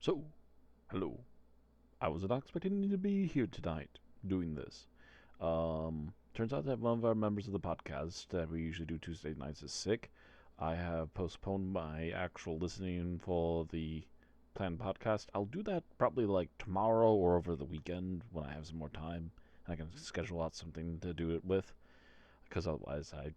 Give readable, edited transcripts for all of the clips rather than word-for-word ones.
So, hello. I was not expecting to be here tonight doing this. Turns out that one of our members of the podcast that we usually do Tuesday nights is sick. I have postponed my actual listening for the planned podcast. I'll do that probably like tomorrow or over the weekend when I have some more time and I can schedule out something to do it with. Because otherwise, I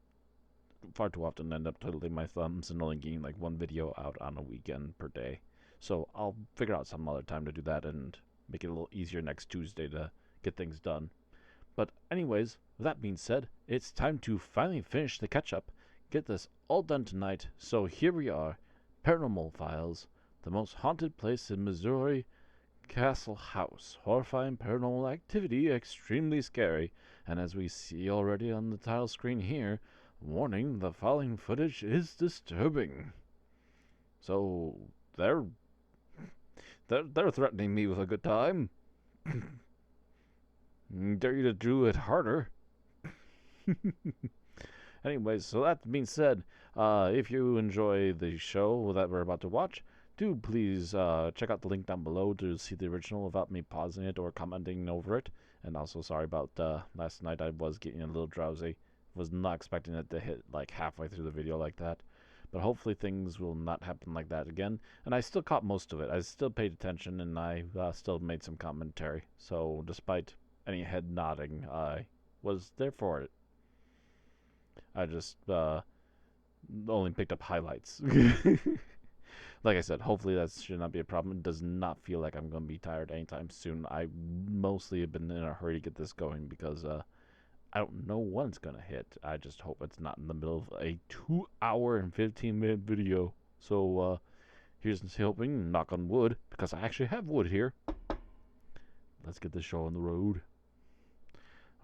far too often end up twiddling my thumbs and only getting like one video out on a weekend per day. So I'll figure out some other time to do that and make it a little easier next Tuesday to get things done. But anyways, with that being said, it's time to finally finish the catch-up, get this all done tonight. So here we are, Paranormal Files, the most haunted place in Missouri, Castle House. Horrifying paranormal activity, extremely scary. And as we see already on the title screen here, warning, the following footage is disturbing. So, they're threatening me with a good time. Dare you to do it harder. Anyways, so that being said, if you enjoy the show that we're about to watch, do please check out the link down below to see the original without me pausing it or commenting over it. And also, sorry about last night, I was getting a little drowsy. Was not expecting it to hit like halfway through the video like that. But hopefully things will not happen like that again. And I still caught most of it. I still paid attention and I still made some commentary. So despite any head nodding, I was there for it. I just only picked up highlights. Like I said, hopefully that should not be a problem. It does not feel like I'm going to be tired anytime soon. I mostly have been in a hurry to get this going because I don't know when it's going to hit. I just hope it's not in the middle of a 2-hour and 15-minute video. So here's hoping, knock on wood, because I actually have wood here. Let's get this show on the road.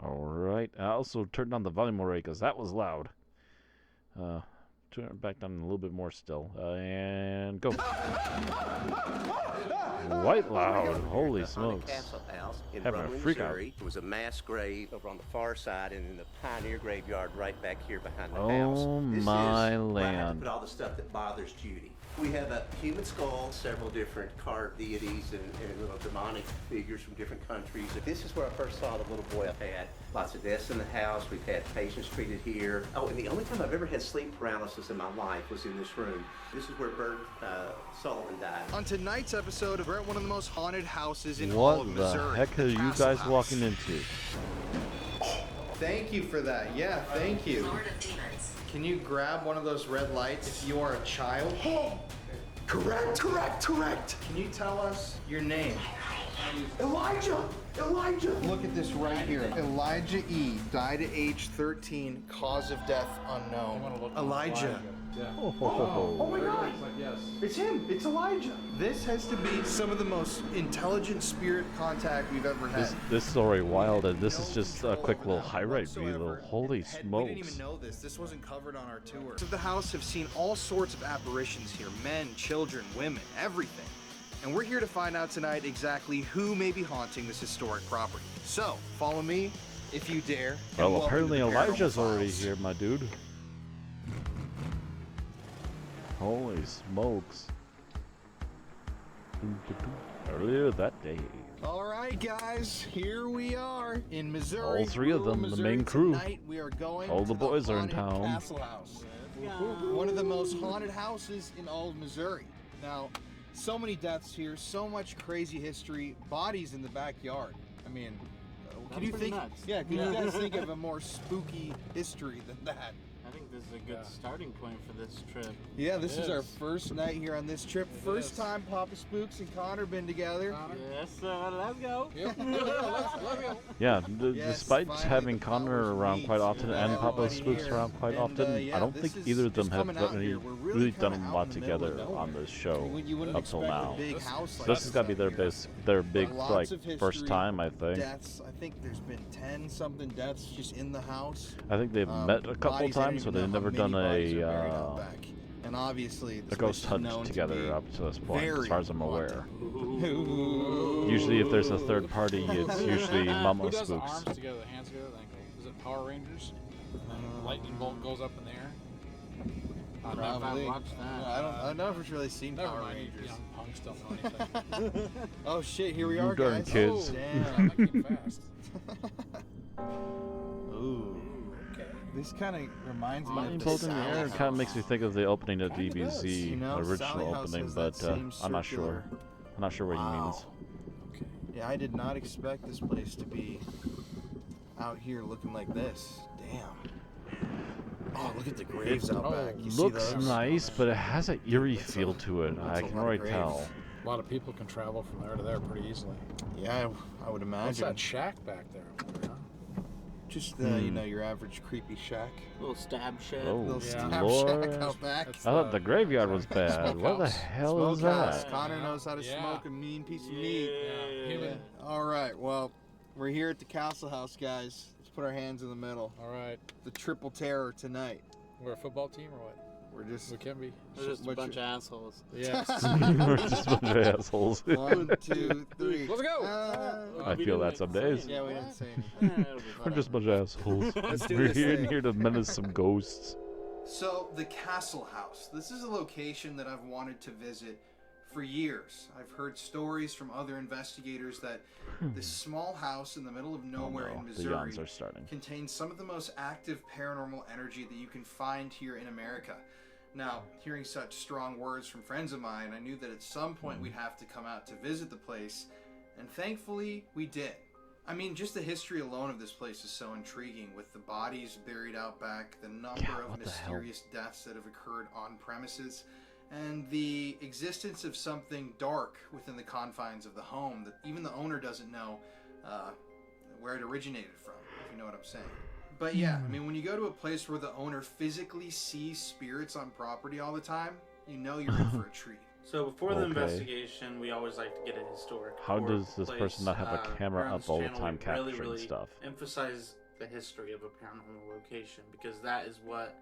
Alright, I also turned down the volume array because that was loud. Turn it back down a little bit more still. And go. Quite loud. Holy smokes. Having a freak out. There was a mass grave over on the far side and in the Pioneer Graveyard right back here behind the house. Oh This my is where I have to land. put all the stuff that bothers Judy. We have a human skull, several different carved deities and little demonic figures from different countries. This is where I first saw the little boy. I've had lots of deaths in the house. We've had patients treated here. Oh, and the only time I've ever had sleep paralysis in my life was in this room. This is where Bert Sullivan died. On tonight's episode, we're at one of the most haunted houses in all What of the Missouri. heck are you Castle guys House. walking into? Thank you for that. Yeah, thank you. Can you grab one of those red lights if you are a child? Correct. Can you tell us your name? Elijah. Look at this right here. Elijah E. died at age 13. Cause of death unknown. Elijah. Oh my God. It's him. It's Elijah. This has to be some of the most intelligent spirit contact we've ever had. This story wild, and this is just a quick little highlight video. Holy We didn't smokes. even know this. This wasn't covered on our tour. The house have seen all sorts of apparitions here. Men, children, women, everything. And we're here to find out tonight exactly who may be haunting this historic property. So, follow me, if you dare. and Well, welcome apparently to the Elijah's Paranormal already Files. here, my dude. Holy smokes. Earlier that day. All right, guys, here we are in Missouri. All three of rural them, the Missouri. main crew. Tonight we are going All to the boys are in haunted town. Castle House. One of the most haunted houses in all of Missouri. Now, so many deaths here, so much crazy history, bodies in the backyard. I mean, can you think? nuts. Yeah, can you guys think of a more spooky history than that? I think this is a good starting point for this trip. Yeah, this It is our is. first night here on this trip. First time Poppa Spooks and Conner been together. Yes, let's go. Yeah, Yes, despite finally having the Connor powers around meet. quite often and Papa Everybody Spooks here. around quite And, often, yeah, I don't this think is either of them just have coming out really, here. We're really kinda done a out lot in the middle of together nowhere. on this show You wouldn't up till expect now. a big house like This has got to be their big Lots like of history, first time, I think. Deaths. I think there's been 10 something deaths just in the house. I think they've met a couple Bodies, I don't times, but even they've know how never many done bodies are buried out a back. And obviously, this ghost place is known hunt to together be up to this point, as very far as I'm aware. haunted. Usually, if there's a third party, it's usually Mama Who does the Spooks. arms together, the hands together? Like, is it Power Rangers? And then lightning bolt goes up in the air. I don't know if Probably. I watched that. I don't know if it's really seen Never Power mind, you Rangers. young punks don't know anything. Oh shit, here we are, Darn guys. kids. Oh, Damn, damn. that came fast. Ooh. Okay. This kind of reminds me Flames of the holding the Sally air House. kind of makes me think of the opening of Kinda does. DBZ, You know, Sally original House opening, has that but same I'm not sure. circular- I'm not sure what he means. Okay. Yeah, I did not expect this place to be out here looking like this. Damn. Oh, look at the graves out back. You see Looks those? nice, but it has an eerie feel to it. that's I a can lot of already graves. tell. A lot of people can travel from there to there pretty easily. Yeah, I would imagine. What's that shack back there? Huh? Just Hmm. your average creepy shack. Little stab shed. Oh, Little Yeah. stab Lord. shack out back. That's I thought the graveyard was bad. What the smokehouse. hell is Smokehouse. that? Connor knows how to Yeah. smoke a mean piece of meat. Yeah, human. All right, well, we're here at the Castle House, guys. Let's put our hands in the middle. All right. The triple terror tonight. We're a football team or what? We're just We can be. They're just a What bunch you- of assholes. Yes. We're just a bunch of assholes. 1, 2, 3. Let's go. I We feel didn't that some days. Yeah, we didn't say anything. It'll be We're fine. just a bunch of assholes. Let's do We're this here, thing. here to menace some ghosts. So, the Castle House. This is a location that I've wanted to visit for years. I've heard stories from other investigators that this small house in the middle of nowhere Oh no, in the Missouri yawns are starting. contains some of the most active paranormal energy that you can find here in America. Now, hearing such strong words from friends of mine, I knew that at some point we'd have to come out to visit the place, and thankfully we did. I mean, just the history alone of this place is so intriguing, with the bodies buried out back, the number Yeah, of what the hell? mysterious deaths that have occurred on premises, and the existence of something dark within the confines of the home that even the owner doesn't know where it originated from, if you know what I'm saying. But yeah, I mean, when you go to a place where the owner physically sees spirits on property all the time, you know you're in for a treat. So before the Okay. investigation, we always like to get a historic. How tour does of this the person not have a place. camera Here on up this all the channel, time we really, capturing really stuff? Emphasize the history of a paranormal location because that is what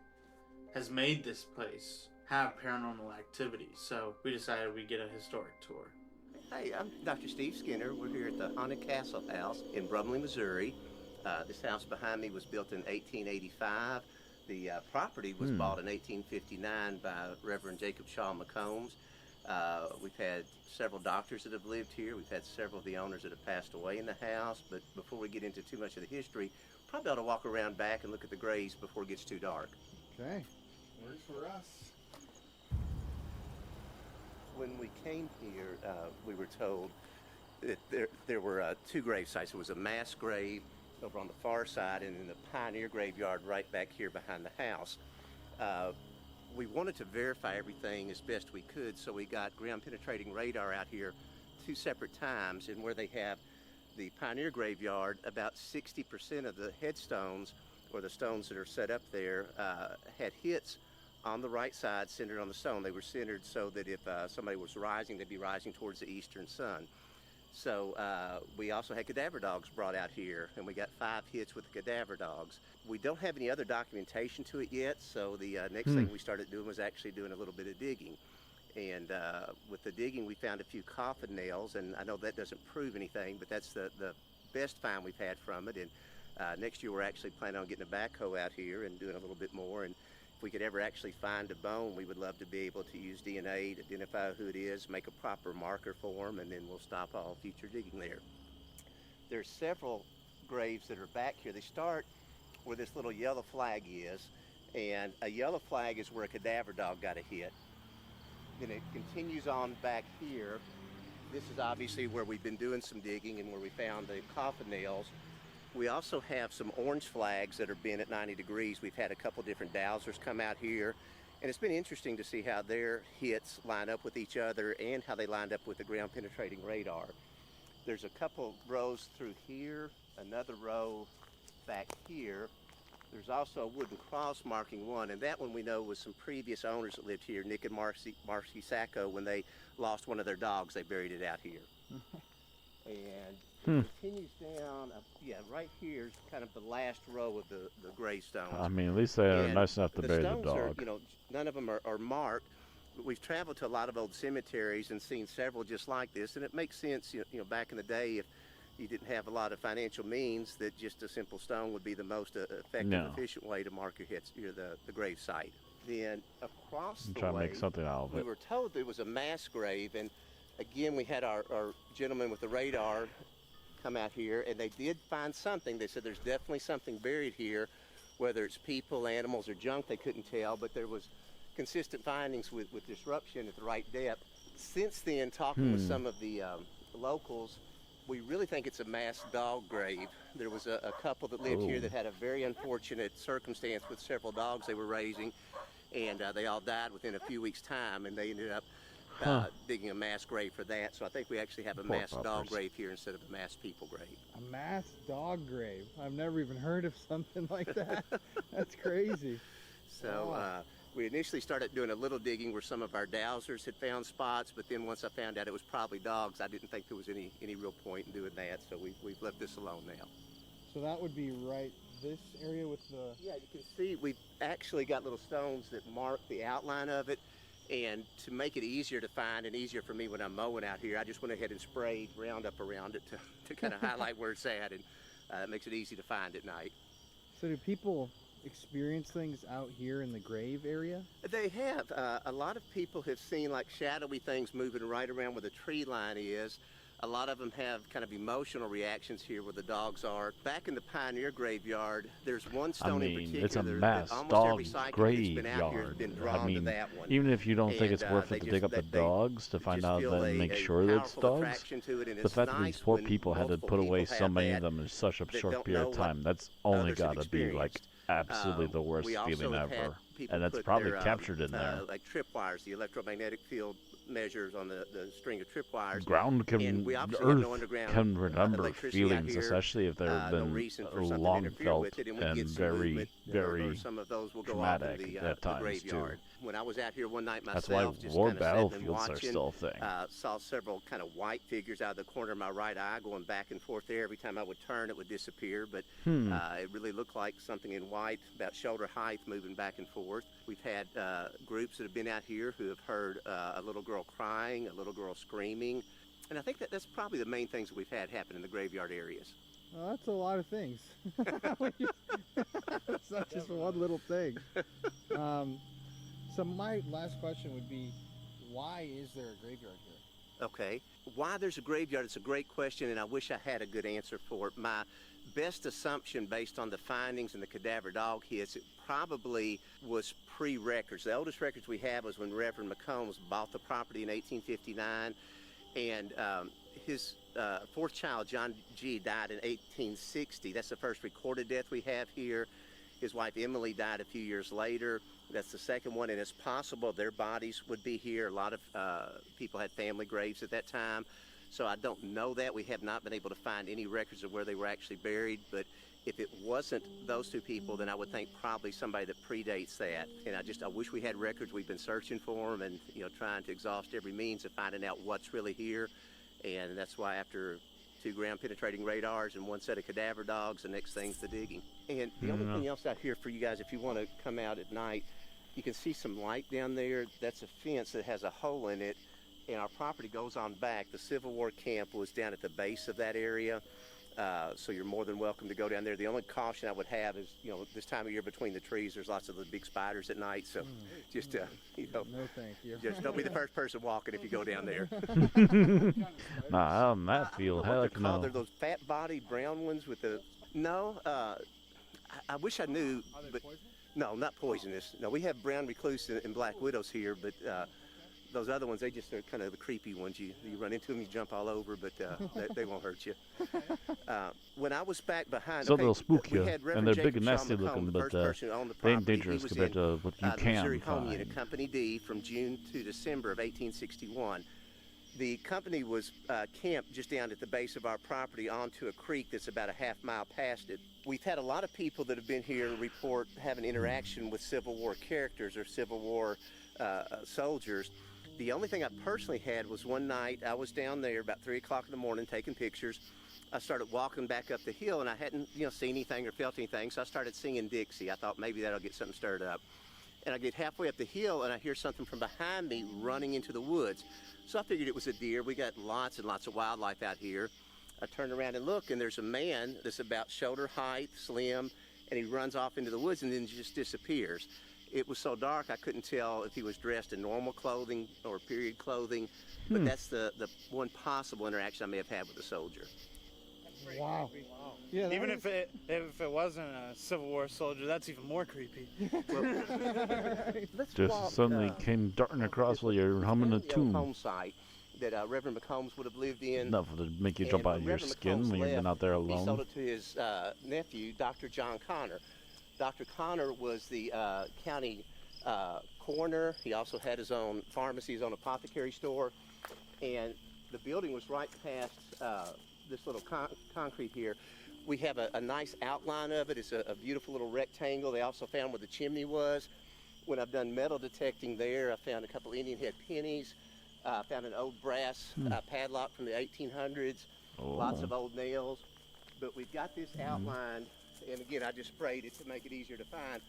has made this place have paranormal activity. So we decided we'd get a historic tour. Hey, I'm Dr. Steve Skinner. We're here at the Haunted Castle House in Brumley, Missouri. This house behind me was built in 1885. The property was bought in 1859 by Reverend Jacob Shaw McCombs. We've had several doctors that have lived here. We've had several of the owners that have passed away in the house. But before we get into too much of the history, probably ought to walk around back and look at the graves before it gets too dark. Okay, works for us. When we came here, we were told that there were two grave sites. There was a mass grave over on the far side, and then the Pioneer graveyard right back here behind the house. We wanted to verify everything as best we could, so we got ground-penetrating radar out here 2 separate times, and where they have the Pioneer graveyard, about 60% of the headstones, or the stones that are set up there, had hits on the right side, centered on the stone. They were centered so that if somebody was rising, they'd be rising towards the eastern sun. So we also had cadaver dogs brought out here, and we got 5 hits with the cadaver dogs. We don't have any other documentation to it yet, so the next thing we started doing was actually doing a little bit of digging. And with the digging, we found a few coffin nails, and I know that doesn't prove anything, but that's the best find we've had from it. And next year, we're actually planning on getting a backhoe out here and doing a little bit more. And if we could ever actually find a bone, we would love to be able to use DNA to identify who it is, make a proper marker for them, and then we'll stop all future digging there. There's several graves that are back here. They start where this little yellow flag is, and a yellow flag is where a cadaver dog got a hit. Then it continues on back here. This is obviously where we've been doing some digging and where we found the coffin nails. We also have some orange flags that are bent at 90 degrees. We've had a couple different dowsers come out here, and it's been interesting to see how their hits line up with each other and how they lined up with the ground penetrating radar. There's a couple rows through here, another row back here. There's also a wooden cross marking one, and that one we know was some previous owners that lived here, Nick and Marcy Sacco. When they lost one of their dogs, they buried it out here. And it continues down, right here is kind of the last row of the gravestones. I mean, at least they are And nice enough to bury the stones are, dog. none of them are marked. We've traveled to a lot of old cemeteries and seen several just like this, and it makes sense, back in the day, if you didn't have a lot of financial means, that just a simple stone would be the most effective, No. efficient way to mark your the grave site. then across I'm the trying to way, make something out of we it. were told there was a mass grave, and again, we had our gentleman with the radar come out here, and they did find something. They said there's definitely something buried here, whether it's people, animals, or junk, they couldn't tell, but there was consistent findings with disruption at the right depth. Since then, talking with some of the locals, we really think it's a mass dog grave. There was a couple that lived here that had a very unfortunate circumstance with several dogs they were raising, and they all died within a few weeks' time, and they ended up digging a mass grave for that. So I think we actually have a Poor mass dog puppers. grave here instead of a mass people grave. A mass dog grave. I've never even heard of something like that. That's crazy. So Wow. we initially started doing a little digging where some of our dowsers had found spots, but then once I found out it was probably dogs, I didn't think there was any real point in doing that. So we've left this alone now. So that would be right this area with the... Yeah, you can see we've actually got little stones that mark the outline of it. And to make it easier to find and easier for me when I'm mowing out here, I just went ahead and sprayed Roundup around it to kind of highlight where it's at, and it makes it easy to find at night. So do people experience things out here in the grave area? They have. A lot of people have seen like shadowy things moving right around where the tree line is. A lot of them have kind of emotional reactions here where the dogs are. Back in the Pioneer graveyard, there's one stone in particular it's a that mass almost dog every cycle that's been out here has graveyard. been drawn to that one. Even if you don't think it's And, worth they it to just- dig up the they dogs to find just out feel and make a sure that it's powerful dogs, attraction to it, and the it's fact that nice these poor when people had to multiple put away people so have many that of them in such a that short don't period know of what time, that's only others have got to be like experienced. absolutely the worst We also feeling have had ever. people And that's put probably their, captured in there. like tripwires, the electromagnetic field measures on the string of tripwires. Ground can, And we obviously have no Earth underground, can remember electricity out feelings, here, especially if they've no been reason for something to long interfere felt with it, and we and get some very, movement, very or some of those will go off in traumatic the at times graveyard. too. When I was out here one night myself, That's why just war kind of sitting and battlefields are watching, still a thing. saw several kind of white figures out of the corner of my right eye going back and forth there. Every time I would turn, it would disappear, but it really looked like something in white, about shoulder height, moving back and forth. We've had groups that have been out here who have heard a little girl crying, a little girl screaming, and I think that's probably the main things that we've had happen in the graveyard areas. Well, that's a lot of things. It's not just one little thing. So my last question would be, why is there a graveyard here? Okay. Why there's a graveyard, it's a great question, and I wish I had a good answer for it. My best assumption based on the findings and the cadaver dog hits, it probably was pre-records. The oldest records we have was when Reverend McCombs bought the property in 1859, and his fourth child, John G., died in 1860. That's the first recorded death we have here. His wife Emily died a few years later. That's the second one, and it's possible their bodies would be here. A lot of people had family graves at that time, so I don't know that. We have not been able to find any records of where they were actually buried, but if it wasn't those two people, then I would think probably somebody that predates that. And I wish we had records. We've been searching for them and, trying to exhaust every means of finding out what's really here. And that's why after 2 ground penetrating radars and 1 set of cadaver dogs, the next thing's the digging. And the only thing else out here for you guys, if you want to come out at night, you can see some light down there. That's a fence that has a hole in it, and our property goes on back. The Civil War camp was down at the base of that area, so you're more than welcome to go down there. The only caution I would have is, this time of year between the trees, there's lots of the big spiders at night, so just, No, thank you. just don't be the first person walking if you go down there. Nah, on that field, What they're heck called, no. they're those fat-bodied brown ones with the... No, I wish I knew, but... No, not poisonous. No, we have brown recluse and black widows here, but those other ones, they just are kind of the creepy ones. You run into them, you jump all over, but they won't hurt you. When I was back behind... So they'll spook we you, had and Reverend they're Jacob big and nasty Shaw McComb, looking, the but first person who owned the they ain't property. He dangerous was compared in, to what you the can Missouri Home Unit find. Company D from June to December of 1861. The company was camped just down at the base of our property onto a creek that's about a half-mile past it. We've had a lot of people that have been here report having interaction with Civil War characters or Civil War soldiers. The only thing I personally had was one night I was down there about 3 o'clock in the morning taking pictures. I started walking back up the hill, and I hadn't seen anything or felt anything, so I started singing Dixie. I thought maybe that'll get something stirred up. And I get halfway up the hill, and I hear something from behind me running into the woods. So I figured it was a deer. We got lots and lots of wildlife out here. I turn around and look, and there's a man that's about shoulder height, slim, and he runs off into the woods and then just disappears. It was so dark I couldn't tell if he was dressed in normal clothing or period clothing, but that's the one possible interaction I may have had with a soldier. Wow. Yeah, Even if it wasn't a Civil War soldier, that's even more creepy. Let's Just walk, suddenly came darting across while you're humming a the old tune. home site that Reverend McCombs would have lived in. Enough to make you jump And out of your Reverend skin McCombs when you've been left, out there He sold alone. it to his nephew, Dr. John Conner. Dr. Conner was the county coroner. He also had his own pharmacy, his own apothecary store. And the building was right past this little concrete here. We have a nice outline of it. It's a beautiful little rectangle. They also found where the chimney was. When I've done metal detecting there, I found a couple Indian head pennies. Found an old brass padlock from the 1800s. Lots of old nails. But we've got this outlined, and again, I just sprayed it to make it easier to find.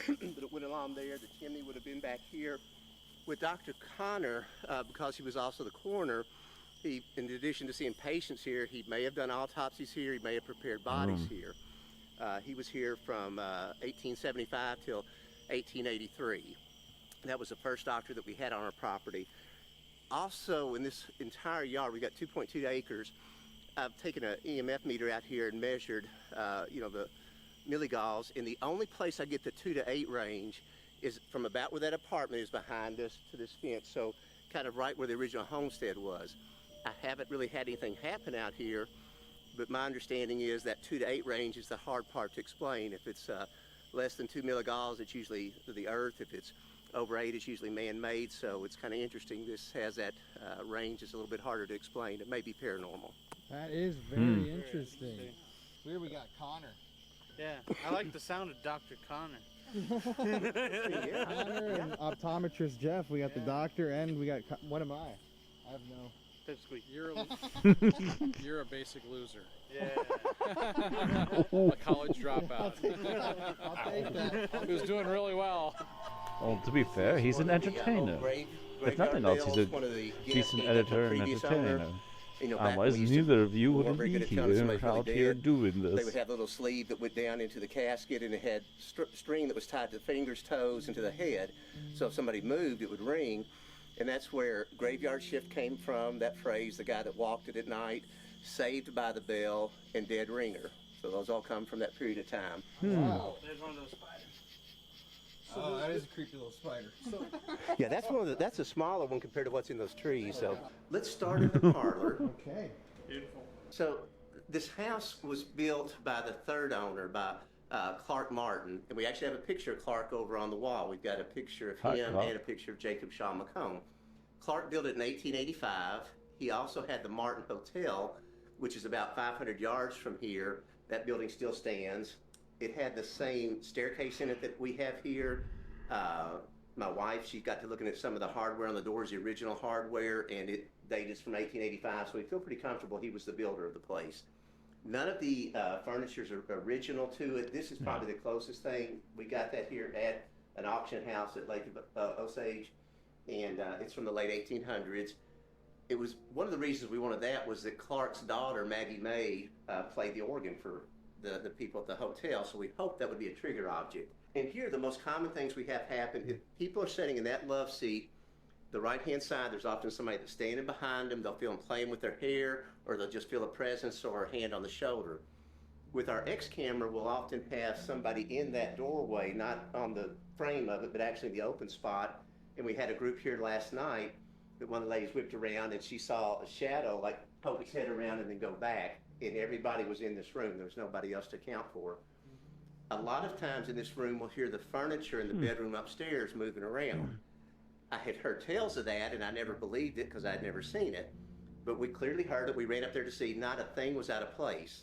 But it went along there. The chimney would have been back here. With Dr. Conner, because he was also the coroner, he, in addition to seeing patients here, he may have done autopsies here. He may have prepared bodies here. He was here from 1875 till 1883. That was the first doctor that we had on our property. Also, in this entire yard, we got 2.2 acres. I've taken an EMF meter out here and measured, the milligauss, and the only place I get the 2 to 8 range is from about where that apartment is behind us to this fence, so kind of right where the original homestead was. I haven't really had anything happen out here, but my understanding is that 2 to 8 range is the hard part to explain. If it's less than 2 milligauss, it's usually the earth. If it's over 8, it's usually man-made, so it's kind of interesting. This has that range. It's a little bit harder to explain. It may be paranormal. That is very interesting. Here we got Connor. Yeah, I like the sound of Dr. Conner. Connor and optometrist Jeff. We got the doctor, and we got what am I? I have no. Basically, You're a basic loser. yeah. A college dropout. I'll take that. He was doing really well. Well, to be fair, he's an entertainer. If nothing else, he's a decent editor and entertainer. Otherwise, neither of you would be here out here doing They would this. have a little sleeve that went down into the casket, and it had string that was tied to the fingers, toes, and to the head. So if somebody moved, it would ring. And that's where graveyard shift came from, that phrase, the guy that walked it at night, saved by the bell, and dead ringer. So those all come from that period of time. Wow. There's one of those spiders. Oh, that is a creepy little spider. Yeah, that's a smaller one compared to what's in those trees. So let's start in the parlor. Okay. Beautiful. So this house was built by the third owner, by Clark Martin, and we actually have a picture of Clark over on the wall. We've got a picture of him and a picture of Jacob Shaw McComb. Clark built it in 1885. He also had the Martin Hotel, which is about 500 yards from here. That building still stands. It had the same staircase in it that we have here. My wife, she got to looking at some of the hardware on the doors, the original hardware, and it dated from 1885, so we feel pretty comfortable he was the builder of the place. None of the furnitures are original to it. This is probably the closest thing. We got that here at an auction house at Lake Osage, and it's from the late 1800s. It was one of the reasons we wanted that was that Clark's daughter, Maggie May, played the organ for the people at the hotel, so we hoped that would be a trigger object. And here, the most common things we have happen, if people are sitting in that love seat, the right-hand side, there's often somebody that's standing behind them. They'll feel them playing with their hair, or they'll just feel a presence or a hand on the shoulder. With our X camera, we'll often have somebody in that doorway, not on the frame of it, but actually in the open spot. And we had a group here last night that one of the ladies whipped around, and she saw a shadow, like poke its head around and then go back. And everybody was in this room. There was nobody else to account for. A lot of times in this room, we'll hear the furniture in the bedroom upstairs moving around. I had heard tales of that, and I never believed it because I'd never seen it. But we clearly heard it. We ran up there to see not a thing was out of place.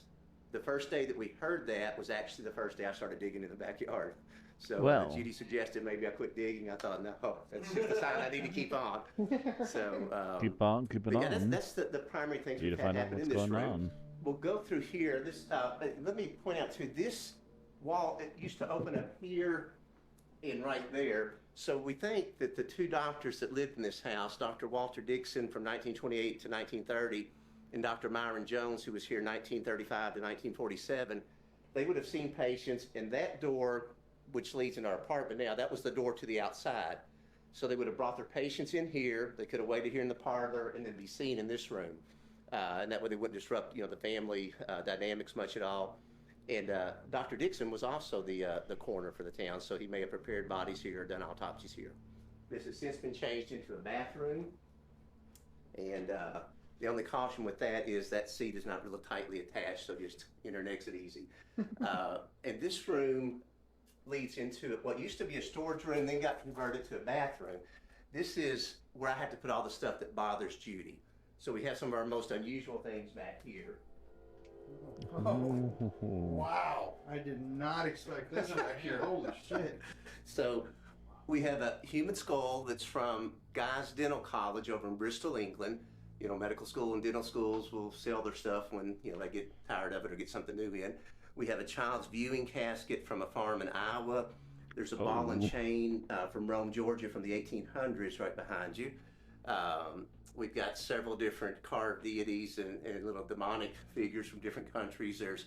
The first day that we heard that was actually the first day I started digging in the backyard. So Judy suggested maybe I quit digging. I thought, no, that's just a sign I need to keep on. So Keep on, keep it yeah, on. that's the primary things You we've to had find out happen what's in this going room. on. We'll go through here. This let me point out too, this wall, it used to open up here and right there. So we think that the two doctors that lived in this house, Dr. Walter Dixon from 1928 to 1930, and Dr. Myron Jones, who was here 1935 to 1947, they would have seen patients, and that door which leads in our apartment now. That was the door to the outside. So they would have brought their patients in here. They could have waited here in the parlor and then be seen in this room. And that way they wouldn't disrupt, the family dynamics much at all. And Dr. Dixon was also the coroner for the town, so he may have prepared bodies here, done autopsies here. This has since been changed into a bathroom. And the only caution with that is that seat is not really tightly attached, so just enter and exit easy. And this room leads into what used to be a storage room, then got converted to a bathroom. This is where I had to put all the stuff that bothers Judy. So we have some of our most unusual things back here. Oh, wow. I did not expect this back here. Holy shit. So we have a human skull that's from Guy's Dental College over in Bristol, England. Medical school and dental schools will sell their stuff when, they get tired of it or get something new in. We have a child's viewing casket from a farm in Iowa. There's a ball and chain from Rome, Georgia from the 1800s right behind you. We've got several different carved deities and little demonic figures from different countries. There's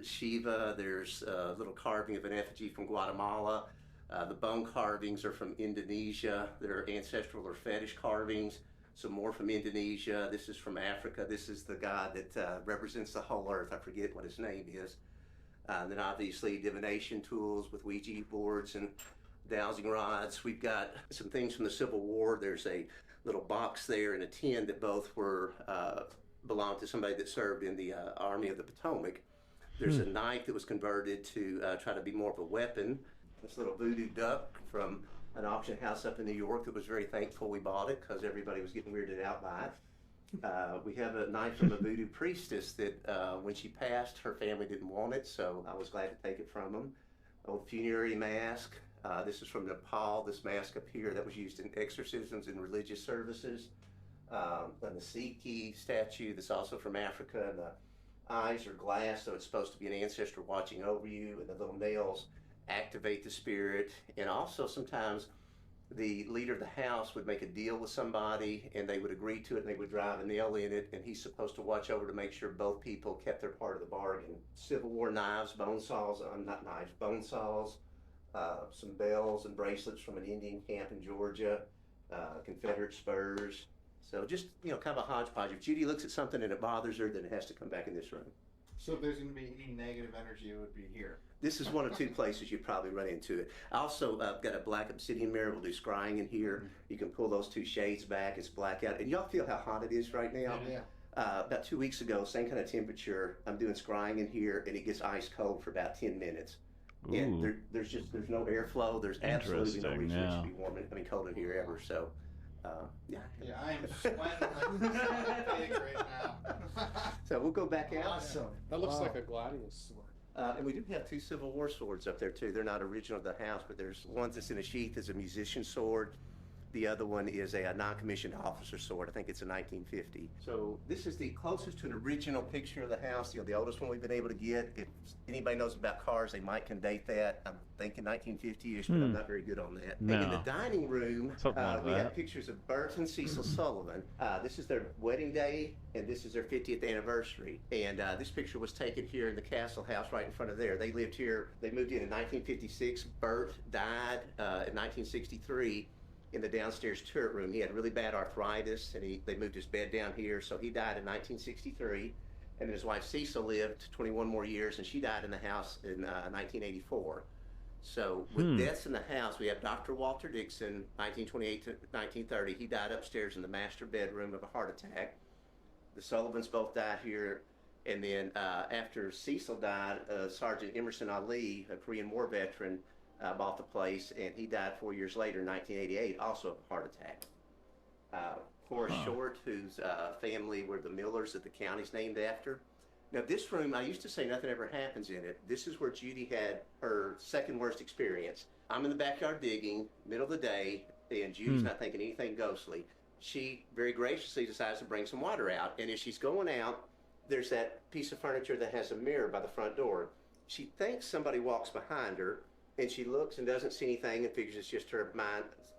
Shiva, there's a little carving of an effigy from Guatemala. The bone carvings are from Indonesia. They're ancestral or fetish carvings. Some more from Indonesia. This is from Africa. This is the god that represents the whole earth. I forget what his name is. Then obviously divination tools with Ouija boards and dowsing rods. We've got some things from the Civil War. There's a little box there and a tin that both were belonged to somebody that served in the Army of the Potomac. There's a knife that was converted to try to be more of a weapon. This little voodoo duck from an auction house up in New York that was very thankful we bought it because everybody was getting weirded out by it. We have a knife from a voodoo priestess that when she passed, her family didn't want it, so I was glad to take it from them. Old funerary mask. This is from Nepal, this mask up here that was used in exorcisms and religious services. And the Sikhi statue that's also from Africa, and the eyes are glass, so it's supposed to be an ancestor watching over you, and the little nails activate the spirit. And also sometimes the leader of the house would make a deal with somebody and they would agree to it and they would drive a nail in it, and he's supposed to watch over to make sure both people kept their part of the bargain. Civil War knives, bone saws, not knives, bone saws, some bells and bracelets from an Indian camp in Georgia, Confederate spurs. So just, kind of a hodgepodge. If Judy looks at something and it bothers her, then it has to come back in this room. So if there's going to be any negative energy, it would be here. This is one of two places you'd probably run into it. I also got a black obsidian mirror. We'll do scrying in here. You can pull those two shades back. It's blackout. And y'all feel how hot it is right now? Yeah. About 2 weeks ago, same kind of temperature. I'm doing scrying in here, and it gets ice cold for about 10 minutes. Ooh. And there's no airflow. There's absolutely no reason it yeah. should be cold in here ever. So, yeah. Yeah, I am sweating like a pig right now. So we'll go back out. Awesome. That looks Wow. like a gladius sword. And we do have two Civil War swords up there too. They're not original to the house, but there's one that's in a sheath as a musician's sword. The other one is a non-commissioned officer sword. I think it's a 1950. So this is the closest to an original picture of the house, the oldest one we've been able to get. If anybody knows about cars, they might can date that. I'm thinking 1950-ish, but I'm not very good on that. No. And in the dining room, Something like we that. have pictures of Bert and Cecil Sullivan. This is their wedding day, and this is their 50th anniversary. And this picture was taken here in the Castle House right in front of there. They lived here. They moved in 1956. Bert died in 1963. In the downstairs turret room. He had really bad arthritis, and they moved his bed down here, so he died in 1963. And then his wife Cecil lived 21 more years, and she died in the house in 1984. So with deaths in the house, we have Dr. Walter Dixon, 1928 to 1930. He died upstairs in the master bedroom of a heart attack. The Sullivans both died here. And then after Cecil died, Sergeant Emerson Ali, a Korean War veteran, bought the place, and he died 4 years later in 1988, also of a heart attack. Horace Short, whose family were the Millers that the county's named after. Now this room, I used to say nothing ever happens in it. This is where Judy had her second worst experience. I'm in the backyard digging, middle of the day, and Judy's not thinking anything ghostly. She very graciously decides to bring some water out, and as she's going out, there's that piece of furniture that has a mirror by the front door. She thinks somebody walks behind her, and she looks and doesn't see anything and figures it's just her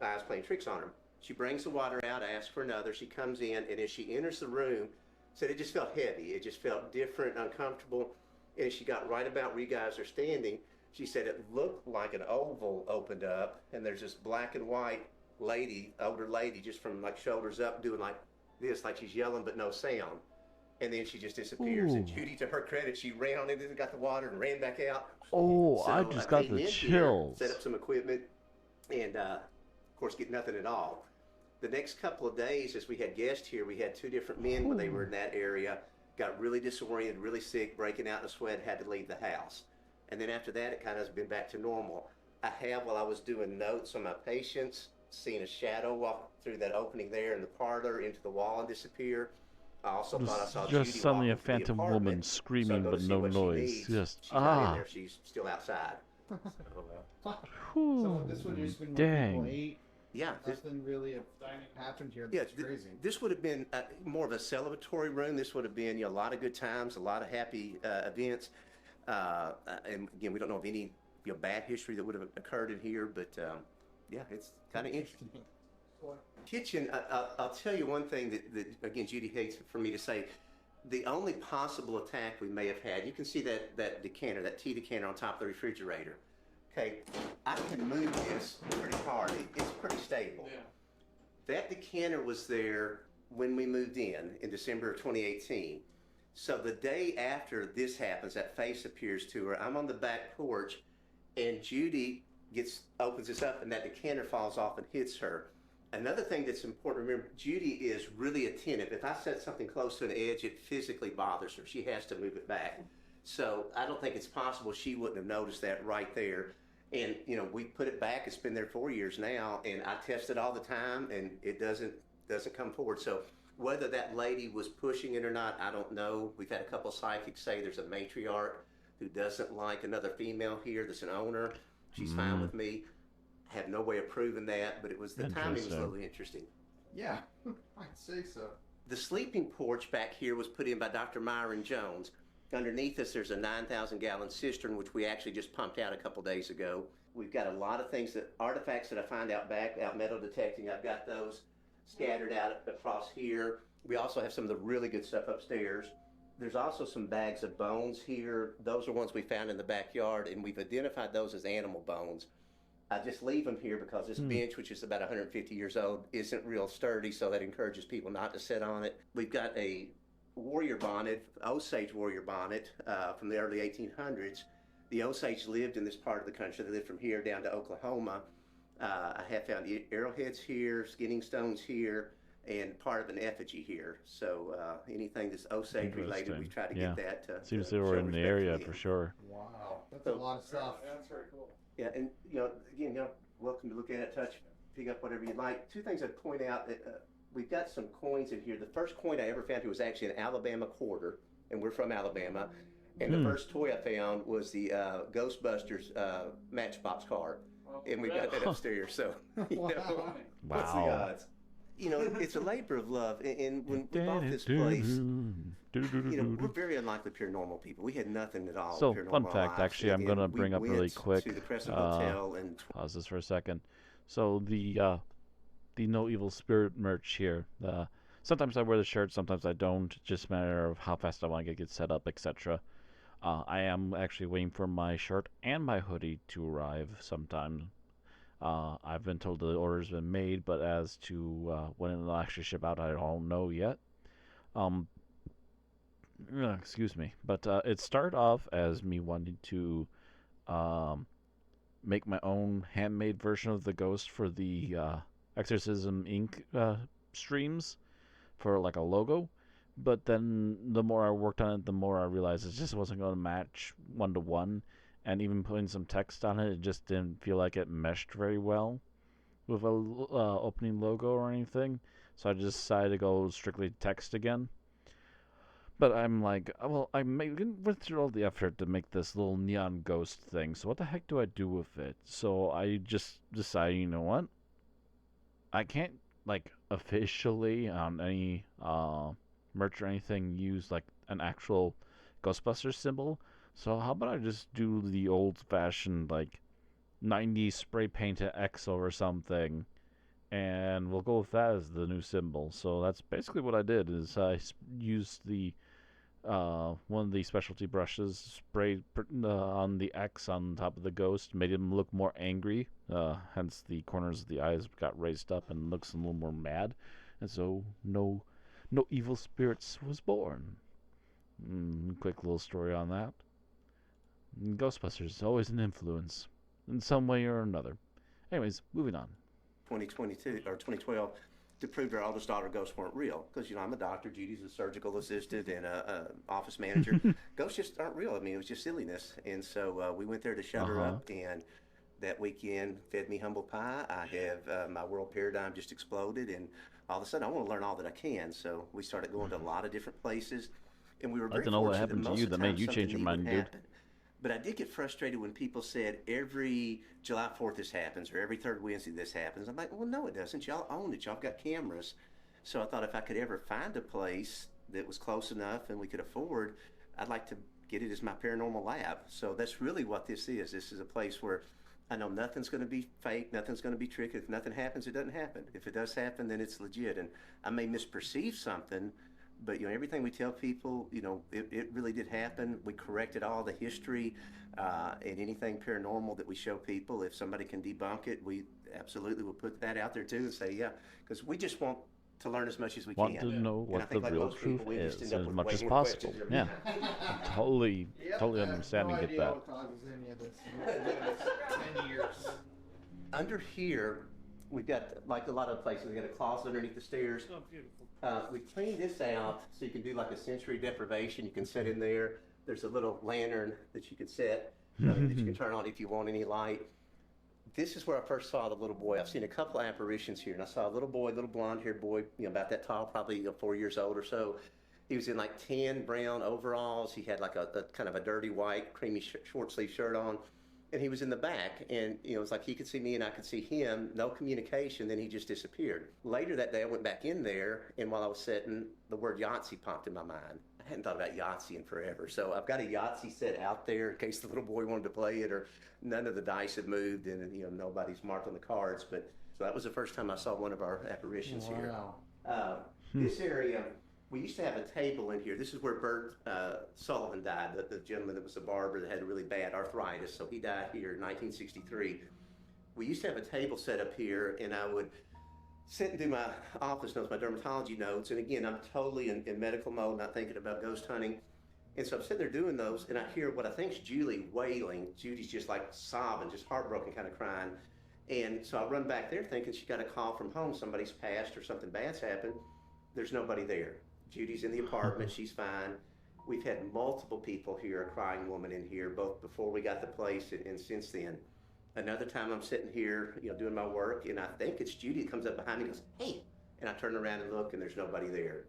eyes playing tricks on her. She brings the water out, asks for another. She comes in, and as she enters the room, said it just felt heavy. It just felt different, uncomfortable. And as she got right about where you guys are standing, She said it looked like an oval opened up, and there's this black and white lady, older lady, just from like shoulders up, doing like this, like she's yelling but no sound. And then she just disappears. And Ooh. Judy, to her credit, she ran on in and got the water and ran back out. Oh, So I just got came the in here, chills. set up some equipment, and of course get nothing at all. The next couple of days, as we had guests here, we had two different men when they were in that area, got really disoriented, really sick, breaking out in a sweat, had to leave the house. And then after that, it kind of has been back to normal. I have, while I was doing notes on my patients, seen a shadow walk through that opening there in the parlor into the wall and disappear. I also thought I saw Just Judy suddenly a walk into the phantom apartment, woman so I screaming go to but see no what she noise. needs. Just She's not in there. She's still outside. So Whew, this would just been when dang. people ate. Yeah, Nothing really happened here. yeah. That's crazy. This would have been more of a celebratory room. This would have been, a lot of good times, a lot of happy events. And again, we don't know of any bad history that would have occurred in here, but yeah, it's kind of interesting. Kitchen, I'll tell you one thing that again, Judy hates for me to say. The only possible attack we may have had, you can see that decanter, that tea decanter on top of the refrigerator. Okay, I can move this pretty hard. It's pretty stable. Yeah. That decanter was there when we moved in December of 2018. So the day after this happens, that face appears to her. I'm on the back porch, and Judy opens this up, and that decanter falls off and hits her. Another thing that's important to remember, Judy is really attentive. If I set something close to an edge, it physically bothers her. She has to move it back. So I don't think it's possible she wouldn't have noticed that right there. And, we put it back. It's been there 4 years now, and I test it all the time, and it doesn't come forward. So whether that lady was pushing it or not, I don't know. We've had a couple of psychics say there's a matriarch who doesn't like another female here that's an owner. She's fine with me. Have no way of proving that, but the timing was a little interesting. Yeah, I'd say so. The sleeping porch back here was put in by Dr. Myron Jones. Underneath us, there's a 9,000-gallon cistern, which we actually just pumped out a couple days ago. We've got a lot of things, artifacts that I find out metal detecting. I've got those scattered out across here. We also have some of the really good stuff upstairs. There's also some bags of bones here. Those are ones we found in the backyard, and we've identified those as animal bones. I just leave them here because this bench, which is about 150 years old, isn't real sturdy, so that encourages people not to sit on it. We've got a warrior bonnet, Osage warrior bonnet from the early 1800s. The Osage lived in this part of the country. They lived from here down to Oklahoma. I have found arrowheads here, skinning stones here, and part of an effigy here. So anything that's Osage related, we try to get that. Seems they were in the area for sure. Wow, that's a lot of stuff. Yeah, that's very cool. Yeah, and again, welcome to look at it, touch, pick up whatever you'd like. Two things I'd point out. We've got some coins in here. The first coin I ever found here was actually an Alabama quarter, and we're from Alabama. And the first toy I found was the Ghostbusters Matchbox car, and we've got that upstairs. So, what's the odds? It's a labor of love. And when we bought this place, we're very unlike the paranormal people. We had nothing at all. So, fun fact, actually, I'm going to bring up really quick. To the Crescent Hotel and pause this for a second. So the No Evil Spirit merch here. Sometimes I wear the shirt, sometimes I don't. Just a matter of how fast I want to get set up, etc. I am actually waiting for my shirt and my hoodie to arrive sometime. I've been told the order's been made, but as to when it'll actually ship out, I don't know yet. Excuse me. But it started off as me wanting to make my own handmade version of the ghost for the Exorcism Inc. Streams for like a logo. But then the more I worked on it, the more I realized it just wasn't going to match one-to-one. And even putting some text on it, it just didn't feel like it meshed very well with a opening logo or anything. So I just decided to go strictly text again. But I'm like, well, I went through all the effort to make this little neon ghost thing. So what the heck do I do with it? So I just decided, you know what? I can't, like, officially on any merch or anything use, like, an actual Ghostbusters symbol. So how about I just do the old-fashioned, like, 90s spray painted X or something, and we'll go with that as the new symbol. So that's basically what I did, is I used the One of the specialty brushes sprayed on the X on top of the ghost, made him look more angry. Hence, the corners of the eyes got raised up and looks a little more mad. And so, no evil spirits was born. Quick little story on that. Ghostbusters is always an influence, in some way or another. Anyways, moving on. 2022 or 2012 to prove to our oldest daughter ghosts weren't real. Because, I'm a doctor, Judy's a surgical assistant and a office manager. Ghosts just aren't real. I mean, it was just silliness. And so we went there to shut her up, and that weekend fed me humble pie. I have my world paradigm just exploded, and all of a sudden I want to learn all that I can. So we started going to a lot of different places, and we were very I don't know what fortunate happened that to most you of the that made time you change something your neat mind, would dude. happen. But I did get frustrated when people said every July 4th this happens or every third Wednesday this happens. I'm like, well, no, it doesn't. Y'all own it. Y'all got cameras. So I thought if I could ever find a place that was close enough and we could afford, I'd like to get it as my paranormal lab. So that's really what this is. This is a place where I know nothing's going to be fake, nothing's going to be tricky. If nothing happens, it doesn't happen. If it does happen, then it's legit. And I may misperceive something, but everything we tell people, it really did happen. We corrected all the history and anything paranormal that we show people. If somebody can debunk it, we absolutely will put that out there too and say, yeah, because we just want to learn as much as we Want can. to know And I what the think like real most people, truth we just is end up as with much way as more possible. questions every Yeah, time. totally I have understanding no get idea that. what causes any of this. 10 years. Under here, we've got, like a lot of places, we got a closet underneath the stairs. Oh, beautiful. We cleaned this out so you can do like a sensory deprivation. You can set in there. There's a little lantern that you can set that you can turn on if you want any light. This is where I first saw the little boy. I've seen a couple of apparitions here, and I saw a little boy, little blonde-haired boy, about that tall, probably 4 years old or so. He was in like tan brown overalls. He had like a kind of a dirty white, creamy short sleeve shirt on. And he was in the back, and it was like he could see me and I could see him, no communication, then he just disappeared. Later that day, I went back in there, and while I was sitting, the word Yahtzee popped in my mind. I hadn't thought about Yahtzee in forever, so I've got a Yahtzee set out there in case the little boy wanted to play it, or none of the dice had moved, and nobody's marked on the cards. But so that was the first time I saw one of our apparitions here. This area, we used to have a table in here. This is where Bert Sullivan died, the gentleman that was a barber that had really bad arthritis. So he died here in 1963. We used to have a table set up here, and I would sit and do my office notes, my dermatology notes. And again, I'm totally in medical mode, not thinking about ghost hunting. And so I'm sitting there doing those, and I hear what I think is Julie wailing. Judy's just like sobbing, just heartbroken, kind of crying. And so I run back there thinking she got a call from home, somebody's passed or something bad's happened. There's nobody there. Judy's in the apartment, she's fine. We've had multiple people here, a crying woman in here, both before we got the place and since then. Another time I'm sitting here, doing my work, and I think it's Judy that comes up behind me and goes, hey, and I turn around and look, and there's nobody there.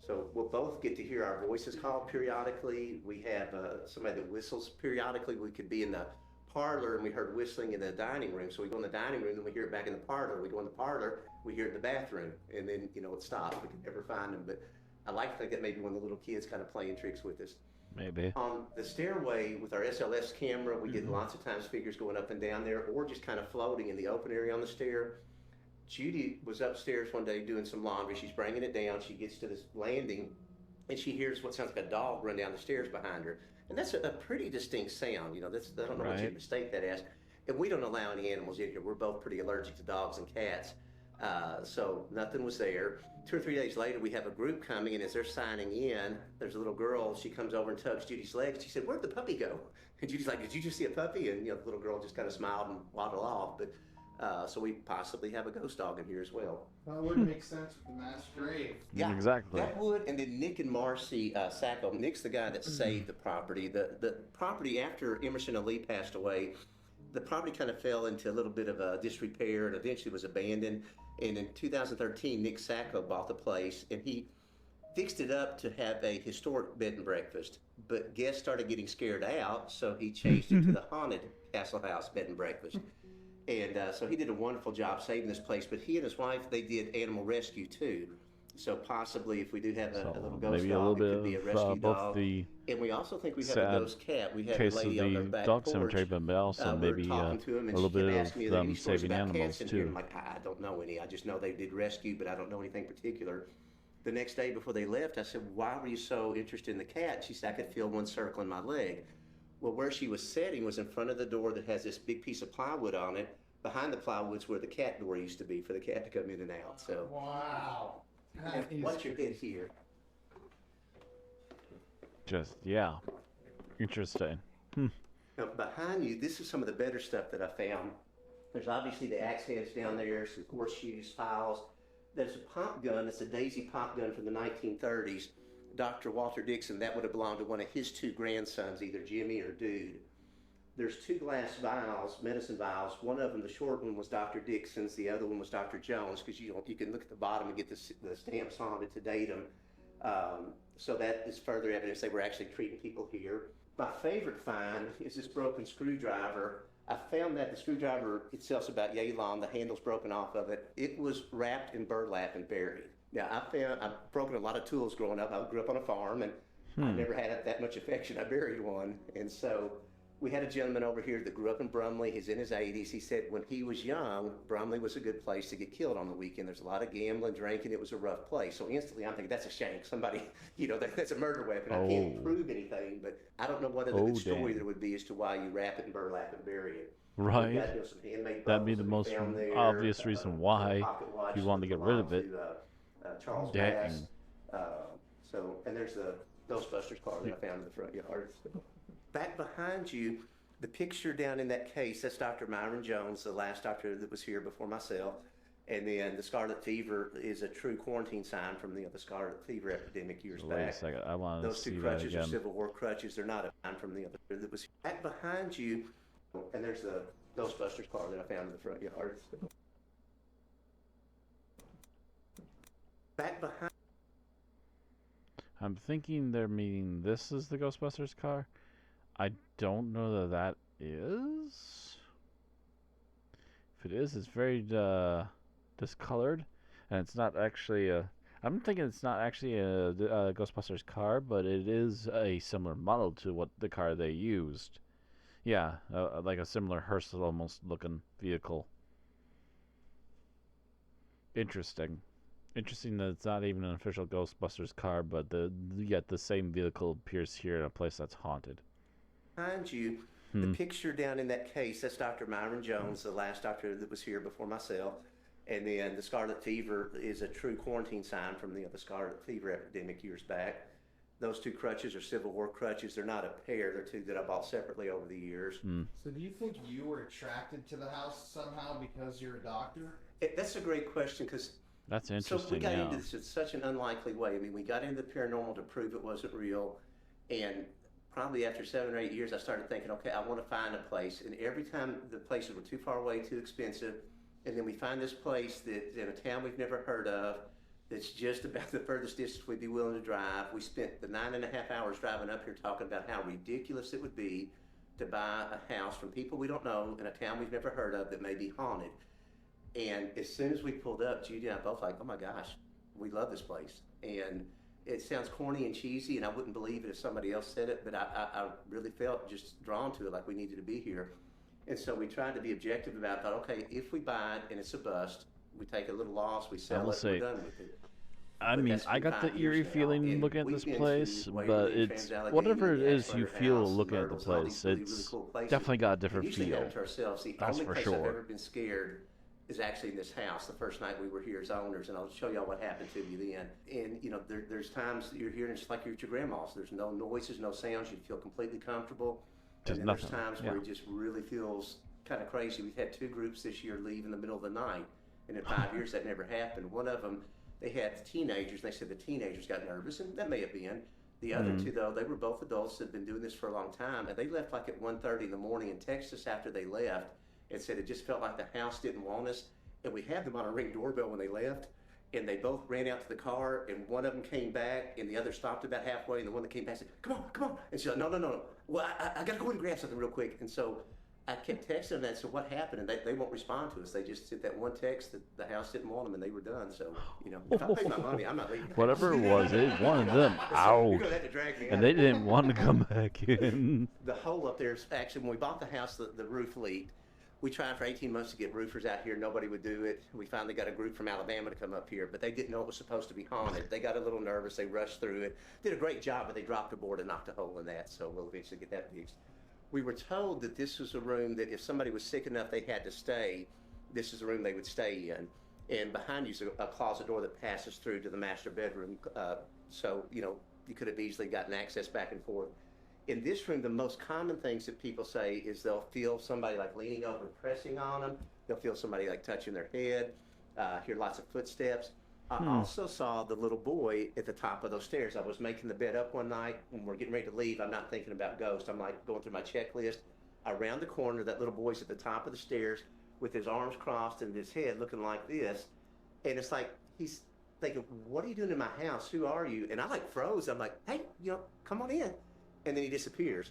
So we'll both get to hear our voices called periodically. We have somebody that whistles periodically. We could be in the parlor, and we heard whistling in the dining room. So we go in the dining room, and we hear it back in the parlor. We go in the parlor, we hear it in the bathroom, and then, it stops. We can never find them, but I like to think that maybe one of the little kids kind of playing tricks with us. Maybe. On the stairway with our SLS camera, we get lots of times figures going up and down there, or just kind of floating in the open area on the stair. Judy was upstairs one day doing some laundry. She's bringing it down. She gets to this landing, and she hears what sounds like a dog run down the stairs behind her. And that's a pretty distinct sound. I don't know what you'd mistake that as. And we don't allow any animals in here. We're both pretty allergic to dogs and cats. So nothing was there. 2 or 3 days later, we have a group coming, and as they're signing in, there's a little girl. She comes over and tugs Judy's legs. She said, "Where'd the puppy go?" And Judy's like, "Did you just see a puppy?" And the little girl just kind of smiled and waddled off. But so we possibly have a ghost dog in here as well. That would make sense with the mass grave. Yeah, exactly. That would. And then Nick and Marcy Sacco. Nick's the guy that saved the property. The property, after Emerson and Lee passed away, the property kind of fell into a little bit of a disrepair and eventually was abandoned. And in 2013, Nick Sacco bought the place, and he fixed it up to have a historic bed and breakfast. But guests started getting scared out, so he changed it to the haunted Castle House bed and breakfast. And so he did a wonderful job saving this place. But he and his wife, they did animal rescue too. So possibly, if we do have a little ghost maybe dog, a little it bit could be a of rescue both dog. the And we also think we have sad a ghost cat. We had a case of lady on the the back dog porch. cemetery, but also we were maybe talking to him, a and little she kept bit asking me, of "Are there them any stories saving about animals cats in here?" too. I'm like, I don't know any. I just know they did rescue, but I don't know anything particular. The next day before they left, I said, why were you so interested in the cat? She said, I could feel one circling my leg. Well, where she was sitting was in front of the door that has this big piece of plywood on it. Behind the plywood's where the cat door used to be for the cat to come in and out. So, Wow. and watch your head here. Just, yeah. Interesting. Now, behind you, this is some of the better stuff that I found. There's obviously the axe heads down there, some horseshoes, files. There's a pop gun. It's a Daisy pop gun from the 1930s. Dr. Walter Dixon, that would have belonged to one of his two grandsons, either Jimmy or Dude. There's two glass vials, medicine vials. One of them, the short one, was Dr. Dixon's. The other one was Dr. Jones, because you can look at the bottom and get the stamps on it to date them. So that is further evidence they were actually treating people here. My favorite find is this broken screwdriver. I found that the screwdriver itself's about yay long. The handle's broken off of it. It was wrapped in burlap and buried. Now, I've broken a lot of tools growing up. I grew up on a farm, and I never had that much affection. I buried one. And so we had a gentleman over here that grew up in Brumley. He's in his 80s. He said when he was young, Brumley was a good place to get killed on the weekend. There's a lot of gambling, drinking. It was a rough place. So instantly I'm thinking, that's a shank. Somebody, that's a murder weapon. I can't prove anything, but I don't know what other good story there would be as to why you wrap it in burlap and bury it. Right. Got, some handmade That'd be the bottles most that we found there, obvious reason why pocket watch you wanted to that get rid of belonged it. to, Charles Dang. Bass. And there's the Ghostbusters car that I found in the front yard. Back behind you, the picture down in that case, that's Dr. Myron Jones, the last doctor that was here before myself. And then the scarlet fever is a true quarantine sign from the Scarlet Fever epidemic years back. Wait a second, I want to Those see two that crutches are again. Civil War crutches. They're not a sign from the other that was back behind you. And there's the Ghostbusters car that I found in the front yard. Back behind. I'm thinking they're meaning this is the Ghostbusters car. I don't know that is. If it is, it's very discolored, and it's not actually a. I'm thinking it's not actually a Ghostbusters car, but it is a similar model to what the car they used. Yeah, like a similar hearse almost looking vehicle. Interesting. Interesting that it's not even an official Ghostbusters car, but yet the same vehicle appears here in a place that's haunted. Behind you, the picture down in that case, that's Dr. Myron Jones, the last doctor that was here before myself. And then the Scarlet Fever is a true quarantine sign from the Scarlet Fever epidemic years back. Those two crutches are Civil War crutches. They're not a pair. They're two that I bought separately over the years. So do you think you were attracted to the house somehow because you're a doctor? That's a great question, because That's interesting. so we got yeah. into this in such an unlikely way. I mean, we got into the paranormal to prove it wasn't real, and probably after 7 or 8 years, I started thinking, okay, I want to find a place. And every time the places were too far away, too expensive, and then we find this place that's in a town we've never heard of, that's just about the furthest distance we'd be willing to drive. We spent the 9.5 hours driving up here talking about how ridiculous it would be to buy a house from people we don't know in a town we've never heard of that may be haunted. And as soon as we pulled up, Judy and I both like, oh my gosh, we love this place. And it sounds corny and cheesy, and I wouldn't believe it if somebody else said it, but I really felt just drawn to it, like we needed to be here. And so we tried to be objective about it. Thought, okay, if we buy it and it's a bust, we take a little loss, we sell it, we're done with it. I But mean, that's I been got the 5 years eerie now, feeling and looking at we've this been to place, Waverly, but it's Trans-Allegheny, whatever it the is you Ashburn feel House, looking at the Myrtles, all these place. really, It's really cool places. definitely got a And different usually feel. have it to ourselves. The That's only for place sure. I've ever been scared is actually in this house. The first night we were here as owners, and I'll show y'all what happened to me then. And there's times that you're here and it's like you're at your grandma's. There's no noises, no sounds. You feel completely comfortable. Just and then nothing. there's times Yeah. where it just really feels kind of crazy. We've had 2 groups this year leave in the middle of the night, and in 5 years that never happened. One of them, they had teenagers, and they said the teenagers got nervous, and that may have been. The other 2, though, they were both adults that had been doing this for a long time, and they left like at 1:30 in the morning and texted us after they left and said it just felt like the house didn't want us. And we had them on a Ring doorbell when they left, and they both ran out to the car, and one of them came back, and the other stopped about halfway, and the one that came back said, come on. And she's like, no. Well, I got to go in and grab something real quick. And so I kept texting them that, so what happened? And they won't respond to us. They just sent that one text that the house didn't want them, and they were done. So, if I pay my money, I'm not leaving. Whatever it was, it wanted them You're out. going to have to drag me out. And they didn't want to come back in. The hole up there is actually, when we bought the house, the roof leaked. We tried for 18 months to get roofers out here. Nobody would do it. We finally got a group from Alabama to come up here, but they didn't know it was supposed to be haunted. They got a little nervous. They rushed through it. Did a great job, but they dropped a board and knocked a hole in that, so we'll eventually get that fixed. We were told that this was a room that if somebody was sick enough they had to stay, this is the room they would stay in. And behind you is a closet door that passes through to the master bedroom. So, you know, you could have easily gotten access back and forth. In this room, the most common things that people say is they'll feel somebody like leaning over and pressing on them. They'll feel somebody like touching their head, hear lots of footsteps. I also saw the little boy at the top of those stairs. I was making the bed up one night when we're getting ready to leave. I'm not thinking about ghosts. I'm like going through my checklist. Around the corner, that little boy's at the top of the stairs with his arms crossed and his head looking like this. And it's like he's thinking, what are you doing in my house? Who are you? And I like froze. I'm like, hey, you know, come on in. And then he disappears.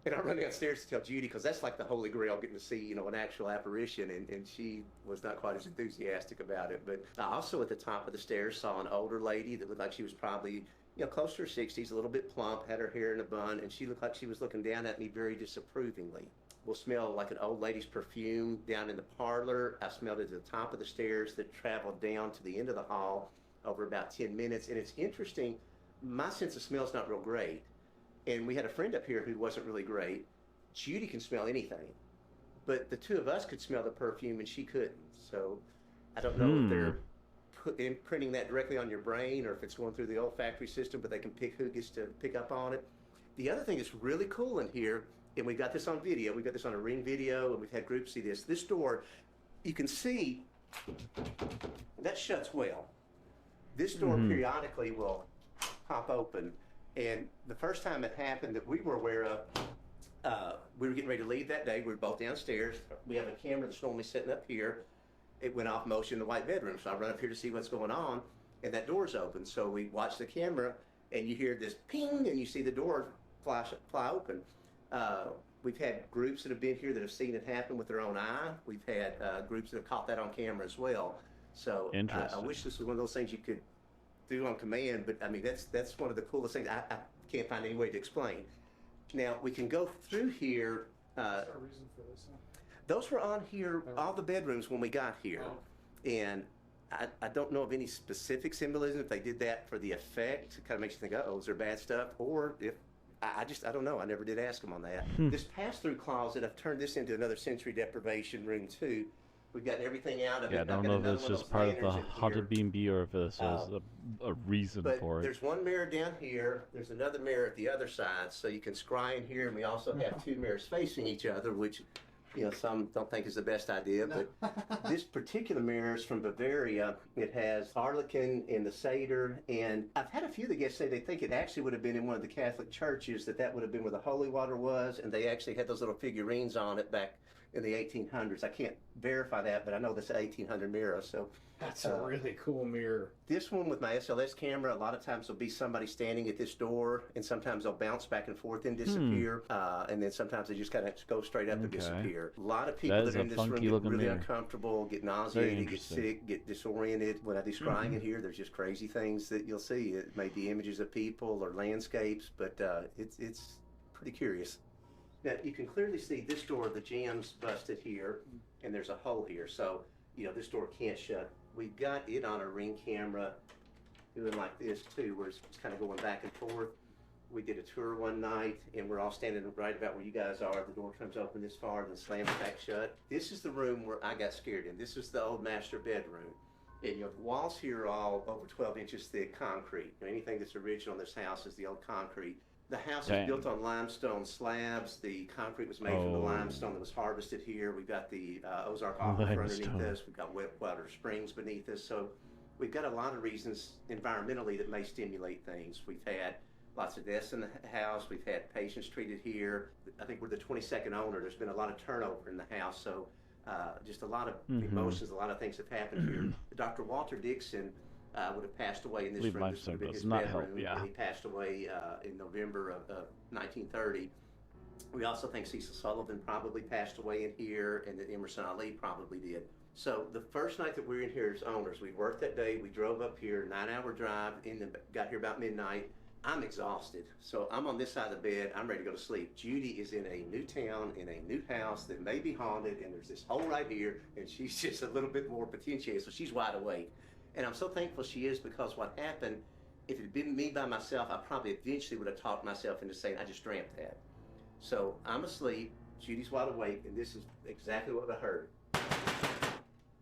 And I run downstairs to tell Judy, because that's like the holy grail, getting to see, you know, an actual apparition. And she was not quite as enthusiastic about it. But I also at the top of the stairs saw an older lady that looked like she was probably, you know, close to her 60s, a little bit plump, had her hair in a bun, and she looked like she was looking down at me very disapprovingly. We'll smell like an old lady's perfume down in the parlor. I smelled it at the top of the stairs that traveled down to the end of the hall over about 10 minutes. And it's interesting, my sense of smell is not real great. And we had a friend up here who wasn't really great. Judy can smell anything, but the two of us could smell the perfume and she couldn't. So I don't know if they're imprinting that directly on your brain or if it's going through the olfactory system, but they can pick who gets to pick up on it. The other thing that's really cool in here, and we got this on video, we got this on a Ring video, and we've had groups see this. This door, you can see that shuts well. This door periodically will pop open. And the first time it happened that we were aware of, we were getting ready to leave that day. We were both downstairs. We have a camera that's normally sitting up here. It went off motion in the white bedroom. So I run up here to see what's going on, and that door's open. So we watch the camera, and you hear this ping, and you see the door fly open. We've had groups that have been here that have seen it happen with their own eye. We've had groups that have caught that on camera as well. So I wish this was one of those things you could do on command, but I mean, that's one of the coolest things. I can't find any way to explain. Now, we can go through here. Is there a reason for this? Those were on here, all the bedrooms when we got here. And I don't know of any specific symbolism, if they did that for the effect. It kind of makes you think, uh-oh, is there bad stuff? Or if, I don't know. I never did ask them on that. This pass-through closet, I've turned this into another sensory deprivation room, too. We've got everything out of it. Yeah, I don't know if it's just part of the haunted B&B or if this is a reason for it. There's one mirror down here. There's another mirror at the other side, so you can scry in here. And we also have two mirrors facing each other, which, you know, some don't think is the best idea. But this particular mirror is from Bavaria. It has Harlequin and the Satyr. And I've had a few of the guests say they think it actually would have been in one of the Catholic churches, that would have been where the holy water was. And they actually had those little figurines on it back in the 1800s. I can't verify that, but I know this is an 1800 mirror. So that's a really cool mirror. This one with my SLS camera, a lot of times there'll be somebody standing at this door, and sometimes they'll bounce back and forth and disappear, and then sometimes they just kind of go straight up and disappear. A lot of people that are in this room get really uncomfortable, get nauseated, get sick, get disoriented. When I do scrying in here, there's just crazy things that you'll see. It may be images of people or landscapes, but it's pretty curious. Now, you can clearly see this door, the jam's busted here, and there's a hole here. So, you know, this door can't shut. We've got it on a Ring camera doing like this, too, where it's kind of going back and forth. We did a tour one night, and we're all standing right about where you guys are. The door comes open this far and then slams back shut. This is the room where I got scared in. This is the old master bedroom. And, you know, the walls here are all over 12 inches thick concrete. You know, anything that's original in this house is the old concrete. The house is built on limestone slabs. The concrete was made from the limestone that was harvested here. We've got the Ozark Aquifer underneath us. We've got wet water springs beneath us. So we've got a lot of reasons environmentally that may stimulate things. We've had lots of deaths in the house. We've had patients treated here. I think we're the 22nd owner. There's been a lot of turnover in the house. So just a lot of emotions, a lot of things have happened here. Dr. Walter Dixon would have passed away in this room. This would have been his bedroom. And he passed away in November of 1930. We also think Cecil Sullivan probably passed away in here, and that Emerson Ali probably did. So the first night that we were in here as owners, we worked that day. We drove up here, 9-hour drive, got here about midnight. I'm exhausted. So I'm on this side of the bed. I'm ready to go to sleep. Judy is in a new town, in a new house that may be haunted, and there's this hole right here, and she's just a little bit more potentiated, so she's wide awake. And I'm so thankful she is, because what happened, if it had been me by myself, I probably eventually would have talked myself into saying, I just dreamt that. So I'm asleep, Judy's wide awake, and this is exactly what I heard.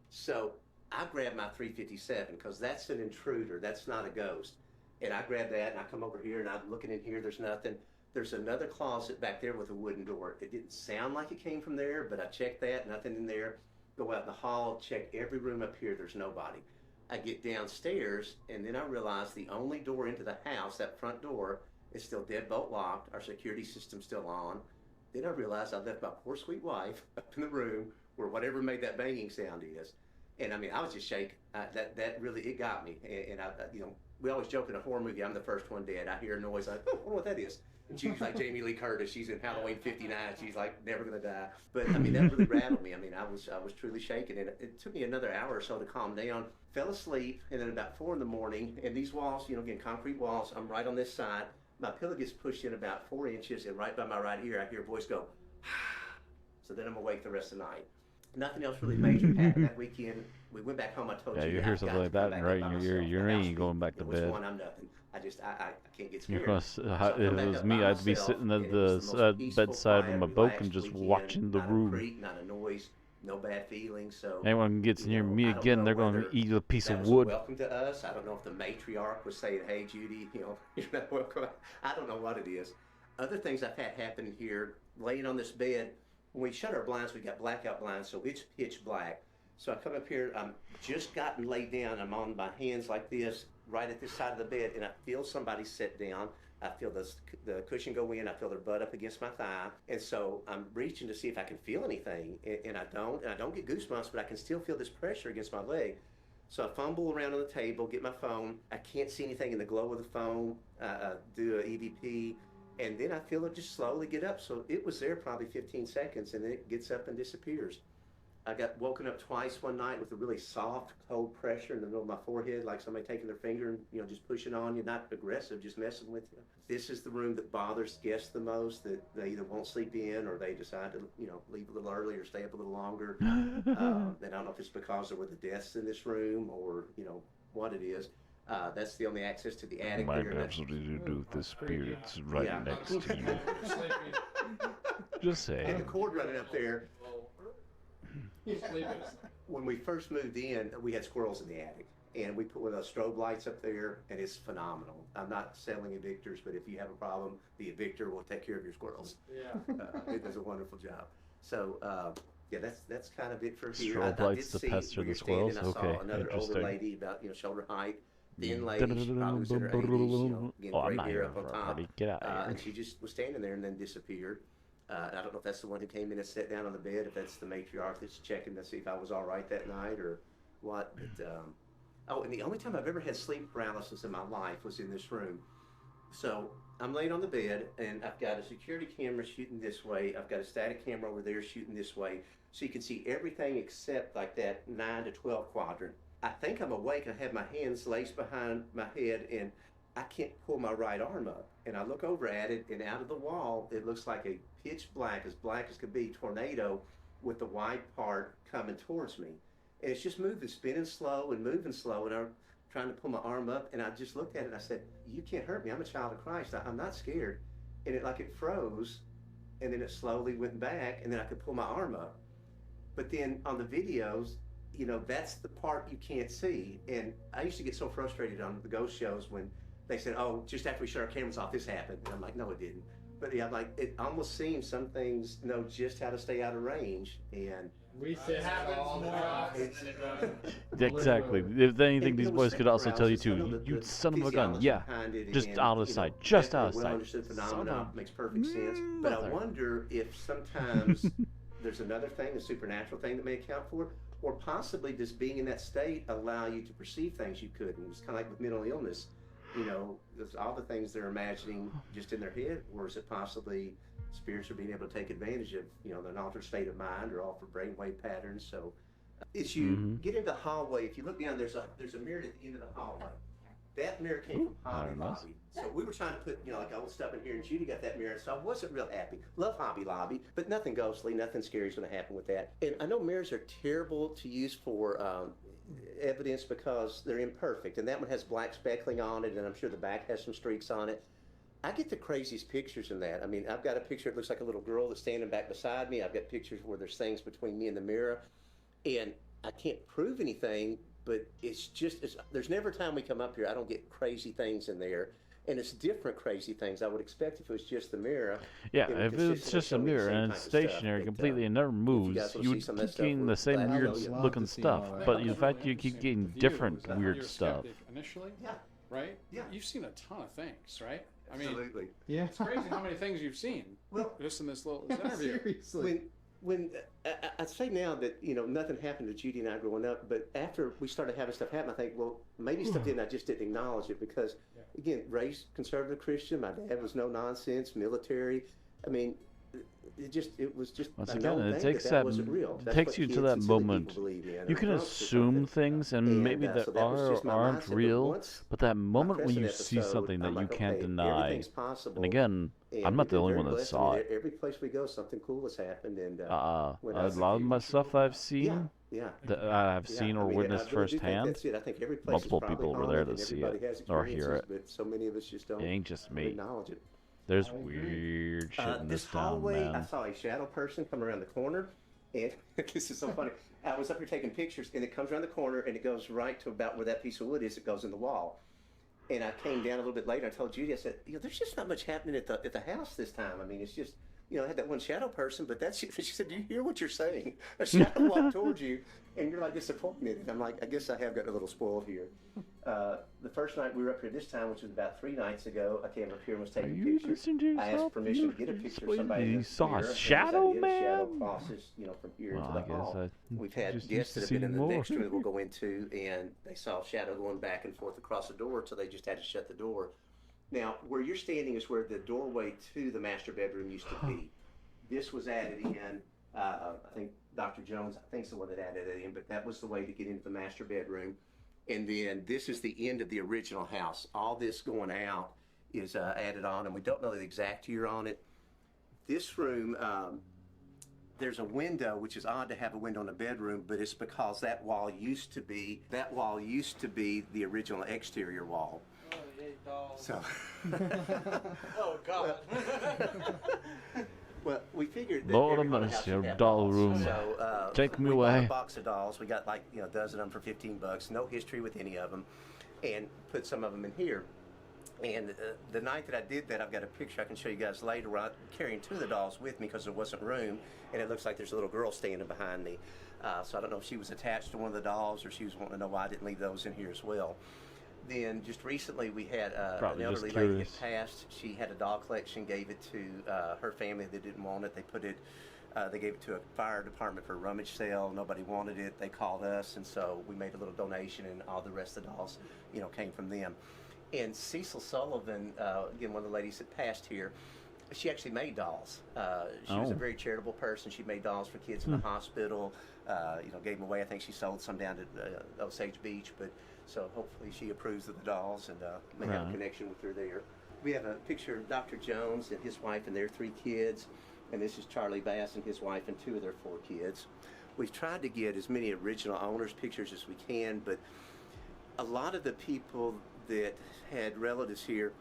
So I grabbed my 357, because that's an intruder, that's not a ghost. And I grab that, and I come over here, and I'm looking in here, there's nothing. There's another closet back there with a wooden door. It didn't sound like it came from there, but I checked that, nothing in there. Go out in the hall, check every room up here, there's nobody. I get downstairs, and then I realize the only door into the house, that front door, is still deadbolt locked, our security system's still on. Then I realized I left my poor sweet wife up in the room where whatever made that banging sound is. And I mean, I was just shaking. That really, it got me. And I, you know, we always joke in a horror movie, I'm the first one dead. I hear a noise, I wonder what that is. And she's like Jamie Lee Curtis. She's in Halloween 59. She's like never gonna die. But I mean, that really rattled me. I mean, I was truly shaken, and it took me another hour or so to calm down. Fell asleep, and then about 4 in the morning, and these walls, you know, again, concrete walls. I'm right on this side. My pillow gets pushed in about 4 inches, and right by my right ear, I hear a voice go. So then I'm awake the rest of the night. Nothing else really major happened that weekend. We went back home. I told you. Yeah, you hear something like that, and right in your ear, you ain't going back to bed. One, I'm nothing. I can't get scared. You're gonna, if it was me, I'd be sitting at the bedside of my boat and just watching the room. Not a creak, not a noise, no bad feelings. So anyone gets near me again, they're gonna eat a piece of wood. Welcome to us. I don't know if the matriarch was saying, "Hey, Judy, you know, you're not welcome." I don't know what it is. Other things I've had happen here, laying on this bed. When we shut our blinds, we got blackout blinds, so it's pitch black. So I come up here, I'm just gotten laid down. I'm on my hands like this, right at this side of the bed, and I feel somebody sit down. I feel the cushion go in. I feel their butt up against my thigh. And so I'm reaching to see if I can feel anything, and I don't. And I don't get goosebumps, but I can still feel this pressure against my leg. So I fumble around on the table, get my phone. I can't see anything in the glow of the phone. Do an EVP. And then I feel it just slowly get up. So it was there probably 15 seconds, and then it gets up and disappears. I got woken up twice one night with a really soft, cold pressure in the middle of my forehead, like somebody taking their finger and, you know, just pushing on you, not aggressive, just messing with you. This is the room that bothers guests the most, that they either won't sleep in or they decide to, you know, leave a little early or stay up a little longer. And I don't know if it's because there were the deaths in this room or, you know, what it is. That's the only access to the attic. Might have something to do with the spirits right next to you. Just say. And the cord running up there. When we first moved in, we had squirrels in the attic, and we put one of those strobe lights up there, and it's phenomenal. I'm not selling evictors, but if you have a problem, the evictor will take care of your squirrels. Yeah, it does a wonderful job. So, yeah, that's kind of it for here. Strobe lights to pester the squirrels. I saw another older lady about shoulder height. Thin lady, she probably was in her 80s, you know, getting gray hair up on top. Get out of here. And she just was standing there and then disappeared. I don't know if that's the one who came in and sat down on the bed, if that's the matriarch that's checking to see if I was all right that night or what. But, oh, and the only time I've ever had sleep paralysis in my life was in this room. So I'm laying on the bed, and I've got a security camera shooting this way. I've got a static camera over there shooting this way. So you can see everything except like that 9 to 12 quadrant. I think I'm awake. I have my hands laced behind my head, and I can't pull my right arm up. And I look over at it, and out of the wall, it looks like a pitch black as could be, tornado with the white part coming towards me. And it's just moving, spinning slow and moving slow, and I'm trying to pull my arm up, and I just looked at it, and I said, you can't hurt me. I'm a child of Christ. I'm not scared. And it froze, and then it slowly went back, and then I could pull my arm up. But then on the videos, you know, that's the part you can't see. And I used to get so frustrated on the ghost shows when they said, oh, just after we shut our cameras off, this happened. And I'm like, no, it didn't. But yeah, like, it almost seems some things know just how to stay out of range. And we say it all the time. Exactly. If anything, these boys could also tell you too. You son of a gun. Yeah. Just out of sight. Just out of sight. Well-understood phenomenon makes perfect sense. But I wonder if sometimes there's another thing, a supernatural thing that may account for it. Or possibly does being in that state allow you to perceive things you couldn't? It's kind of like with mental illness. You know, there's all the things they're imagining just in their head, or is it possibly spirits are being able to take advantage of, you know, an altered state of mind or altered brainwave patterns? So as you get into the hallway, if you look down, there's a mirror at the end of the hallway. That mirror came from Hobby Very nice. Lobby. So we were trying to put, like old stuff in here, and Judy got that mirror, so I wasn't real happy. Love Hobby Lobby, but nothing ghostly, nothing scary is going to happen with that. And I know mirrors are terrible to use for evidence because they're imperfect, and that one has black speckling on it, and I'm sure the back has some streaks on it. I get the craziest pictures in that. I mean, I've got a picture, it looks like a little girl that's standing back beside me. I've got pictures where there's things between me and the mirror, and I can't prove anything, but there's never a time we come up here I don't get crazy things in there, and it's different crazy things I would expect if it was just the mirror. Yeah, It would if it's consistently just show a me the mirror same and type it's of stuff, stationary but, completely and never you moves, guys will you see would some of that keep stuff, getting we're the same glad to weird show you. Love looking to see stuff. all that. But That the was fact really you keep interesting getting with you different is that weird you're a stuff. skeptic initially, Yeah, right? Yeah. You've seen a ton of things, right? I mean, absolutely. Yeah. it's crazy how many things you've seen Well, just in this interview. Seriously. when I'd say now that nothing happened to Judy and I growing up, but after we started having stuff happen, I think, well, maybe stuff didn't. I just didn't acknowledge it because, again, raised conservative Christian. My dad was no nonsense, military. I mean, it was just Once a again, known it thing takes that wasn't real. it That's takes what you to kids that and silly people moment. believe in, You or can drunks or assume something. things, and maybe so that that was are just or my aren't mindset, but real. once But that my moment when present you see episode, something that I'm you like, can't okay, deny, everything's possible. and again, And I'm not we've the been only very one that blessed. saw I mean, it. every place we go, something cool has happened, and A when I was a lot of kid- my stuff I've seen, yeah. that I've Yeah, seen I or mean, witnessed I really do think firsthand. that's it. I think every place Multiple is probably people were there haunted, to and see everybody it has or hear experiences, but so many of us just don't It ain't just me. acknowledge it. There's weird shit in This this town, hallway, I man. saw a shadow person come around the corner, and this is so funny. I was up here taking pictures, and it comes around the corner, and it goes right to about where that piece of wood is. It goes in the wall. And I came down a little bit later. I told Judy, I said, there's just not much happening at the house this time. I mean, it's just, I had that one shadow person, but that's. She said, do you hear what you're saying? A shadow walked towards you, and you're like disappointed. And I'm like, I guess I have gotten a little spoiled here. The first night we were up here this time, which was about 3 nights ago, I came up here and was Are taking you pictures. listening to I yourself? asked permission to get a picture of somebody. You in the saw mirror, a and shadow, the shadow man? crosses, from here Well, to the I guess hall. I We've had just guests that used to have been in seeing the more. next room that we'll go into, and they saw a shadow going back and forth across the door, so they just had to shut the door. Now, where you're standing is where the doorway to the master bedroom used to be. This was added in. I think Dr. Jones, I think, is the one that added it in, but that was the way to get into the master bedroom. And then this is the end of the original house. All this going out is added on, and we don't know the exact year on it. This room, there's a window, which is odd to have a window in a bedroom, but it's because that wall used to be the original exterior wall. So. Oh God. Well, we figured that Lord every of haunted mercy, house your should have doll dolls. room. So, Take me we bought away. a box of dolls. We got like a dozen of them for $15. No history with any of them, and put some of them in here. And the night that I did that, I've got a picture I can show you guys later where I'm carrying 2 of the dolls with me because there wasn't room, and it looks like there's a little girl standing behind me. So I don't know if she was attached to one of the dolls or she was wanting to know why I didn't leave those in here as well. Then just recently we had an Probably just elderly lady curious. that passed. She had a doll collection, gave it to her family that didn't want it. They gave it to a fire department for a rummage sale. Nobody wanted it. They called us, and so we made a little donation, and all the rest of the dolls, came from them. And Cecil Sullivan, again, one of the ladies that passed here, she actually made dolls. She was a very charitable person. She made dolls for kids in the hospital. Gave them away. I think she sold some down to Osage Beach, but so hopefully she approves of the dolls and may have a connection with her there. We have a picture of Dr. Jones and his wife and their 3 kids, and this is Charlie Bass and his wife and 2 of their 4 kids. We've tried to get as many original owners' pictures as we can, but a lot of the people that had relatives here,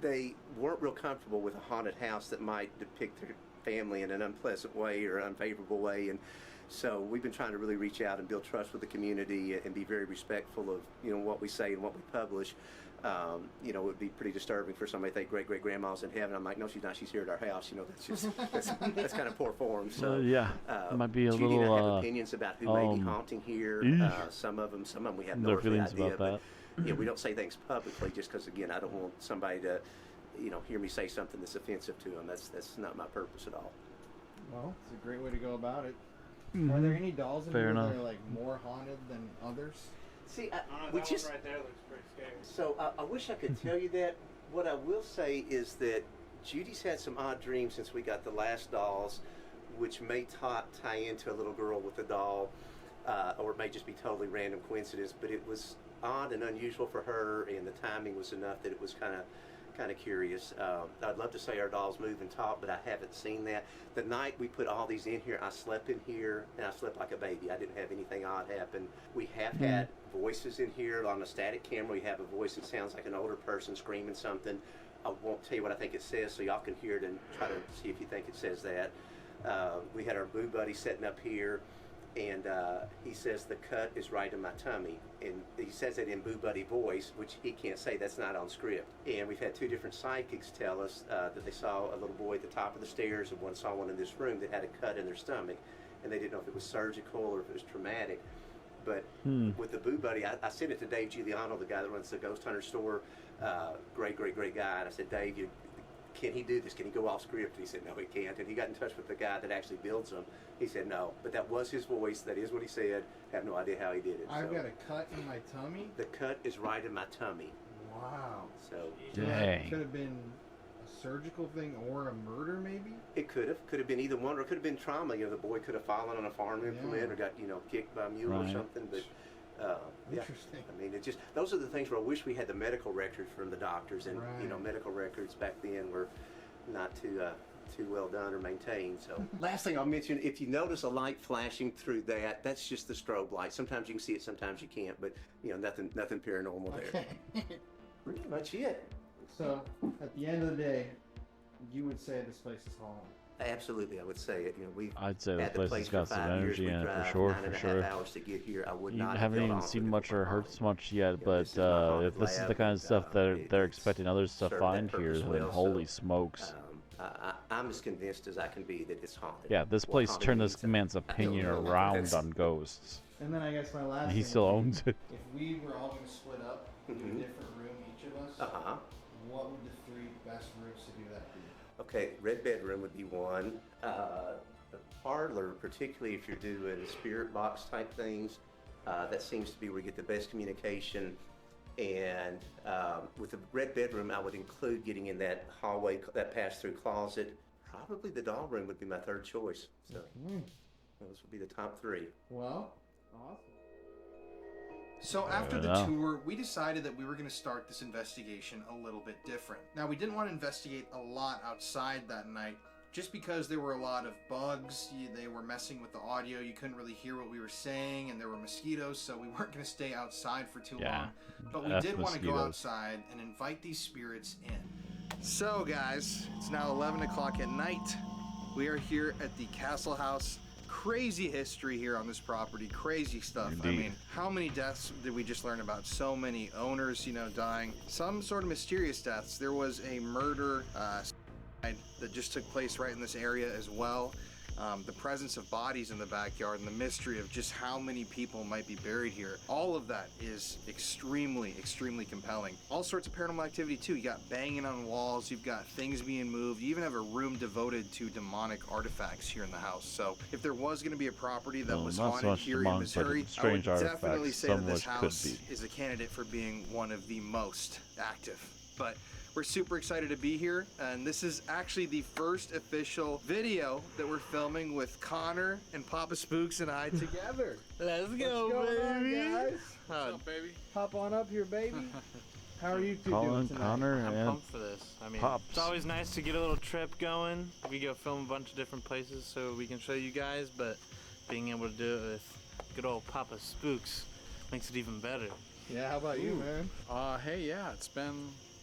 they weren't real comfortable with a haunted house that might depict their family in an unpleasant way or unfavorable way, and so we've been trying to really reach out and build trust with the community and be very respectful of what we say and what we publish. It would be pretty disturbing for somebody to think great-great-grandma's in heaven. I'm like, no, she's not. She's here at our house. That's just that's kind of poor form. So It might be a Judy and I little. have opinions about who may be haunting here. Some of them we have no Their earthly feelings idea. about that. But we don't say things publicly just because, again, I don't want somebody to hear me say something that's offensive to them. That's not my purpose at all. Well, it's a great way to go about it. Are there any dolls in Fair here enough. that are like more haunted than others? See, That we one just right there looks pretty scary. so I wish I could tell you that. What I will say is that Judy's had some odd dreams since we got the last dolls, which may tie into a little girl with a doll, or it may just be totally random coincidence. But it was odd and unusual for her, and the timing was enough that it was kind of curious. I'd love to say our dolls move and talk, but I haven't seen that. The night we put all these in here, I slept in here, and I slept like a baby. I didn't have anything odd happen. We have had voices in here on a static camera. We have a voice that sounds like an older person screaming something. I won't tell you what I think it says, so y'all can hear it and try to see if you think it says that. We had our Boo Buddy sitting up here, and he says the cut is right in my tummy, and he says it in Boo Buddy voice, which he can't say, that's not on script. And we've had 2 different psychics tell us that they saw a little boy at the top of the stairs, and one saw one in this room that had a cut in their stomach, and they didn't know if it was surgical or if it was traumatic. But with the Boo Buddy, I sent it to Dave Giuliano, the guy that runs the Ghost Hunter store, great guy, and I said, Dave, can he do this? Can he go off script? And he said, no, he can't. And he got in touch with the guy that actually builds them. He said, no. But that was his voice. That is what he said. Have no idea how he did it. I've got a cut in my tummy? The cut is right in my tummy. Wow. So Dang. Could have been a surgical thing or a murder, maybe? it could have. Could have been either one, or it could have been trauma. You know, the boy could have fallen on a farm implement or got, kicked by a mule or something. But Interesting. I mean, it just, those are the things where I wish we had the medical records from the doctors, and medical records back then were not too well done or maintained. So last thing I'll mention, if you notice a light flashing through that, that's just the strobe light. Sometimes you can see it, sometimes you can't, but nothing paranormal there. Pretty much it. So at the end of the day, you would say this place is haunted. Absolutely, I would say it. I'd say had the place has got some energy in it for sure. 9.5 hours to get here. I would You not have haven't built even on seen with much or heard different much yet, but this is my haunted if this is the lab, kind of stuff that they're it's expecting others to served that find here, purpose then well, holy so, smokes. I'm as convinced as I can be that it's haunted. Yeah, this What place haunted turned means, this man's I don't opinion know. around That's- on ghosts. And then I guess my last And he thing still would be, owns it. if we were all going to split up into a different room, each of us, Uh-huh. what would the 3 best rooms to do that be? Okay, red bedroom would be one. The parlor, particularly if you're doing spirit box type things, that seems to be where you get the best communication. And with the red bedroom, I would include getting in that hallway, that pass-through closet. Probably the doll room would be my third choice. So those would be the top 3. Well, awesome. So after the Yeah. tour, we decided that we were going to start this investigation a little bit different. Now, we didn't want to investigate a lot outside that night, just because there were a lot of bugs. They were messing with the audio. You couldn't really hear what we were saying, and there were mosquitoes, so we weren't going to stay outside for too long. But we F did want to go mosquitoes. outside and invite these spirits in. So, guys, it's now 11 o'clock at night. We are here at the Castle House. Crazy history here on this property. Crazy stuff. I Indeed. mean, how many deaths did we just learn about? So many owners, dying. Some sort of mysterious deaths. There was a murder that just took place right in this area as well. The presence of bodies in the backyard and the mystery of just how many people might be buried here. All of that is extremely, extremely compelling. All sorts of paranormal activity too. You got banging on walls, you've got things being moved. You even have a room devoted to demonic artifacts here in the house. So if there was going to be a property that Well, was not so haunted much here in demonic, but Missouri, I would strange definitely artifacts, say that some this which could house be. is a candidate for being one of the most active. But we're super excited to be here, and this is actually the first official video that we're filming with Connor and Poppa Spooks and I together. Let's What's going on, guys? What's up, baby? Hop on up here, baby. How are you two Collin, doing tonight? Conner, I'm and pumped for this. I mean, Pops. it's always nice to get a little trip going. We go film a bunch of different places so we can show you guys, but being able to do it with good old Poppa Spooks makes it even better. Yeah, how about you, man? Hey, yeah, it's been,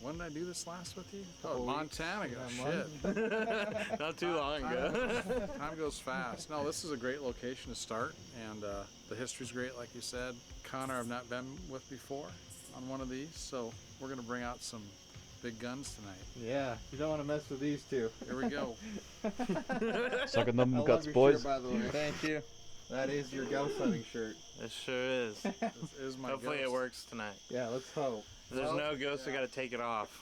when did I do this last with you? Couple Oh, weeks. Montana ago, Yeah, shit. Not too long ago. Time goes fast. No, this is a great location to start, and the history's great, like you said. Connor, I've not been with before on one of these, so we're gonna bring out some big guns tonight. Yeah, you don't want to mess with these two. Here we go. Sucking them I love guts, your boys. shirt, by the way. Thank you. That is your ghost hunting shirt. It sure is. This is my Hopefully ghost. it works tonight. Yeah, let's hope. If there's Well, no ghost, I gotta take it off.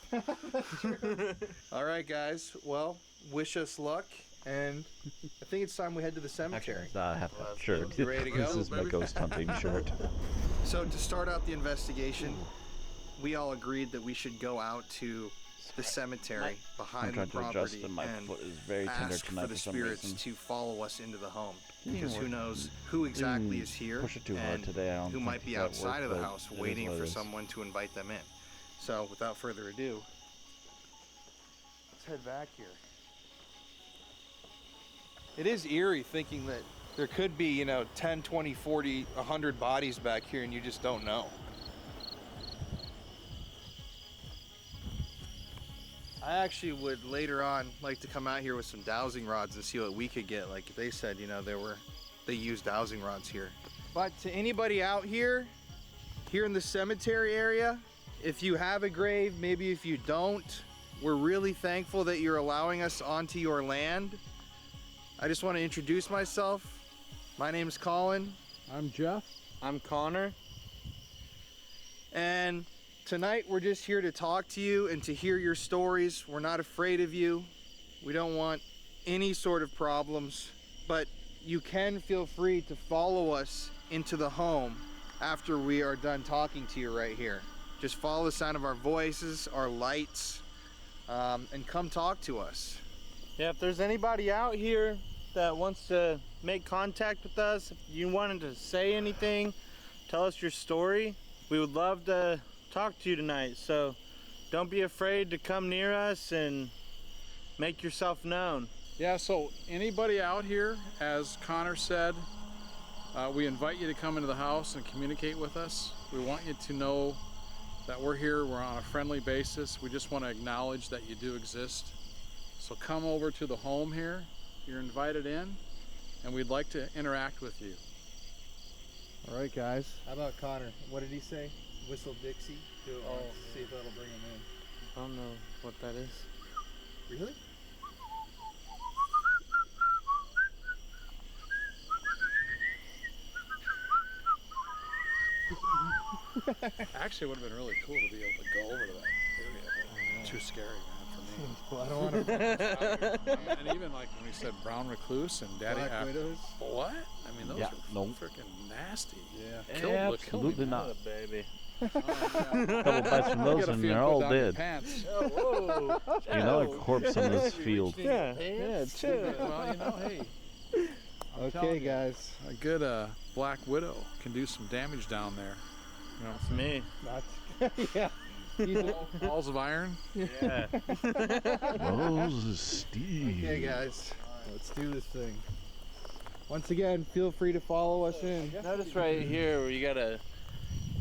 All right, guys. Well, wish us luck, and I think it's time we head to the cemetery. I have that shirt. You ready to This go, is my baby? ghost hunting shirt. So to start out the investigation, we all agreed that we should go out to the cemetery I'm behind trying the to adjust property it. My and foot is very tender ask tonight for for the some spirits reason. to follow us into the home. Didn't Because who work. knows who exactly is here Push it too hard and today. I don't who think might be that outside worked, of the but house it is waiting what it for is. someone to invite them in. So without further ado, let's head back here. It is eerie thinking that there could be, you know, 10, 20, 40, 100 bodies back here and you just don't know. I actually would later on like to come out here with some dowsing rods and see what we could get. Like they said, you know, they used dowsing rods here. But to anybody out here in the cemetery area, if you have a grave, maybe if you don't, we're really thankful that you're allowing us onto your land. I just want to introduce myself. My name's Collin. I'm Jeff. I'm Connor. And tonight we're just here to talk to you and to hear your stories. We're not afraid of you. We don't want any sort of problems, but you can feel free to follow us into the home after we are done talking to you right here. Just follow the sound of our voices, our lights, and come talk to us. Yeah, if there's anybody out here that wants to make contact with us, if you wanted to say anything, tell us your story, we would love to talk to you tonight. So don't be afraid to come near us and make yourself known. Yeah, so anybody out here, as Connor said, we invite you to come into the house and communicate with us. We want you to know that we're here, we're on a friendly basis. We just want to acknowledge that you do exist. So come over to the home here. You're invited in, and we'd like to interact with you. All right, guys. How about Connor? What did he say? Whistle Dixie? Do it once. See if that'll bring him I don't know what that is. in. Really? Actually, it would have been really cool to be able to go over to that area, but too scary, man, Well, I don't want to. for me. And even like when we said brown recluse and daddy Black widows? what? I mean, those Yeah, are no. freaking nasty. Yeah. Kill me, Absolutely man. not. Baby. Oh, yeah. Couple bites from those Get a and few they're and put all down your dead. pants. Whoa. Another corpse on this field. Yeah, chill. Well, you know, hey. I'm telling Okay, you, guys. a good black widow can do some damage down there. You know, It's me. Not. Yeah. balls of iron. Yeah. Rose is Steve. Okay, guys. Let's do this thing. Once again, feel free to follow us in. Notice right here where you gotta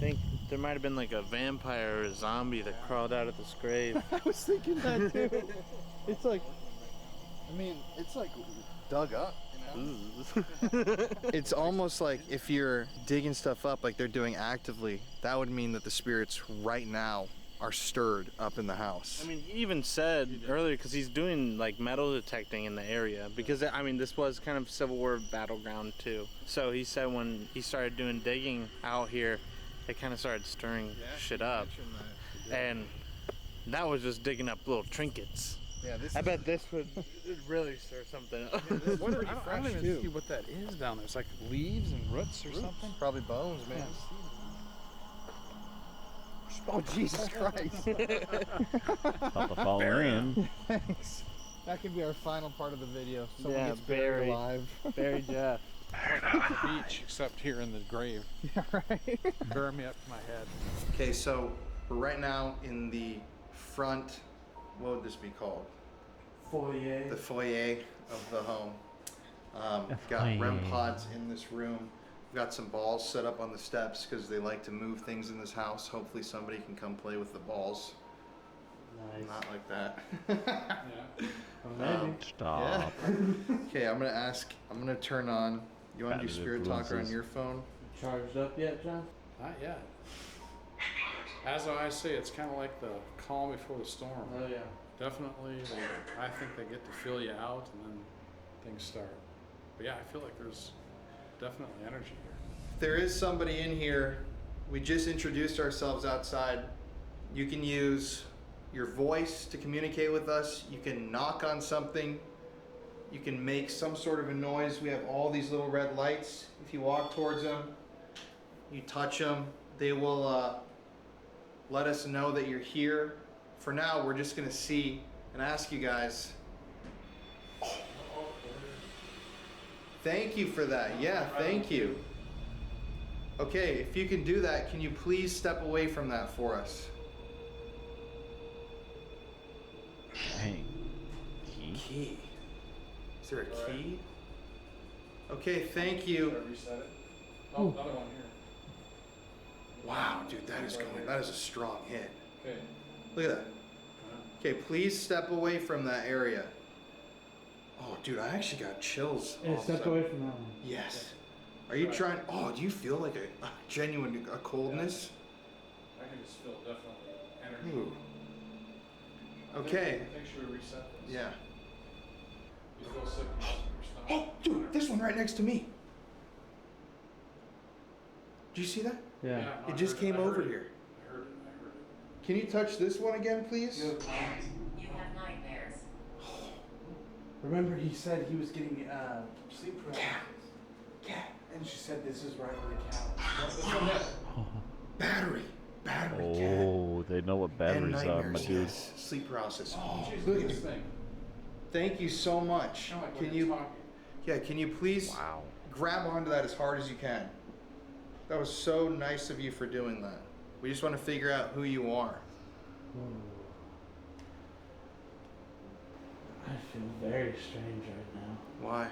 think there might have been like a vampire or a zombie that crawled out of this grave. I was thinking that too. It's like, I mean, it's like dug up. It's almost like if you're digging stuff up like they're doing actively, that would mean that the spirits right now are stirred up in the house. I mean, he even said earlier, because he's doing like metal detecting in the area, because I mean, this was kind of Civil War battleground too. So he said when he started doing digging out here, it kind of started stirring shit up. And that was just digging up little trinkets. Yeah, this I bet this would really stir something up. What I don't even see what that is down there. It's like leaves and roots or something. Probably bones, man. Oh, Jesus Christ. About to fall in. Thanks. That could be our final part of the video. Someone Yeah, gets buried buried. alive. Very Jeff. Like the beach, except here in the grave. Yeah, right. Bury me up to my head. Okay, so we're right now in the front, what would this be called? Foyer. The foyer of the home. Got foyer. REM pods in this room. We've got some balls set up on the steps because they like to move things in this house. Hopefully somebody can come play with the balls. Nice. Not like that. Stop. Okay, I'm gonna turn on, you wanna do Bad Spirit Talker on influences. your phone? Charged up yet, John? Not yet. As I say, it's kind of like the calm before the storm. Oh yeah. Definitely, I think they get to feel you out and then things start. But yeah, I feel like there's definitely energy here. If there is somebody in here, we just introduced ourselves outside. You can use your voice to communicate with us. You can knock on something. You can make some sort of a noise. We have all these little red lights. If you walk towards them, you touch them, they will let us know that you're here. for now, we're just gonna see and ask you guys. Thank you for that. Yeah, thank you. Okay, if you can do that, can you please step away from that for us? Dang. Key? Key. Is there a key? Okay, thank you. Should I reset it? Oh, another one here. Wow, dude, that is going. That is a strong hit. Okay. Look at that. Okay, please step away from that area. Oh, dude, I actually got chills. Yeah, step away from that one. Yes. Are you trying? Oh, do you feel like a genuine coldness? I can just feel definitely energy. Ooh. Okay. I think should we reset this? Yeah. You feel sick in your stomach? Oh, dude, this one right next to me. Did you see that? Yeah. no, I It just heard came I heard over it. here. I heard it. Can you touch this one again, please? You have nightmares. Remember, he said he was getting sleep paralysis. Cat. And she said this is right where the cat was. Battery. Battery. Cat. Oh, they know what And batteries are, my nightmares, dude. yes. Sleep paralysis. Jeez, Look look at at this thing. Thank you so much. Kinda like Can when you're you? talking. Yeah. Can you please Wow. grab onto that as hard as you can? That was so nice of you for doing that. We just want to figure out who you are. I feel very strange right now. Why?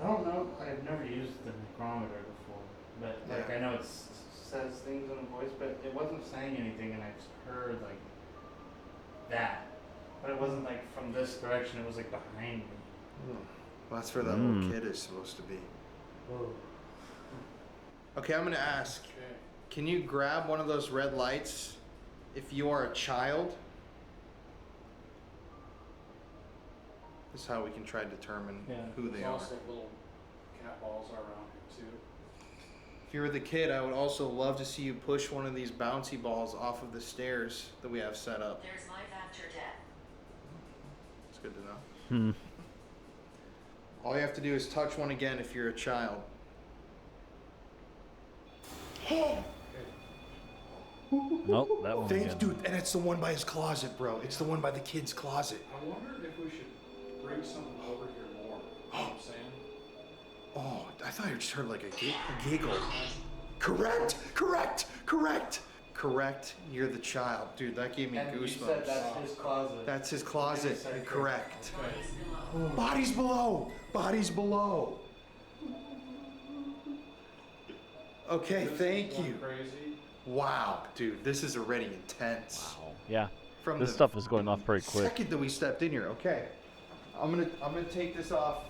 I don't know. I've never used the micrometer before, but like Yeah. I know it says things in a voice, but it wasn't saying anything, and I just heard like that. But it wasn't like from this direction. It was like behind me. Well, that's where that little kid is supposed to be. Whoa. Okay, I'm gonna ask. Okay. Can you grab one of those red lights if you are a child? This is how we can try to determine Yeah. who they There's are. also little cat balls around here too. If you were the kid, I would also love to see you push one of these bouncy balls off of the stairs that we have set up. There's life after death. It's good to know. Hmm. All you have to do is touch one again if you're a child. Nope, that one Thanks, again. dude. And it's the one by his closet, bro. It's the one by the kid's closet. I wonder if we should bring something over here more. You know what I'm saying? Oh, I thought I just heard like a giggle. Correct, correct, correct, correct. You're the child, dude. That gave me And you goosebumps. said that's his closet. That's his closet. Second. Correct. Bodies below. Bodies below. Bodies below. Okay, This is thank going you. Crazy. Wow, dude, this is already intense. Wow. Yeah. From This the stuff is going off pretty quick. second that we stepped in here. Okay, I'm gonna take this off.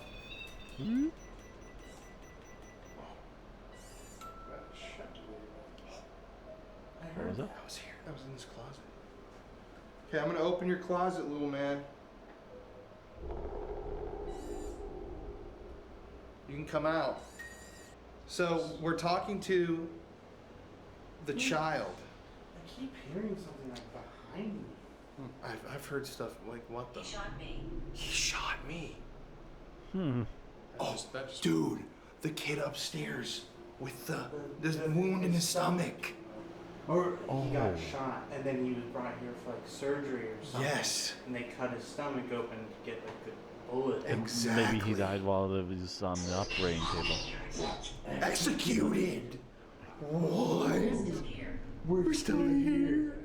Hmm? That shit. I What was it? That was here. That was in this closet. Okay, I'm gonna open your closet, little man. You can come out. So we're talking to the child. I keep hearing something like behind me. I've heard stuff like, what the? He shot me. He shot me. Hmm. Oh, That just dude, the kid upstairs with the wound in his stomach. Or he got Oh. shot, and then he was brought here for like surgery or something. Yes. And they cut his stomach open to get like the bullet. Exactly. Maybe he died while it was on the operating table. Executed. What? Still here. We're still here.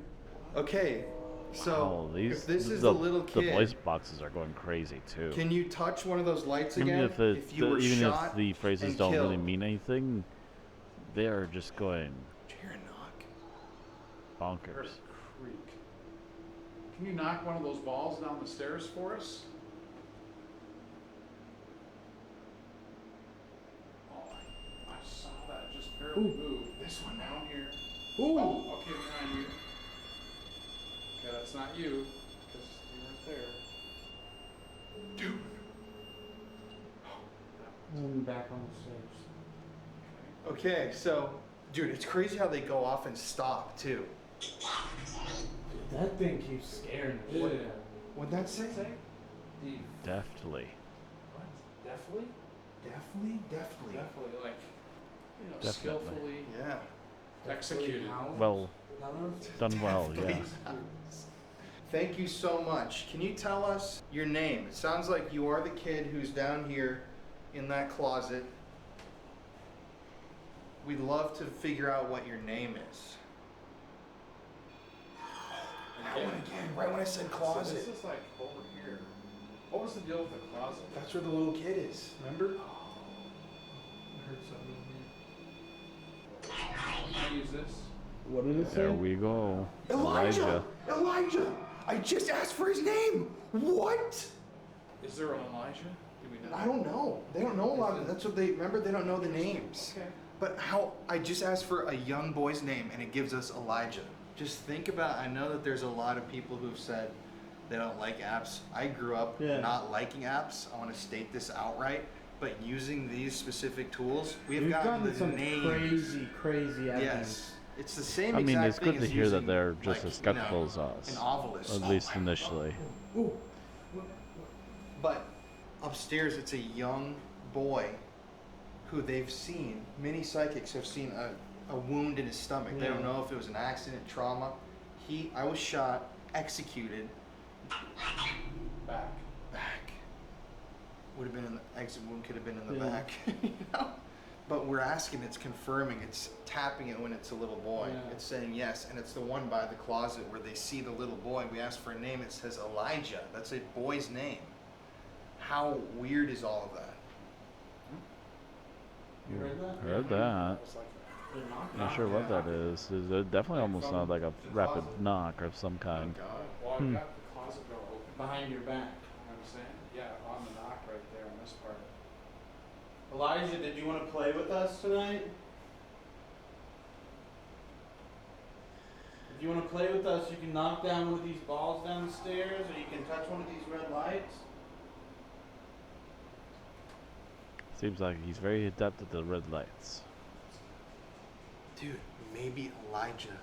Okay, so Wow, these if this is the little the kid, voice boxes are going crazy too. can you touch one of those lights Even again? if the, you were even shot if the phrases and don't really killed? mean anything, they are just going Did you hear a knock? heard bonkers. a creak. Can you knock one of those balls down the stairs for us? Oh, I saw that just barely move. This one down here. Ooh. Oh, okay, behind you. Okay, that's not you, because you weren't there. Dude. And back on the stairs. Okay, so, dude, it's crazy how they go off and stop too. That thing keeps scaring me. Yeah. What'd that say? Deftly. Definitely? Definitely, definitely. Definitely, like, Definitely. skillfully. Yeah. Executed. Well, done well, yeah. Thank you so much. Can you tell us your name? It sounds like you are the kid who's down here in that closet. We'd love to figure out what your name is. Again, right when I said So closet. this is like over here. What was the deal with the closet? That's where the little kid is, remember? I heard something in here. Can I use this? What did it say? There we go. Elijah! I just asked for his name! What? Is there an Elijah? Do we know? I don't know. They don't know a lot of them. That's what they remember. They don't know the names. Okay. But how I just asked for a young boy's name and it gives us Elijah. Just think about. I know that there's a lot of people who've said they don't like apps. I grew up not liking apps. I want to state this outright. But using these specific tools, we've gotten some names. crazy evidence. Yes. It's the same I mean, exact it's thing good to as hear that using, they're just like, as skeptical as an us. ovilus. At least initially. But upstairs, it's a young boy who they've seen. Many psychics have seen a wound in his stomach. They don't know if it was an accident, trauma. I was shot, executed. Back. Would have been in the exit wound, could have been in the back. You know? But we're asking, it's confirming, it's tapping it when it's a little boy. Yeah. It's saying yes, and it's the one by the closet where they see the little boy. We ask for a name, it says Elijah. That's a boy's name. How weird is all of that? You heard that? Heard that. It was like a knock. Not sure what that is. It definitely almost sounded like a rapid knock of some kind. Well, I've got the closet door open. Behind your back. You know what I'm saying? Yeah, on the knock right there on this part. Elijah, did you want to play with us tonight? If you want to play with us, you can knock down one of these balls down the stairs, or you can touch one of these red lights. Seems like he's very adept at the red lights. Dude, maybe Elijah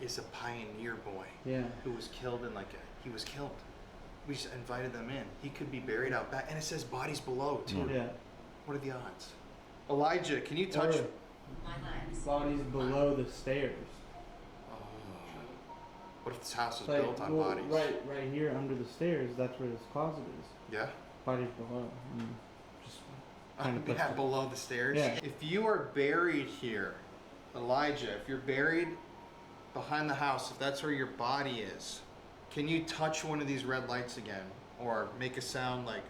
is a pioneer boy. Yeah. Who was killed in he was killed. We just invited them in. He could be buried out back. And it says bodies below, too. Yeah. What are the odds? Elijah, can you touch... Or My legs. bodies below the stairs. What if this house was Like, built on well, bodies? right here under the stairs, that's where this closet is. Yeah? Bodies below. Just kind of Yeah, below the stairs? Yeah. If you are buried here, Elijah, if you're buried behind the house, if that's where your body is, can you touch one of these red lights again? Or make a sound like...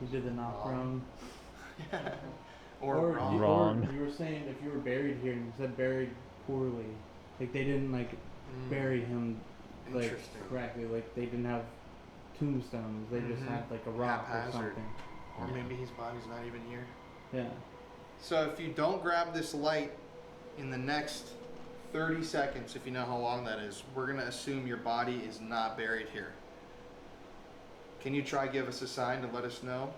You did the knock wrong. or wrong. Wrong. Or you were saying if you were buried here and you said buried poorly, like they didn't bury him Interesting. correctly, like they didn't have tombstones, they just had like a rock or Haphazard. something. Or maybe his body's not even here. Yeah. So if you don't grab this light in the next 30 seconds, if you know how long that is, we're going to assume your body is not buried here. Can you try give us a sign to let us know?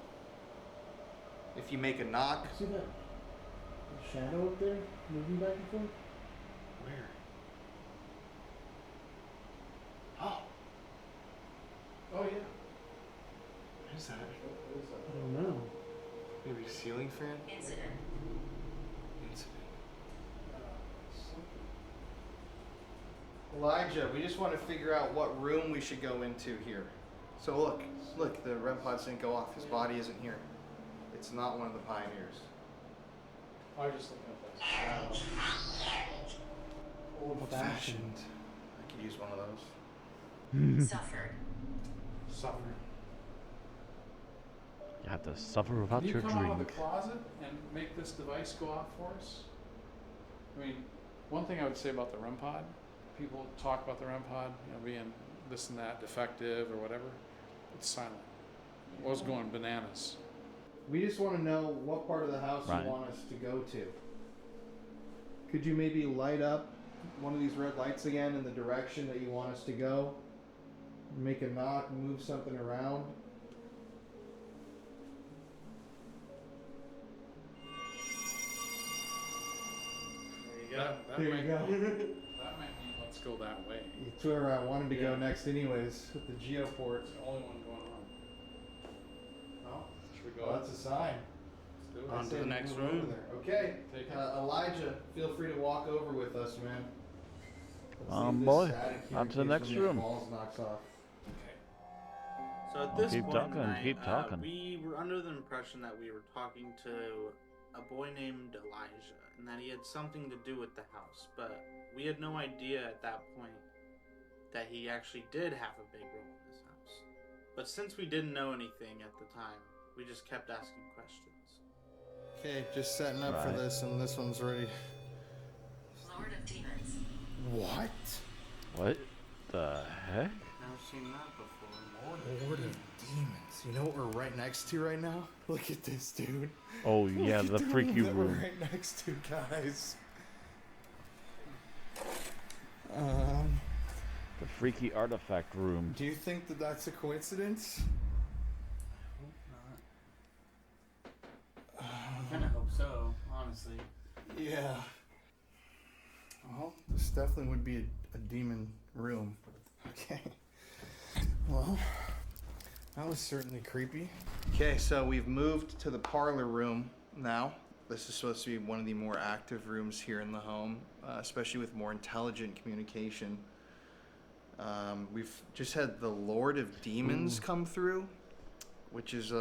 If you make a knock. See that shadow up there moving back and forth? Where? Oh. Oh, yeah. What is that? I don't know. Maybe a ceiling fan? Incident. Elijah, we just want to figure out what room we should go into here. So look, the REM pods didn't go off. His body isn't here. It's not one of the pioneers. I was just looking at this. Old fashioned. I could use one of those. Suffered. Suffer. You have to suffer without Can you your come out of the drink. closet and make this device go off for us? I mean, one thing I would say about the REM pod, people talk about the REM pod, being this and that, defective or whatever. It's silent. It was going bananas. We just want to know what part of the house Right. you want us to go to. Could you maybe light up one of these red lights again in the direction that you want us to go? Make a knock, move something around. That There you might, go. that might mean let's go that way. It's where I wanted to go Yeah. next anyways, with the geoport. It's the only one going on. Oh. Well, that's a sign. On to the next Move over room. there. Okay, Take it. Elijah, feel free to walk over with us, man. Let's leave this Boy, static here on in to the case next one of your room. balls knocks off. So at this Keep point talking, in the night, keep talking. we were under the impression that we were talking to a boy named Elijah, and that he had something to do with the house. But we had no idea at that point that he actually did have a big role in this house. But since we didn't know anything at the time, we just kept asking questions. Okay, just setting up for Right. this, and this one's ready. Lord of Demons. What? What the heck? Never seen that before. Lord of Demons. You know what we're right next to right now? Look at this, dude. Oh yeah, Look the at freaky that we're room. right next to, guys. The freaky artifact room. Do you think that that's a coincidence? I kind of hope so, honestly. Yeah. Well, this definitely would be a demon room. Okay. Well, that was certainly creepy. Okay, so we've moved to the parlor room now. This is supposed to be one of the more active rooms here in the home, especially with more intelligent communication. We've just had the Lord of Demons come through, which is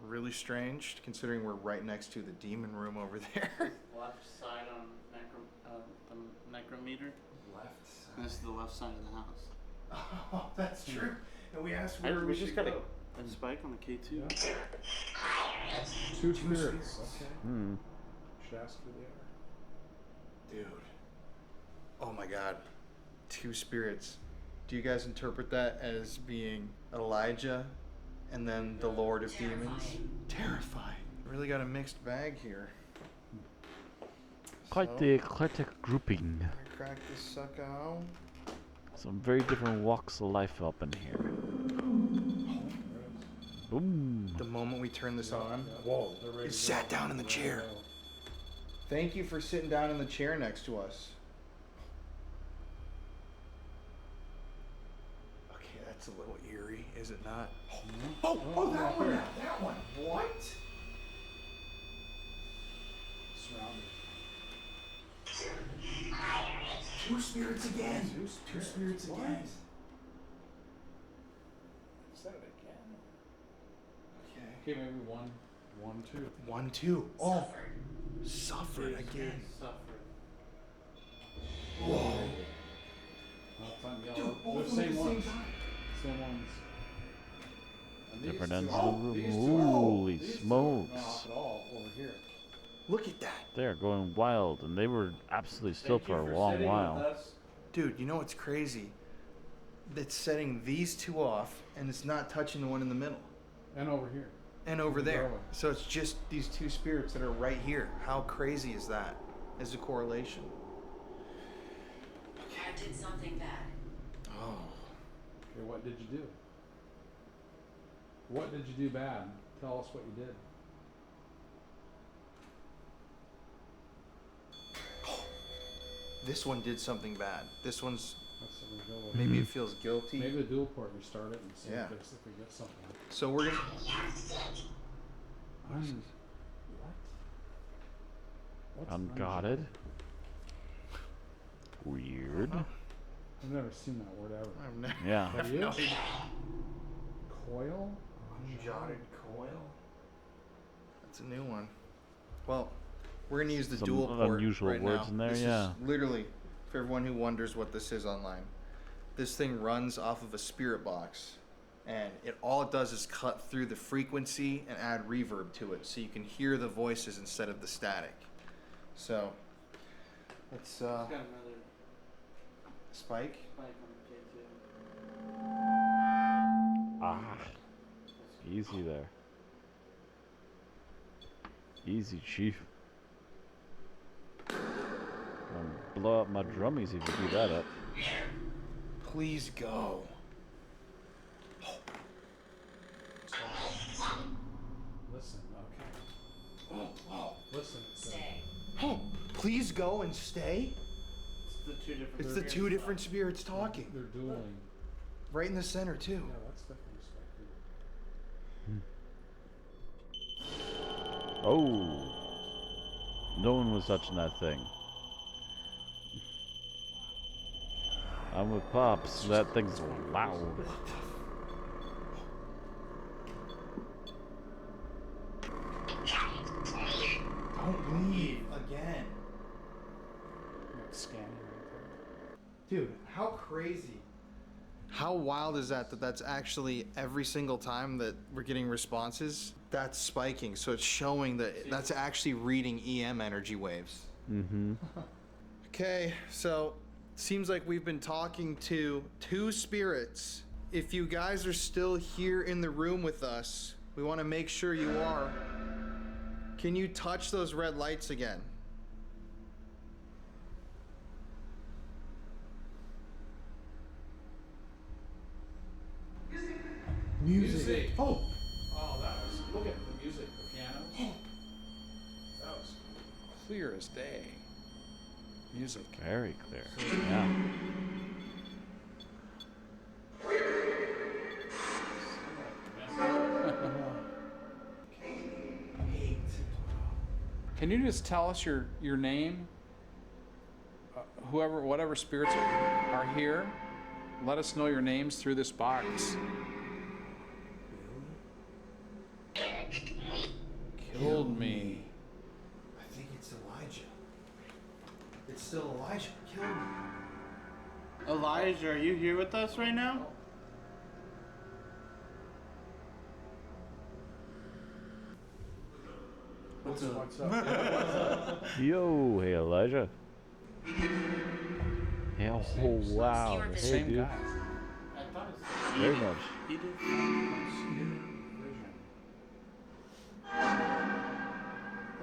really strange considering we're right next to the demon room over there. Left side on the necrometer. Left side. This is the left side of the house. Oh, that's true. And we asked where we just should got go. a spike on the K2. Two spirits. Okay. Hmm. Should ask who they are. Dude. Oh my god. Two spirits. Do you guys interpret that as being Elijah and then the Lord of Demons? Terrifying. Really got a mixed bag here. Quite So, the eclectic grouping. I crack this sucker out. Some very different walks of life up in here. Boom. The moment we turn this on, Whoa. They're ready it to sat go. down in the Ready to chair. go. Thank you for sitting down in the chair next to us. Okay, that's a little eerie, is it not? Oh, that one! That one! What? Surrounded. Two spirits again! Two spirits What? again! Said it again. Okay. Okay, maybe one, two. 1, 2. Oh! Suffered again. Suffered. Whoa! Dude, both of the them at same the ones. same time. Same ones. And Different these ends two- of the room. these two are- Holy these two are smokes. not off at all over here. Look at that. They are going wild, and they were absolutely still Thank you for a long sitting with while. us. Dude, you know what's crazy? It's setting these two off, and it's not touching the one in the middle. And over here. And over there. Going. So it's just these two spirits that are right here. How crazy is that as a correlation? I did something bad. Oh. Okay, what did you do? What did you do bad? Tell us what you did. This one did something bad. This one's, That's what we go with. maybe it feels guilty. Maybe the dual port, we start it and see Yeah. if we get something. So we're gonna, What's Unguarded. Weird. I've never seen that word ever. I've never, Yeah. Have you? no idea. Coil? Unjotted coil. That's a new one. Well, we're gonna use the Some dual port unusual right words now. in there, This yeah. is literally, for everyone who wonders what this is online, this thing runs off of a spirit box, and all it does is cut through the frequency and add reverb to it, so you can hear the voices instead of the static. So, let's It's got another spike. spike on the K2. Ah. Easy there. Easy, chief. Blow up my drummies if you do that up. Please go. Listen, okay. Oh, Listen, it says. Stay. oh, please go and stay. It's the two different. It's the two different spirits talking, They're dueling. right in the center too. Yeah, that's definitely spike. Oh. No one was touching that thing. I'm with Pops. That thing's loud. Don't leave again. It's scanning right Dude, how crazy. How wild is that that's actually every single time that we're getting responses, that's spiking. So it's showing that that's actually reading EM energy waves. Mm-hmm. Okay, so seems like we've been talking to 2 spirits. If you guys are still here in the room with us, we want to make sure you are. Can you touch those red lights again? Music. Oh, Oh, that was. Look at the music, the pianos. That was clear as day. Music. Very clear. Yeah. Can you just tell us your name? Whatever spirits are here, let us know your names through this box. Killed me. I think it's Elijah. It's still Elijah. Kill me. Elijah, are you here with us right now? What's up? Yo, hey Elijah. Yeah, oh wow. Hey Same dude. guy. I thought it's Very much. he did.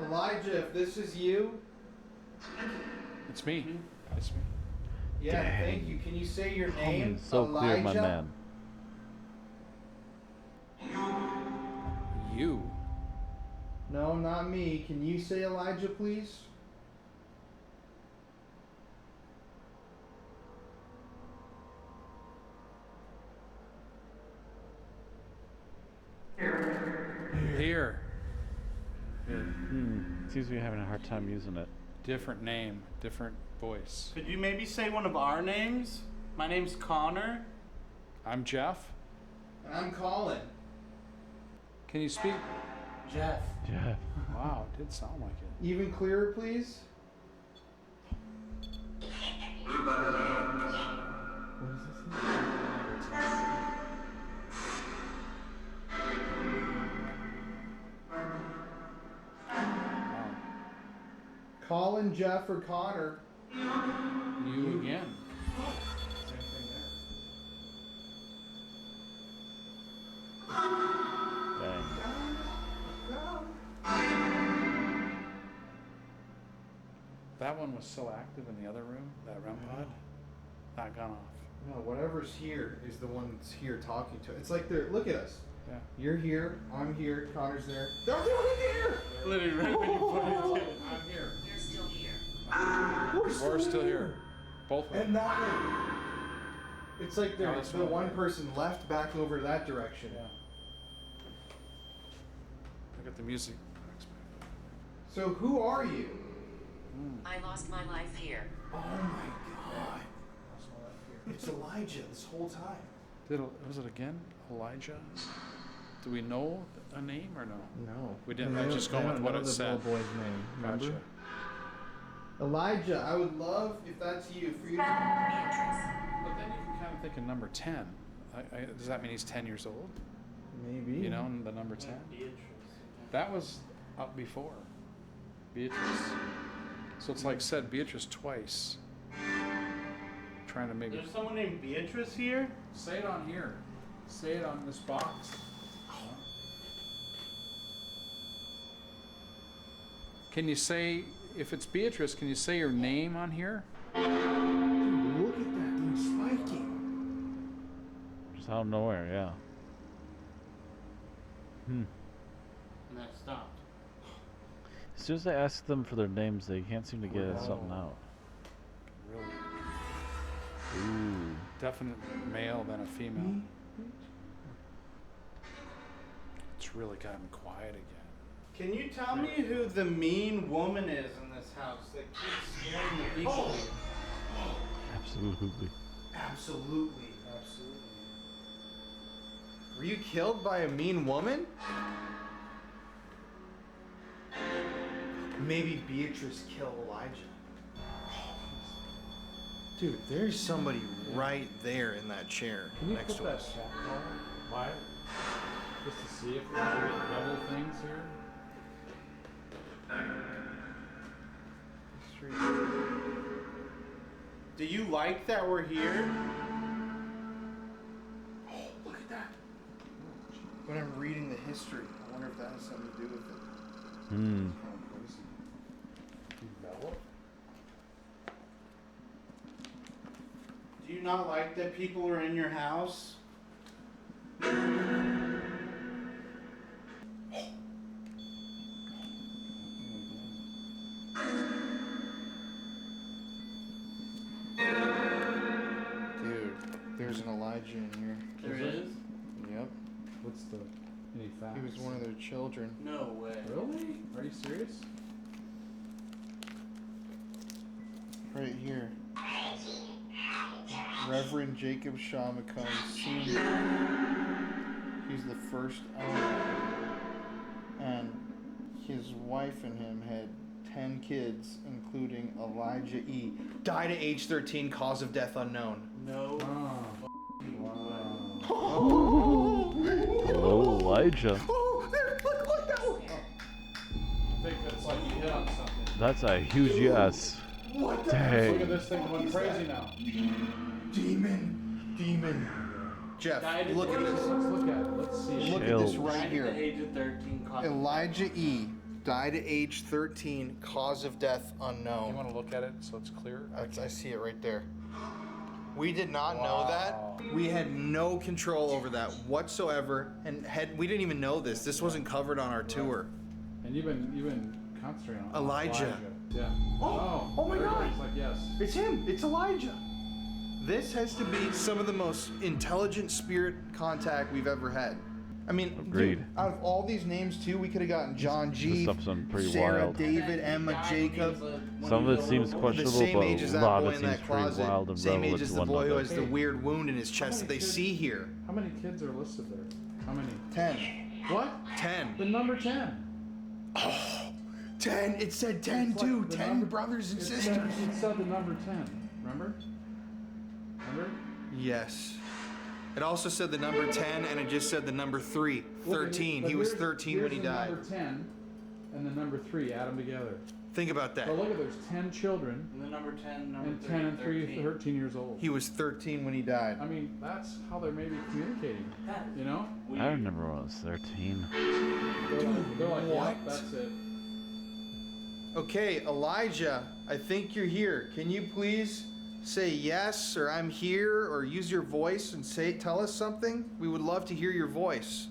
Elijah, if this is you, It's me. It's me. yeah, Dang. thank you. Can you say your Coming name? so clear, my man. You. No, not me. Can you say Elijah, please? Here. Seems to be having a hard time using it. Different name, different voice. Could you maybe say one of our names? My name's Connor. I'm Jeff. And I'm Collin. Can you speak? Jeff. Yeah. Wow, it did sound like it. Even clearer, please. Wow. Collin, Jeff, or Connor. You again. Dang. That one was so active in the other room, that REM pod. Not gone off. No, whatever's here is the one that's here talking to. It's like they're. Look at us. Yeah. You're here. I'm here. Connor's there. They're doing here. Literally right when you put it in. I'm here. We're still here. We're still here. Both of them. And that way. It's like No, they're this the one. one person left back over that direction. Yeah. Look at the music. So who are you? I lost my life here. Oh my God. It's Elijah this whole time. Was it again? Elijah? Do we know a name or no? No. We didn't. I'm just going with what it said. Little boy's name. Remember? Gotcha. Elijah, I would love if that's you for you. Beatrice. But then you can kind of think of number 10. Does that mean he's 10 years old? Maybe. You know, the number 10? That was up before. Beatrice. So it's like said Beatrice twice. Trying to make it. There's someone named Beatrice here. Say it on here. Say it on this box. Can you say, if it's Beatrice, can you say your name on here? Dude, look at that thing spiking. Just out of nowhere, yeah. And that stopped. As soon as I ask them for their names, they can't seem to get something out. Really? Ooh. Definite male than a female. It's really gotten quiet again. Can you tell me who the mean woman is in this house that keeps scaring the people? Absolutely. Absolutely. Were you killed by a mean woman? Maybe Beatrice killed Elijah. Dude, there's somebody right there in that chair Can you next put to that us. cat collar by it? Just to see if there's any devil things here? Do you like that we're here? Oh, look at that. When I'm reading the history, I wonder if that has something to do with it. Hmm. Develop? Do you not like that people are in your house? Dude, there's an Elijah in here. There is? Yep. What's the any facts? He was one of their children. No way. Really? Are you serious? Right here. Reverend Jacob Shaw McComb Sr. He's the first owner. And his wife and him had 10 kids, including Elijah E. Died at age 13, cause of death unknown. No. Wow. Hello, Elijah. Oh, there, look that way. I think that's like you hit on something. That's a huge yes. What the Look at Dang. this thing going crazy now. Demon. Jeff, Died at look at age- this. Let's look at it. Let's see. Look at Chills. this right At the here. age of 13, caught Elijah E. died at age 13, cause of death You unknown. want to look at it so it's clear? I see it right there. We did not know that. We had no control over that whatsoever, and we didn't even know this. This wasn't covered on our tour. And you've been concentrating on Elijah. Yeah. Oh my very God. good. It's like yes. It's him. It's Elijah. This has to be some of the most intelligent spirit contact we've ever had. I mean, Agreed. dude, out of all these names too, we could have gotten John This G, stuff's pretty Sarah, wild. David, Emma, Jacob. Some of it seems The questionable, same but age as a that lot boy of it in seems that pretty closet. wild and Same age relevant as to the one boy who another. has the weird wound in his chest that they see here. How many kids are listed there? How many? 10. What? 10. The number 10. 10. It said 10 It's like too. the 10 number- brothers and It sisters. said the number 10. Remember? Yes. It also said the number 10, and it just said the number 3. 13. He was 13 when he died. Number 10 and the number 3, add them together. Think about that. So look at there's 10 children And the number 10, number and 3, 10 and 3, 13. 13 years old. He was 13 when he died. I mean, that's how they're maybe communicating. You know? I remember when I was 13. They're like, What? yep, that's it. Okay, Elijah, I think you're here. Can you please say yes, or I'm here, or use your voice and tell us something? We would love to hear your voice.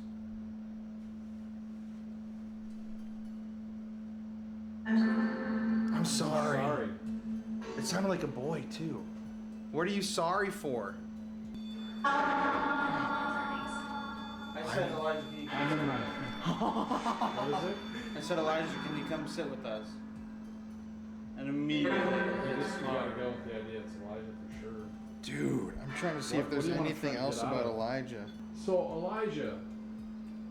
I'm sorry. Sorry. It sounded like a boy too. What are you sorry for? I said, Elijah, can you Never come? mind. What is it? I said, Elijah, can you come sit with us? And immediately, You just gotta go with the idea it's Elijah for sure. Dude, I'm trying to see What- if there's what do you wanna anything try to else get out about of it? Elijah. So Elijah,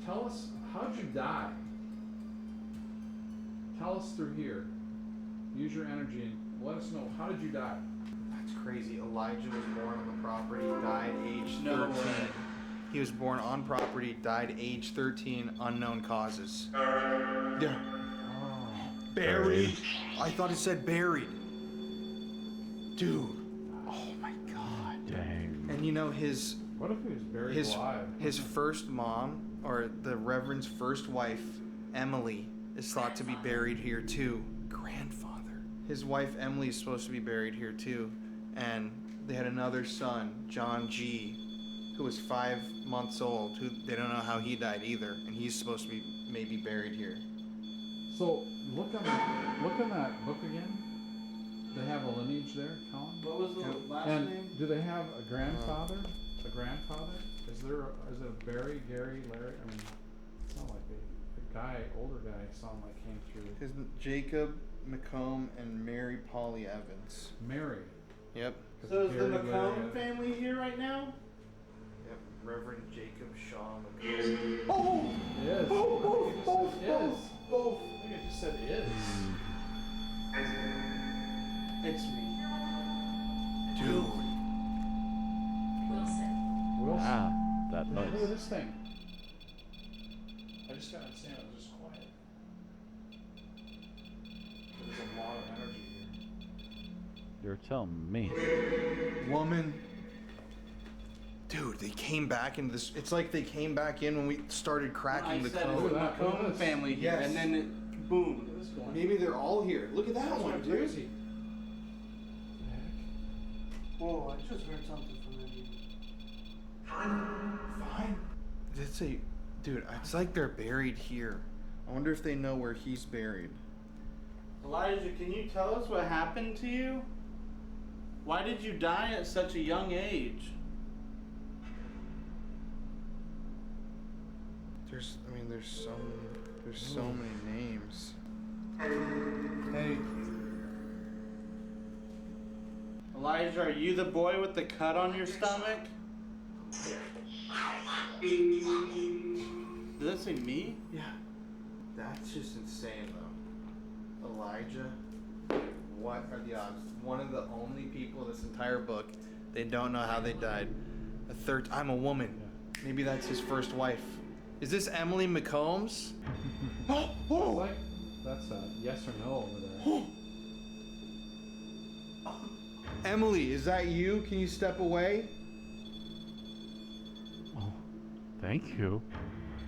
tell us, how'd you die? Tell us through here. Use your energy and let us know, how did you die? That's crazy. Elijah was born on the property, died age No 13. way. He was born on property, died age 13, unknown causes. Yeah. Oh. Buried. I thought it said buried. Dude. Oh my God. Dang. And you know his What if he was buried his alive? his first mom, or the Reverend's first wife, Emily, is thought to be buried here too. Grandfather. His wife Emily is supposed to be buried here too, and they had another son, John G, who was 5 months old. Who they don't know how he died either, and he's supposed to be maybe buried here. So look on that book again. They have a lineage there, Colin. What was the last And name? do they have a grandfather? A grandfather? Is it Barry, Gary, Larry? I mean, it's not like they older guy, sounded like came through. His Jacob McComb and Mary Polly Evans. Mary. Yep. So is the Gary McComb Larry- family here right now? Yep. Reverend Jacob Shaw McComb. Oh! It is. Both. I think it just said is. It's me. Dude. Wilson. Wilson. Ah, that Look at noise. this thing. I just gotta understand it was just quiet. There's a lot of energy here. You're telling me. Woman. Dude, they came back into this. It's like they came back in when we started cracking I the said code. it's the Look at that, look at McComb this. family here, Yes. and then it, boom. Look at this one. Maybe they're all here. Look at that That's one, what's dude. crazy. Whoa, I just heard something from them. Fine. It's a, dude. It's like they're buried here. I wonder if they know where he's buried. Elijah, can you tell us what happened to you? Why did you die at such a young age? There's so many names. Hey. Elijah, are you the boy with the cut on your stomach? Did that say me? Yeah. That's just insane, though. Elijah. What are the odds? One of the only people in this entire book, they don't know how they died. I'm a woman. Maybe that's his first wife. Is this Emily McCombs? Like, that's a yes or no over there. Emily, is that you? Can you step away? Oh, thank you.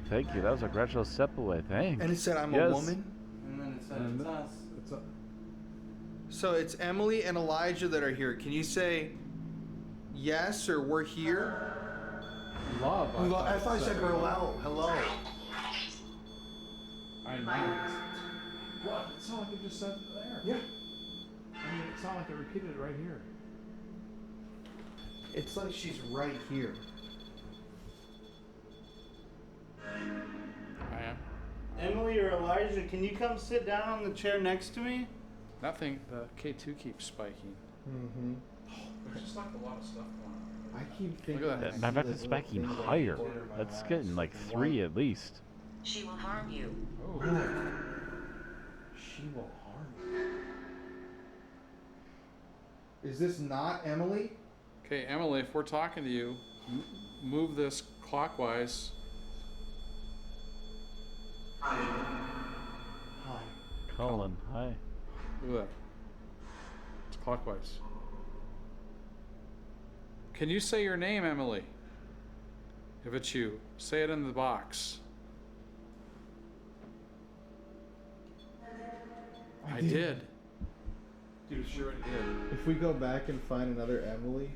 Thank you. That was a gradual step away. Thanks. And it said I'm Yes. a woman? And then it said And it's us. It's a, So it's Emily and Elijah that are here. Can you say yes or we're here? love. I thought I said hello. Hello. I know. What? It sounded like it just said there. Yeah. I mean, it sounded like it repeated it right here. It's like she's right here. I am. Emily or Elijah, can you come sit down on the chair next to me? That thing, the K2 keeps spiking. Mm-hmm. There's just like a lot of stuff going on. I keep thinking. Look at that. I Matter of see fact, the it's little spiking thing going higher. in the corner of my That's eyes. getting like 3 at least. She will harm you. Oh. She will harm me. Is this not Emily? Okay, Emily, if we're talking to you, move this clockwise. Hi. Colin, hi. Look at that. It's clockwise. Can you say your name, Emily? If it's you, say it in the box. I did. Dude, sure it did. If we go back and find another Emily,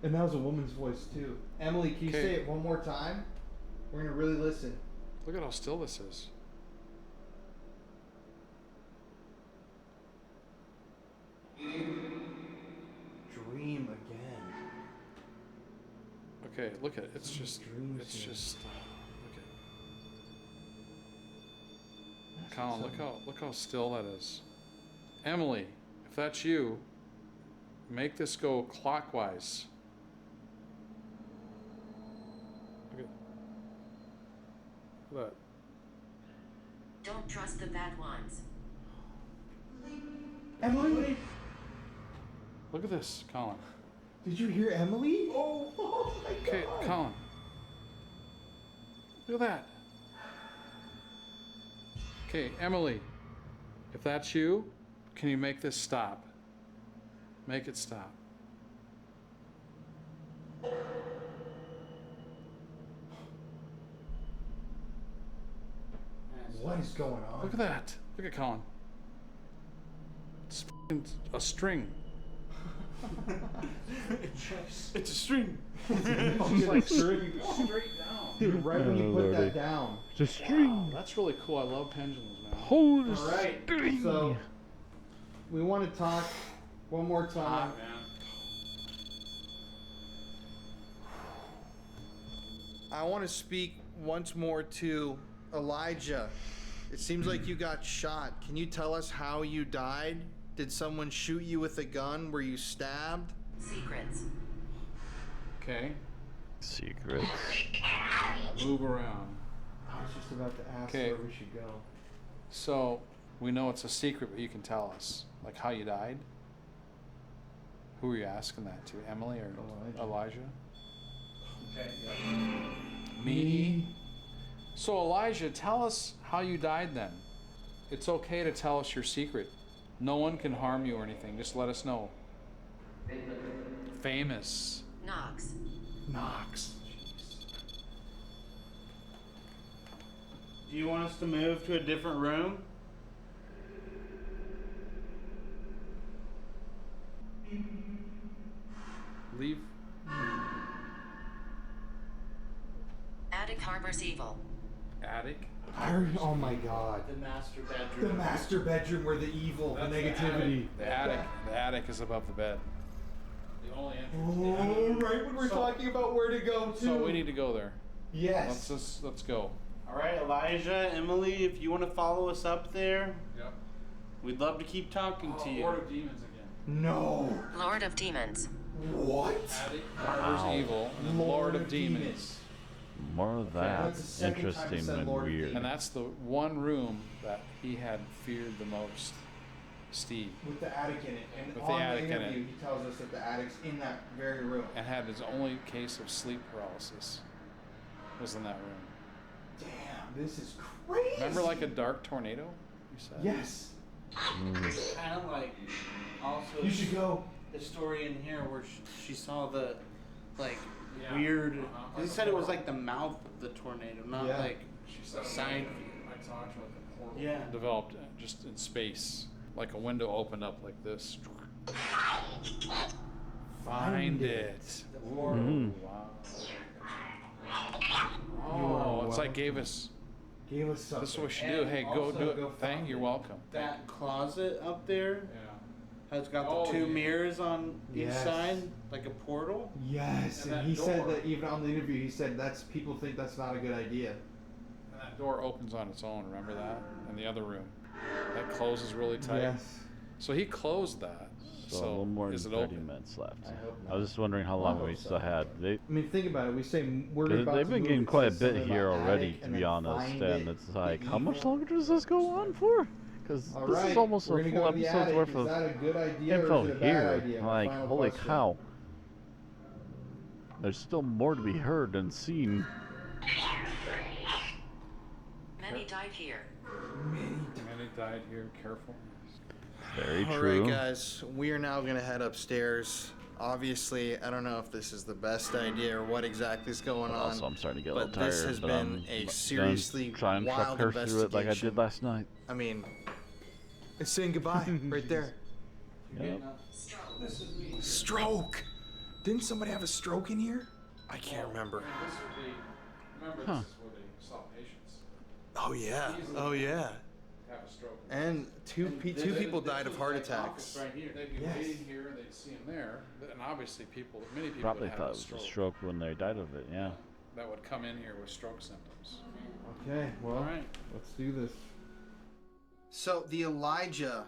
and that was a woman's voice too. Emily, can you Okay. say it one more time? We're gonna really listen. Look at how still this is. Dream again. Okay, look at it. It's just, Dreams it's here. just. Look at. Colin, look how still that is. Emily, if that's you, make this go clockwise. Look at that. Don't trust the bad ones. Emily, Look at this, Colin. did you hear Emily? Oh my God. Okay, Colin. Look at that. Okay, Emily, if that's you, can you make this stop? Make it stop. What is going on? Look at that. Look at Colin. It's f***ing a string. It's a string. It's like straight down. Dude, right when you Oh, put Lordy. that down. It's a string. That's really cool. I love pendulums, man. Hold a All right. string. So we want to talk one more time. man. I want to speak once more to Elijah, it seems like you got shot. Can you tell us how you died? Did someone shoot you with a gun? Were you stabbed? Secrets. Okay. Secrets. Move around. I was just about to ask Okay. where we should go. So, we know it's a secret, but you can tell us. Like how you died? Who are you asking that to? Emily or Elijah? Okay. Me? So, Elijah, tell us how you died then. It's okay to tell us your secret. No one can harm you or anything. Just let us know. Famous. Knox. Knox. Do you want us to move to a different room? Leave. Attic harbors evil. Attic. Oh my god. The master bedroom. The master bedroom where the evil, the negativity. The attic is above the bed. The only entrance. Oh, right when we're talking about where to go to. So we need to go there. Yes. Let's go. All right, Elijah, Emily, if you want to follow us up there, Yep. we'd love to keep talking to you. Lord of Demons again. No. Lord of Demons. What? Attic harbors evil, and then Lord of Demons. More of that. That's the second time you Interesting said and Lord of weird. And that's the one room that he had feared the most. Steve. With the attic in it. And With the on attic in the interview, it. he tells us that the attic's in that very room. And had his only case of sleep paralysis. Was in that room. Damn, this is crazy. Remember like a dark tornado? You said? Yes. It's kind of like also You should go. the story in here where she saw the like weird. He said it was like the mouth of the tornado, not Yeah. like She said a side. I talked about the portal. Yeah. Developed just in space. Like a window opened up like this. Find it. Mhm. Wow. Oh, it's like gave us Gave us something. this is what we should do. Hey, go Also do it. go Thank find you're it. welcome. That closet up there Yeah. has got the Oh, two yeah. mirrors on each Yes. side, like a portal. Yes, And and that he said door. that even on the interview, he said that's people think that's not a good idea. And that door opens on its own, remember that? In the other room. That closes really tight. Yes. So he closed that. So a little more than is it 30 open? minutes left. I hope I was just wondering how long we still had. I mean, think about it. We say we're They've about to been move, getting it quite a says bit something here about already, attic, to and be then honest. find And it, it's like, the how much evil. longer does this go on for? Because All this right, is almost we're a gonna full go to the episode's attic. worth Is of that a good idea info or is it a bad here. idea? My Like, final holy question. cow. There's still more to be heard and seen. Many died here. Many died here. Careful. Very All true. right, guys, we are now going to head upstairs. Obviously, I don't know if this is the best idea or what exactly is going on. Also, I'm starting to get a but little tired. this has but been I'm a gonna seriously try and wild truck her through it like I did investigation. last night. I mean, it's saying goodbye right there. Yep. Stroke! Didn't somebody have a stroke in here? I can't remember. Remember, Huh. this is where they saw patients Oh, yeah. Oh, yeah. have a stroke. And two people died of heart attacks. Right here. They'd be Yes. waiting here, and they'd see him there. And obviously, many people Probably would have thought a it was a stroke. stroke when they died of it, yeah. That would come in here with stroke symptoms. Okay, well, All right. let's do this. So the Elijah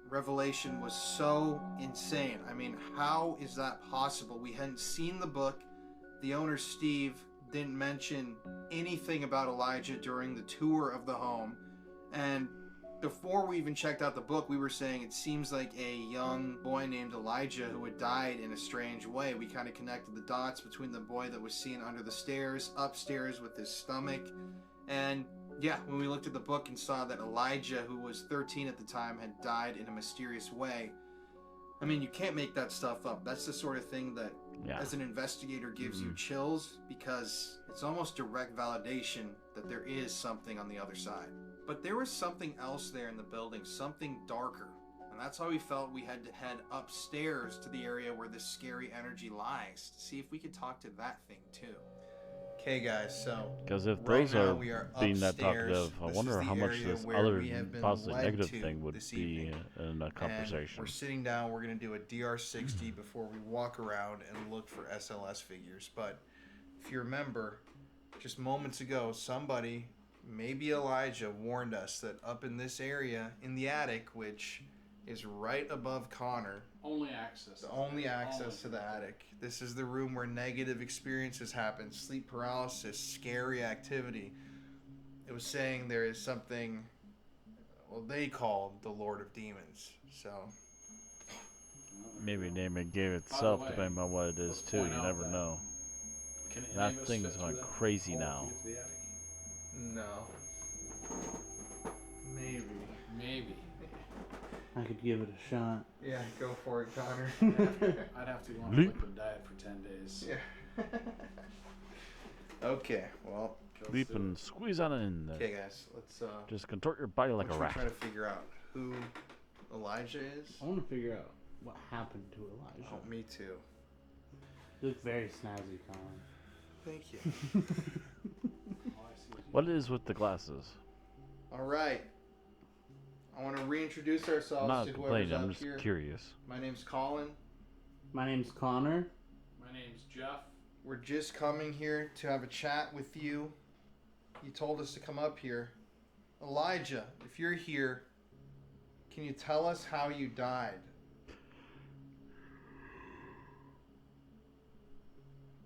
revelation was so insane. I mean, how is that possible? We hadn't seen the book. The owner, Steve, didn't mention anything about Elijah during the tour of the home. And before we even checked out the book, we were saying it seems like a young boy named Elijah who had died in a strange way. We kind of connected the dots between the boy that was seen under the stairs, upstairs with his stomach, and yeah, when we looked at the book and saw that Elijah, who was 13 at the time, had died in a mysterious way. I mean, you can't make that stuff up. That's the sort of thing that, Yeah. as an investigator, gives you chills, because it's almost direct validation that there is something on the other side. But there was something else there in the building, something darker. And that's how we felt we had to head upstairs to the area where this scary energy lies, to see if we could talk to that thing too. Okay, guys, so Because if right those now are we are being that upstairs. talkative, I This wonder is the how much area this where other we have been possibly led negative to thing would this be evening. in a conversation. And we're sitting down. We're going to do a DR60 before we walk around and look for SLS figures. But if you remember, just moments ago, somebody maybe Elijah warned us that up in this area, in the attic, which is right above Connor, Only access. the only access to the attic. This is the room where negative experiences happen, sleep paralysis, scary activity. It was saying there is something, well, they called the Lord of Demons. So, Maybe name it gave itself, way, depending on what it is, let's too. point You out never that- know. Can any That of us thing's fit going through that crazy hole now. to get to the attic? no. Maybe. Maybe. I could give it a shot. Yeah, go for it, Connor. I'd have to go on a Leap. liquid diet for 10 days. Yeah. Okay, well, Leap and squeeze on in there. okay, guys, let's Just contort your body like a we're rat. trying to figure out who Elijah is. I want to figure out what happened to Elijah. Oh, me too. You look very snazzy, Colin. Thank you. All I see is What is with the glasses? All right. I want to reintroduce ourselves I'm not to whoever's complaining, up I'm just here. curious. My name's Colin. My name's Connor. My name's Jeff. We're just coming here to have a chat with you. You told us to come up here. Elijah, if you're here, can you tell us how you died?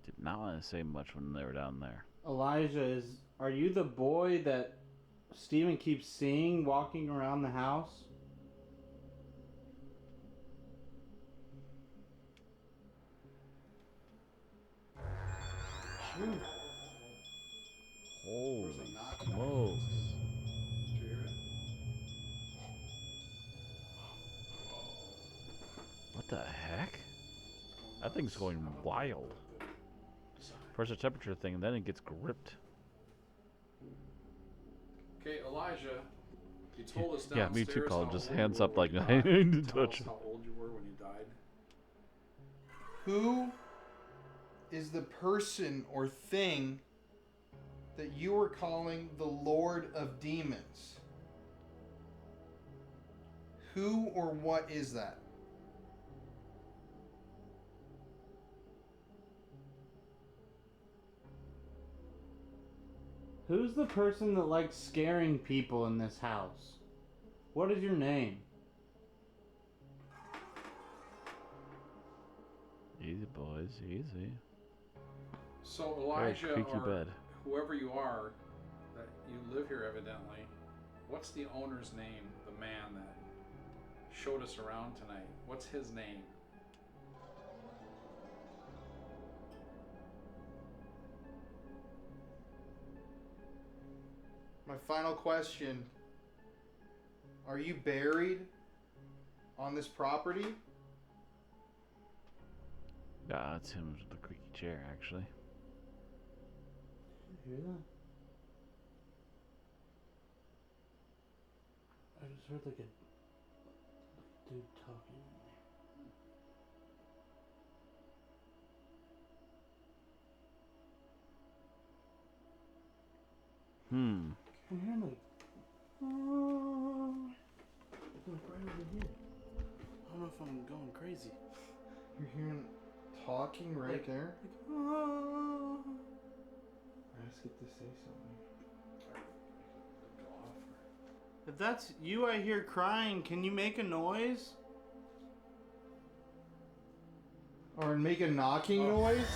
Did not want to say much when they were down there. Elijah, are you the boy that Steven keeps seeing walking around the house? Holy knock. smokes. Did you hear it? What the heck? That thing's going wild. First a temperature thing, and then it gets gripped. Okay, Elijah, you told us Yeah, downstairs me too, Colin. how Just old hands you up were like when I you died. need to Tell touch us how old you were when you died. Who is the person or thing that you were calling the Lord of Demons? Who or what is that? Who's the person that likes scaring people in this house? What is your name? Easy, boys, easy. So Very Elijah, creaky or bed. whoever you are, that you live here evidently, what's the owner's name? The man that showed us around tonight. What's his name? My final question. Are you buried on this property? Yeah, that's him with the creaky chair, actually. You hear that? I just heard like a dude talking. I'm hearing like, like right over here. I don't know if I'm going crazy. You're hearing talking right Like- there? Like, Ask it to say something. if that's you, I hear crying. Can you make a noise? Or make a knocking noise?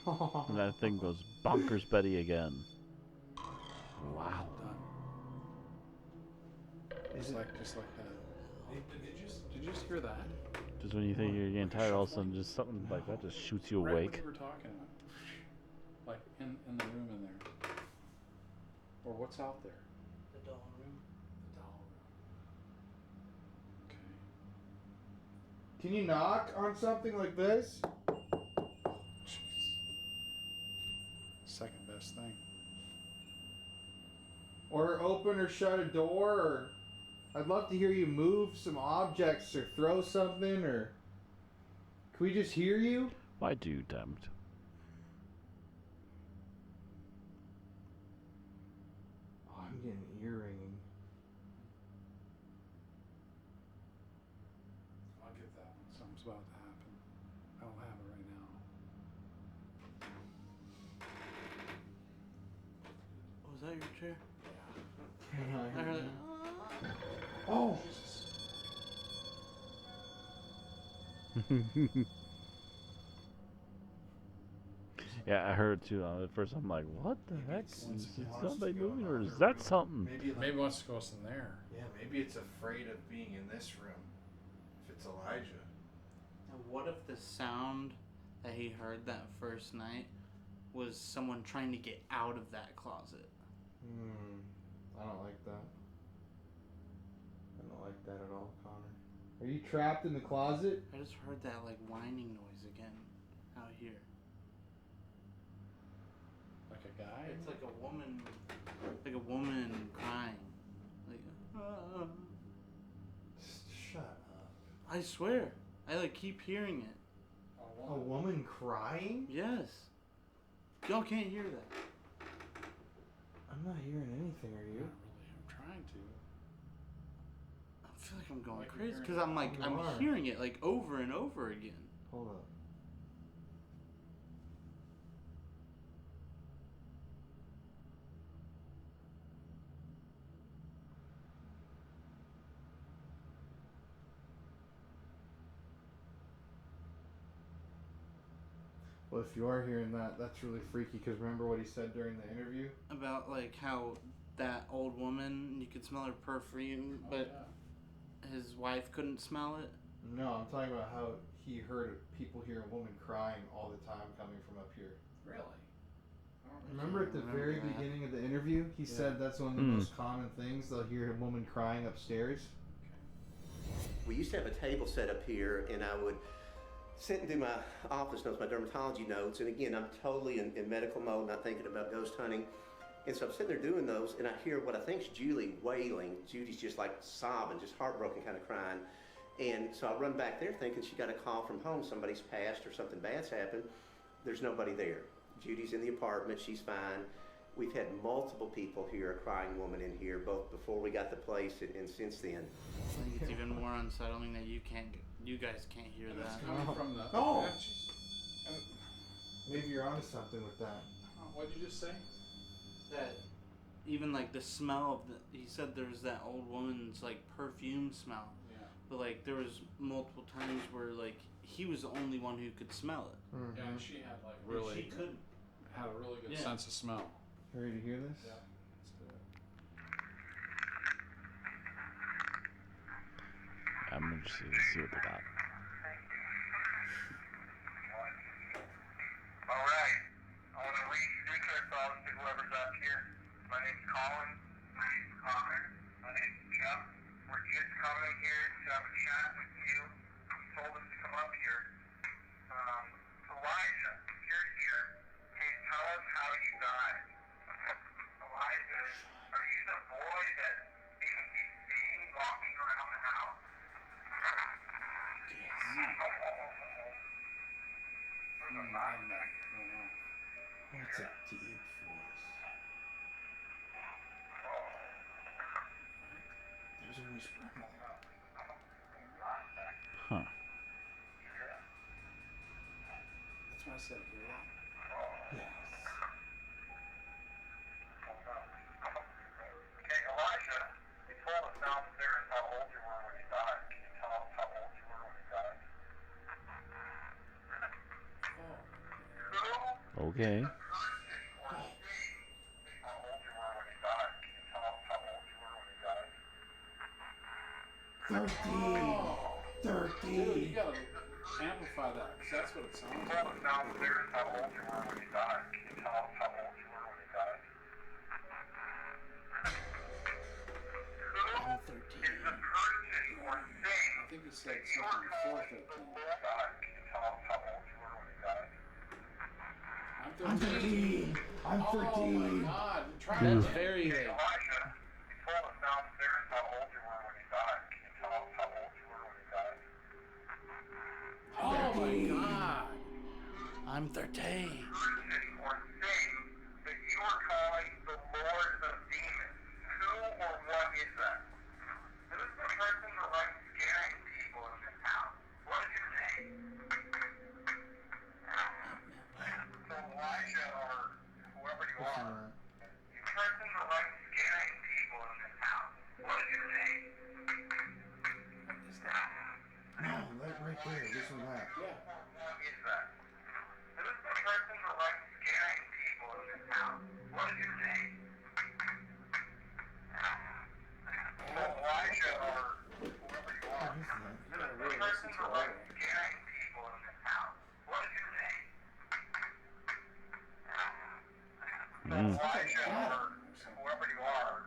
And that thing goes bonkers Betty again. Wow. Just like that. Hey, did you just hear that? Just when you think you're getting tired, all of a sudden just something like that just shoots you Right awake. when you were talking about, like in the room in there, or what's out there? The doll room. The doll room. Okay. Can you knock on something like this? Jeez. Second best thing. Or open or shut a door? Or I'd love to hear you move some objects or throw something, or can we just hear you? Why do you tempt? Oh, I'm getting ear ringing. your chair? Yeah. I heard it. Oh! Yeah, I heard too. At first, I'm like, "What the heck? Is somebody moving, or is that something?" Maybe it wants to go in there. Yeah, maybe it's afraid of being in this room. If it's Elijah. Now, what if the sound that he heard that first night was someone trying to get out of that closet? I don't like that. I don't like that at all, Connor. Are you trapped in the closet? I just heard that like whining noise again out here. Like a guy? It's like a woman crying. Like, Shut up. I swear, I like keep hearing it. A woman crying? Yes. Y'all can't hear that. I'm not hearing anything, are you? I'm trying to. I feel like I'm going Like you're crazy hearing because I'm like You I'm are. hearing it like over and over again. Hold up. Well, if you are hearing that, that's really freaky. Because remember what he said during the interview? About like how that old woman, you could smell her perfume, but his wife couldn't smell it. No, I'm talking about how he heard people hear a woman crying all the time coming from up here. Really? Remember at the very beginning of the interview, he said that's one of the most common things. They'll hear a woman crying upstairs. We used to have a table set up here, and I would sit and do my office notes, my dermatology notes, and again, I'm totally in medical mode, not thinking about ghost hunting. And so I'm sitting there doing those, and I hear what I think is Julie wailing. Judy's just like sobbing, just heartbroken, kind of crying. And so I run back there thinking she got a call from home, somebody's passed or something bad's happened. There's nobody there. Judy's in the apartment, she's fine. We've had multiple people hear a crying woman in here, both before we got the place and since then. I think it's even more unsettling that you guys can't hear And it's that. coming from the... Oh! And, Maybe you're onto something with that. what did you just say? That even like the smell of he said there was that old woman's like perfume smell. Yeah. But like there was multiple times where like he was the only one who could smell it. Mm-hmm. Yeah, and she had like But really... she couldn't. Had a really good Yeah. sense of smell. Ready to hear this? Yeah. Let's do it. I'm interested to see what they got. Alright, I want to reintroduce ourselves to whoever's up here. My name's Collin. My name's Conner. My name's Jeff. We're just coming here to have a chat with you. You told us to come up here. Elijah, you're here. Can you tell us how you died? Elijah, are you the boy that Stephen keeps seeing walking around the house? That's a deep voice. There's a whisper. Huh. That's why I said hear that. Yes. Okay, Elijah, you told us downstairs how old you were when you died. Can you tell us how old you were when you died? Who Okay. or see how old you were when you died? Can you tell us how old you were when you died? 13. Dude, you gotta amplify that, because that's what it sounds You like. told us downstairs how old you were when you died. Can you tell us how old you were when you died? I'm 13. Is the person or thing I think you said you were something before calling 13. before died? Can you tell us how old you were when you died? I'm 13. I'm 13. Oh my god. Try That's that. very Elijah, like you told us downstairs how old you were when you died. Can you tell us how old you were when you died? Oh my god. I'm 13. Person or thing that you are calling the Lord of Demons. Who or what is that? Who's the person that likes scaring people in this house? What is your name? So Elijah or whoever you are, you person who likes scaring people in this house? What is your name? No, that right there. This one, that. Yeah. What is that? Who's the person who likes scaring people in this house? What is your name? Elijah or whoever you are. Who's the person who likes scaring people in this house? What is your name? Elijah or whoever you are,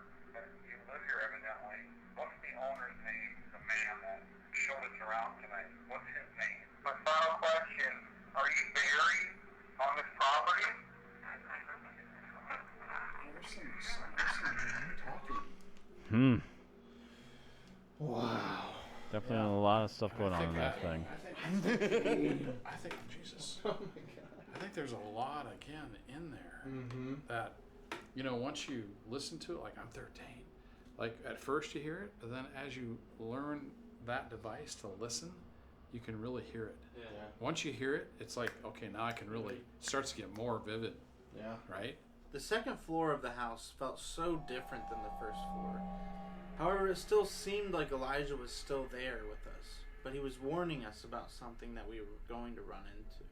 you live here evidently. What's the owner's name? The man that showed us around tonight. What's his name? My final question: are you buried on this property? Hmm. Wow. Definitely a lot of stuff going on in that thing. I think, Jesus. Oh my God. I think there's a lot, again, in there that, you know, once you listen to it, like I'm 13, like at first you hear it, but then as you learn that device to listen, you can really hear it. Yeah. Once you hear it, it's like, okay, now I can really, it starts to get more vivid. Yeah. Right? The second floor of the house felt so different than the first floor. However, it still seemed like Elijah was still there with us, but he was warning us about something that we were going to run into.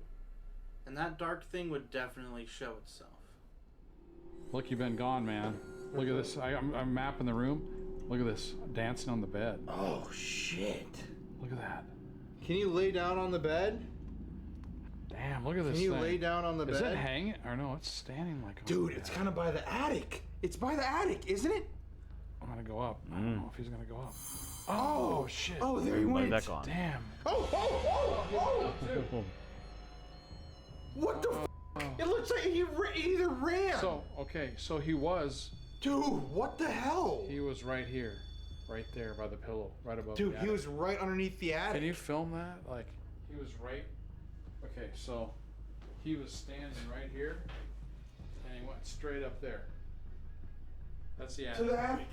And that dark thing would definitely show itself. Look, you've been gone, man. Look at this. I'm mapping the room. Look at this. Dancing on the bed. Oh, shit. Look at that. Can you lay down on the bed? Damn, look at this Can you thing. lay down on the bed? Is it hanging? Or no, it's standing like a... Dude, it's kind of by the attic. It's by the attic, isn't it? I'm going to go up. I don't know if he's going to go up. Oh, shit. Oh, there he Why went. is that gone? Damn. Oh! What the f? It looks like he either ran. So, okay, so he was... Dude, what the hell? He was right here. Right there by the pillow. Right above Dude, the he attic. was right underneath the attic. Can you film that? Like, he was right... Okay, so he was standing right here, and he went straight up there. That's the attic. To the attic?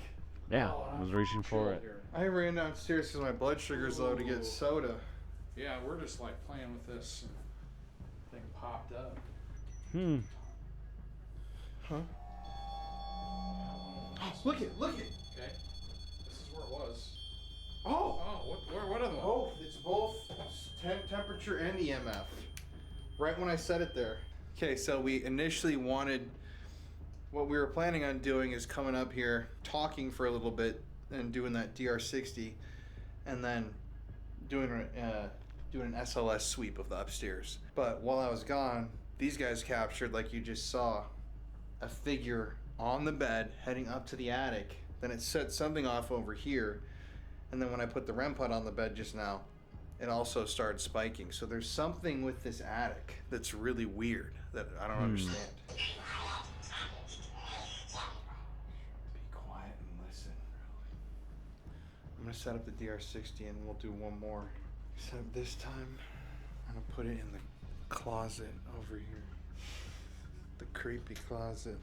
Yeah, I was reaching for it. I ran downstairs because my blood sugar's low to get soda. Yeah, we're just like playing with this, and thing popped up. Hmm. Huh? Look it, look it. Okay, this is where it was. Oh! Oh, what are the ones? Both. It's both temperature and EMF. Right when I said it there. Okay, so we initially wanted, what we were planning on doing is coming up here, talking for a little bit, and doing that DR60, and then doing an SLS sweep of the upstairs. But while I was gone, these guys captured, like you just saw, a figure on the bed heading up to the attic. Then it set something off over here, and then when I put the REM pod on the bed just now, it also started spiking. So there's something with this attic that's really weird that I don't understand. Be quiet and listen. I'm gonna set up the DR60 and we'll do one more. Except this time, I'm gonna put it in the closet over here. The creepy closet.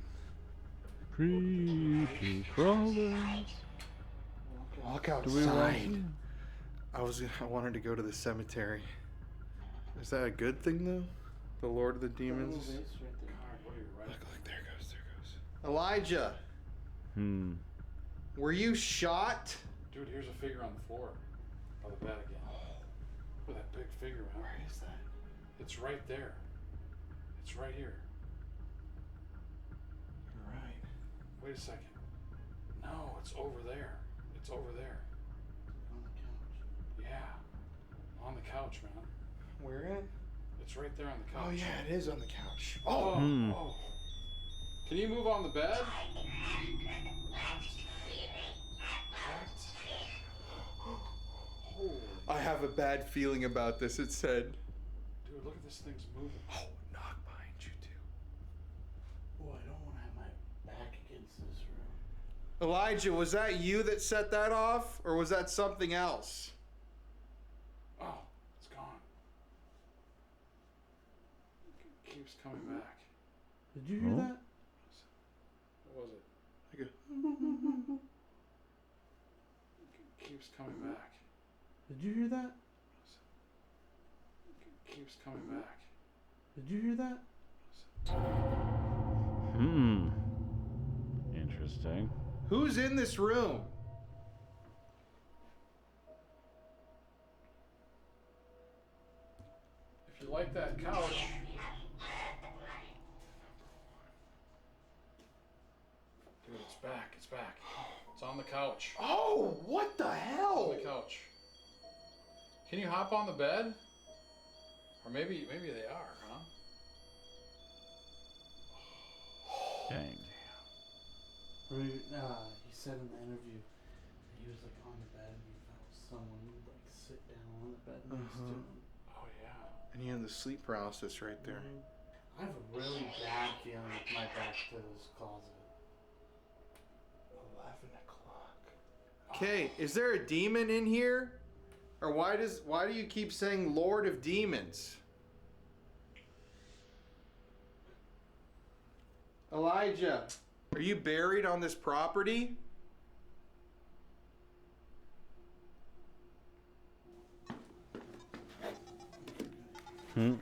Creepy crawlers. Walk Do we outside. run? I wanted to go to the cemetery. Is that a good thing though? The Lord of the Demons? Look, there goes. Elijah, Hmm. were you shot? Dude, here's a figure on the floor by the bed again. Look at that big figure, man. Where is that? It's right there. It's right here. You're right. Wait a second. No, it's over there. It's over there. On the couch. Yeah. On the couch, man. Where at? It's right there on the couch. Oh yeah, it is on the couch. Oh, Hmm. oh. Can you move on the bed? Holy. I have a bad feeling about this, it said. Dude, look at this thing's moving. Oh, knock behind you too. Oh, I don't want to have my back against this room. Elijah, was that you that set that off? Or was that something else? Oh, it's gone. It keeps coming back. Did you hear that? What was it? I go, It keeps coming back. did you hear that? It keeps coming back. Did you hear that? Hmm. Interesting. Who's in this room? If you like that couch. Dude, it's back. It's back. It's on the couch. Oh, what the hell? On the couch. Can you hop on the bed? Or maybe they are, huh? Dang. He said in the interview that he was like on the bed and he felt someone would like sit down on the bed next to him. Oh yeah. And you have the sleep paralysis right there. I have a really bad feeling with my back to this closet. 11 o'clock. Okay, is there a demon in here? Or why do you keep saying Lord of Demons? Elijah, are you buried on this property? Hmm.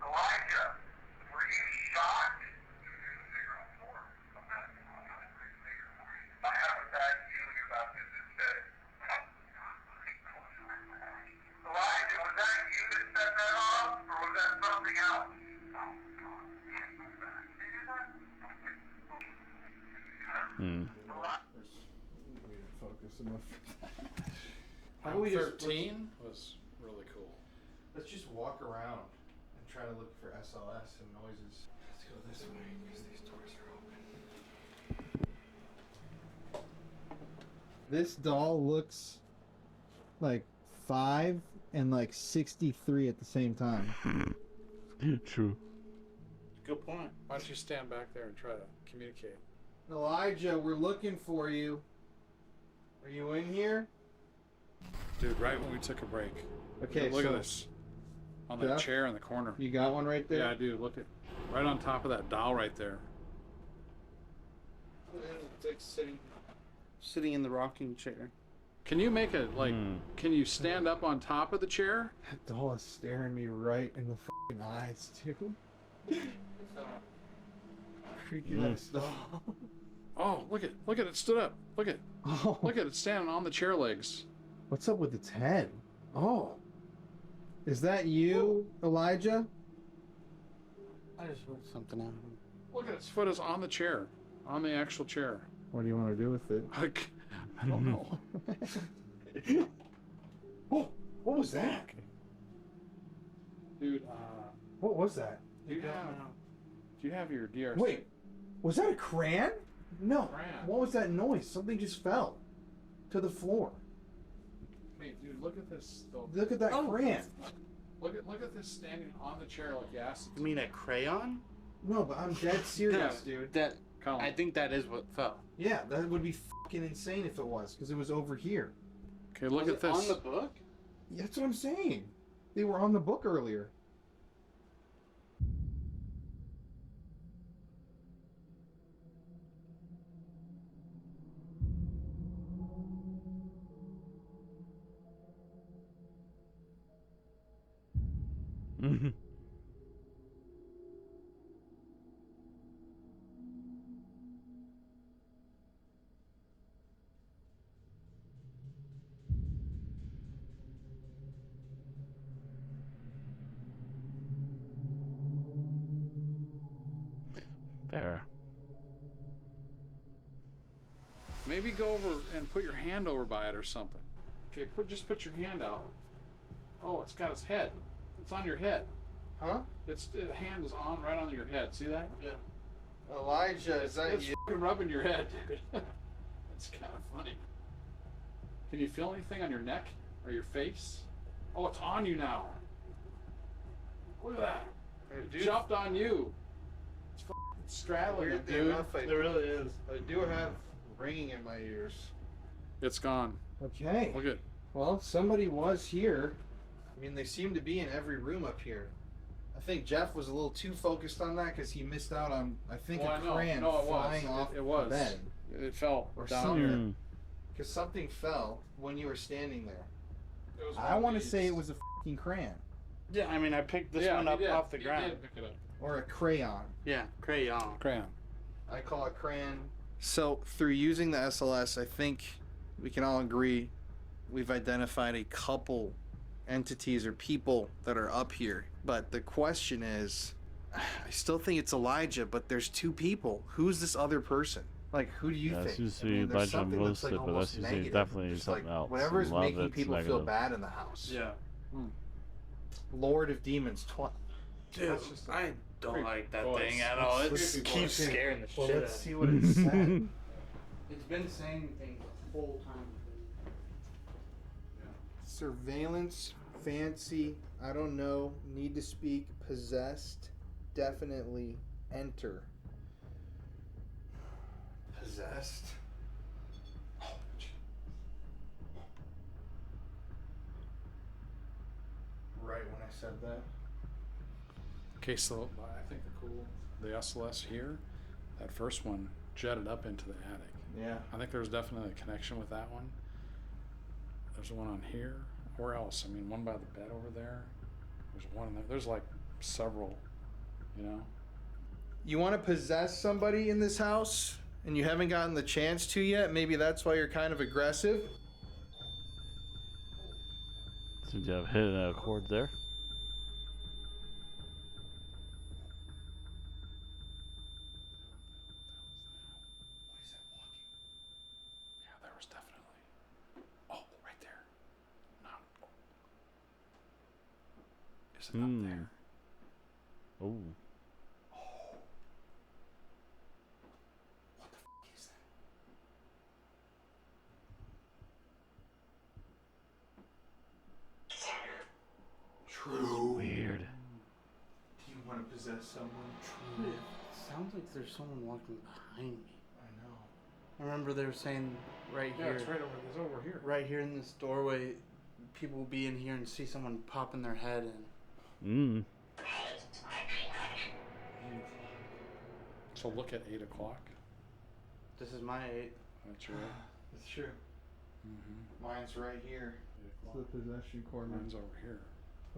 Elijah, were you shot? I have a bad feeling about this instead. Elijah, was that you that set that off, or was that something else? Hmm. We didn't focus enough. How about we just 13 was really cool. Let's just walk around and try to look for SLS and noises. Let's go this way because these doors are open. This doll looks like 5 and like 63 at the same time. True. Good point. Why don't you stand back there and try to communicate? Elijah, we're looking for you. Are you in here? Dude, right when we took a break. Okay, Look so at this. On that Jeff? chair in the corner. You got one right there? Yeah, dude, look at right on top of that doll right there. It's like sitting in the rocking chair. Can you make it like can you stand up on top of the chair? That doll is staring me right in the fucking eyes, too. Freaky ass doll. Oh, look at it stood up. Look at it standing on the chair legs. What's up with its head? Oh. Is that you, Elijah? I just wrote something out. Look at its foot is on the chair. On the actual chair. What do you want to do with it? Like I don't know. Oh, what was that? Dude, What was that? do you have your DRC? Wait, was that a crayon? No. Crayon. What was that noise? Something just fell to the floor. Hey, dude, look at this though. Look at that crayon. Look at this standing on the chair like yes. You mean a crayon? No, but I'm dead serious, dude. That Colin. I think that is what fell. Yeah, that would be fucking insane if it was, because it was over here. Okay, look at this. On the book? Yeah, that's what I'm saying. They were on the book earlier. Mm-hmm. Fair. Maybe go over and put your hand over by it or something. Okay, just put your hand out. Oh, it's got its head. It's on your head. Huh? The hand is on right on your head. See that? Yeah. Elijah, is that It's you? fucking rubbing your head, dude. It's kind of funny. Can you feel anything on your neck or your face? Oh, it's on you now. Look at that. It jumped on you. It's fucking straddling it, Weirdly dude. enough, It really is. I do have ringing in my ears. It's gone. Okay. Look at. Well, somebody was here. I mean, they seem to be in every room up here. I think Jeff was a little too focused on that because he missed out on, I think, Well, a I know. crayon No, it flying was. off It was. the bed. It fell Or down something. here. Because something fell when you were standing there. It was I want to say it was a fucking crayon. Yeah, I mean, I picked this Yeah, one he up did. off the He ground. did pick it up. Or a crayon. Yeah, crayon. Crayon. I call it crayon. So, through using the SLS, I think we can all agree we've identified a couple entities or people that are up here. But the question is, I still think it's Elijah, but there's two people. Who's this other person? Like, who do you Yeah, think? it's I mean, usually there's Elijah something that's, mostly, like, but that's almost usually negative. definitely Just, something like, else. whatever's A lot of making it's people feel negative. bad in the house. Yeah. Lord of Demons. Dude, I don't like that voice. thing at all. It Let's keeps voice. scaring the Well, shit let's out see of what it said. It's been saying things the whole time. Surveillance, fancy, I don't know, need to speak, possessed, definitely, enter. Possessed? Right when I said that. Okay, so I think the SLS here, that first one jetted up into the attic. Yeah. I think there's definitely a connection with that one. There's one on here. Where else? I mean, one by the bed over there. There's one in there. There's like several, you know. You want to possess somebody in this house and you haven't gotten the chance to yet? Maybe that's why you're kind of aggressive? Seems to have hit a chord there. What is that walking? Yeah, there was definitely. Oh, right there. No. Is it up there? Oh. What the f is that? True. Weird. Do you want to possess someone? Dude, True. it sounds like there's someone walking behind me. I know. I remember they were saying right Yeah, here. it's right over. It's over here. Right here in this doorway, people will be in here and see someone popping their head in. So look at 8 o'clock. This is my 8. That's your 8. That's true. Mm-hmm. Mine's right here. 8 o'clock. The possession corner. Mine's over here.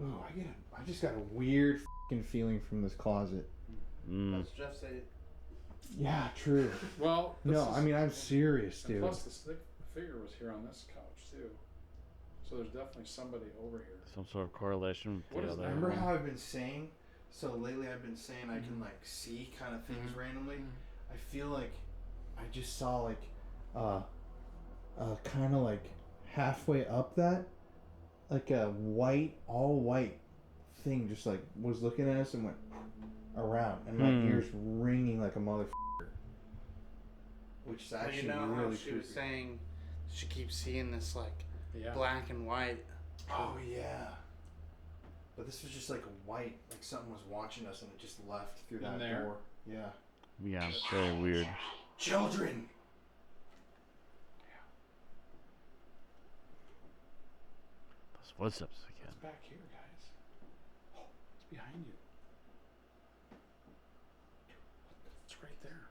Ooh, I just got a weird f***ing feeling from this closet. That's Jeff's 8. Yeah, true. Well, No, I mean, I'm serious, and dude. plus the figure was here on this couch too. So there's definitely somebody over here. Some sort of correlation with What the is other. that? Remember how I've been saying? So lately I've been saying I can like see kind of things randomly. I feel like I just saw like kind of like halfway up that, like a white, all white thing just like was looking at us and went around, and my ears ringing like a motherfucker. Which is Well, actually you know how really she was creepy. saying she keeps seeing this like Yeah. black and white. Oh yeah. But this was just like a white, like something was watching us and it just left through In that there? door. Yeah. Yeah, very weird. Children. Those footsteps again. It's back here, guys. Oh, it's behind you. It's right there.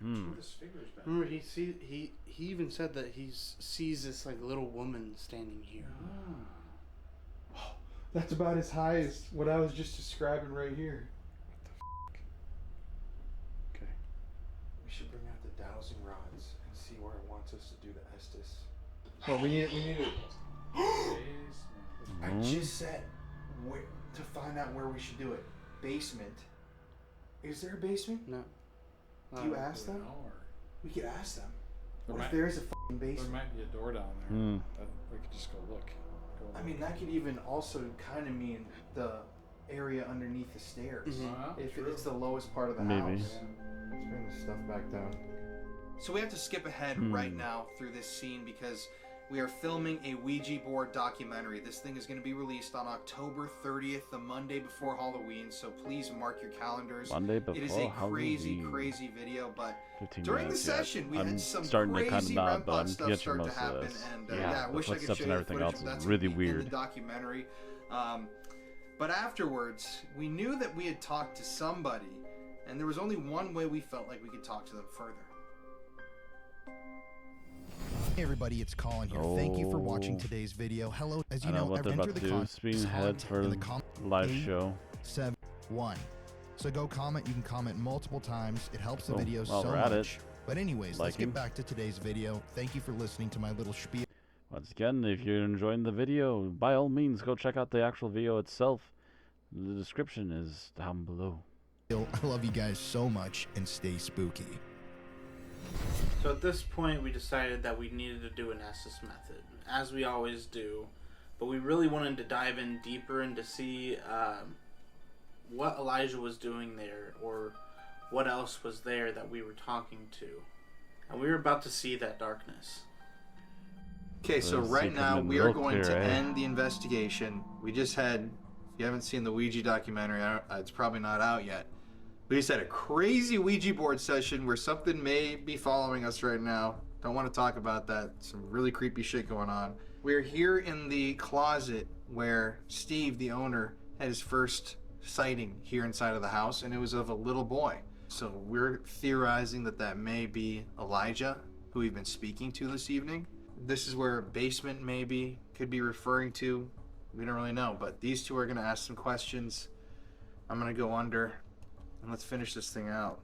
Where this figure's been. Remember, he even said that he sees this like little woman standing here. That's about as high as what I was just describing right here. Okay. We should bring out the dowsing rods and see where it wants us to do the Estes. Well, we need it. I just said where to find out where we should do it. Basement. Is there a basement? No. Do you ask them? Or We could ask them. there, What might, if there is a fucking there basement? might be a door down there. Hmm. That we could just go look. I mean, that could even also kind of mean the area underneath the stairs. If it's the lowest part of the Maybe. house. Let's bring this stuff back down. So we have to skip ahead right now through this scene because we are filming a Ouija board documentary. This thing is going to be released on October 30th, the Monday before Halloween, so please mark your calendars. Monday before It is a crazy, Halloween. crazy video, but 15 during the minutes yet. session, we I'm had some starting to kind of crazy nod, REM but pod I'm stuff getting start to most of happen, this. and Yeah, I the wish I could footsteps show and you the everything footage, else but that's is really gonna be in weird. the documentary. But afterwards, we knew that we had talked to somebody, and there was only one way we felt like we could talk to them further. Hey everybody, it's Collin here. Thank you for watching today's video. Hello, as you know, what I've they're about entered to the do. comments. Speeding ahead for live show. 7-1. So go comment. You can comment multiple times. It helps the video while so we're at much. it, But anyways, let's liking. get back to today's video. Thank you for listening to my little spiel. Once again, if you're enjoying the video, by all means, go check out the actual video itself. The description is down below. I love you guys so much, and stay spooky. So at this point, we decided that we needed to do an Estes method, as we always do. But we really wanted to dive in deeper and to see what Elijah was doing there, or what else was there that we were talking to. And we were about to see that darkness. Okay, so Let's see right now coming we are real going clear, to eh? end the investigation. We just had, if you haven't seen the Ouija documentary, it's probably not out yet. We just had a crazy Ouija board session where something may be following us right now. Don't want to talk about that. Some really creepy shit going on. We're here in the closet where Steve, the owner, had his first sighting here inside of the house, and it was of a little boy. So we're theorizing that that may be Elijah, who we've been speaking to this evening. This is where a basement maybe could be referring to. We don't really know, but these two are going to ask some questions. I'm going to go under, and let's finish this thing out.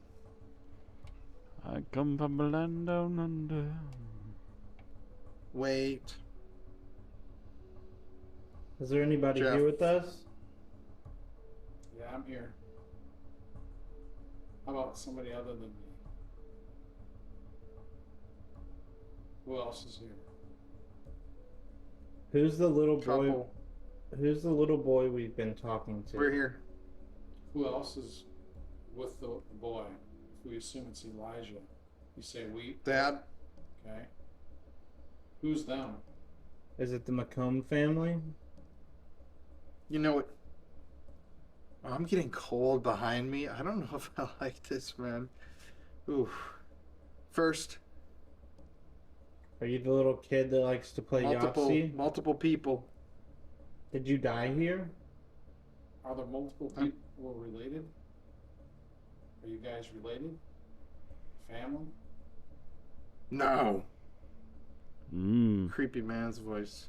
I come from a land down under. Wait. Is there anybody Jeff. here with us? Yeah, I'm here. How about somebody other than me? Who else is here? Who's the little boy? Couple. Who's the little boy we've been talking to? We're here. Who else is with the boy? If we assume it's Elijah, you say we. Dad. Okay. Who's them? Is it the Macomb family? You know what? I'm getting cold behind me. I don't know if I like this, man. Oof. First, Are you the little kid that likes to play Yahtzee? multiple people. Did you die here? Are there multiple people related? Are you guys related? Family? No. Mmm. Creepy man's voice.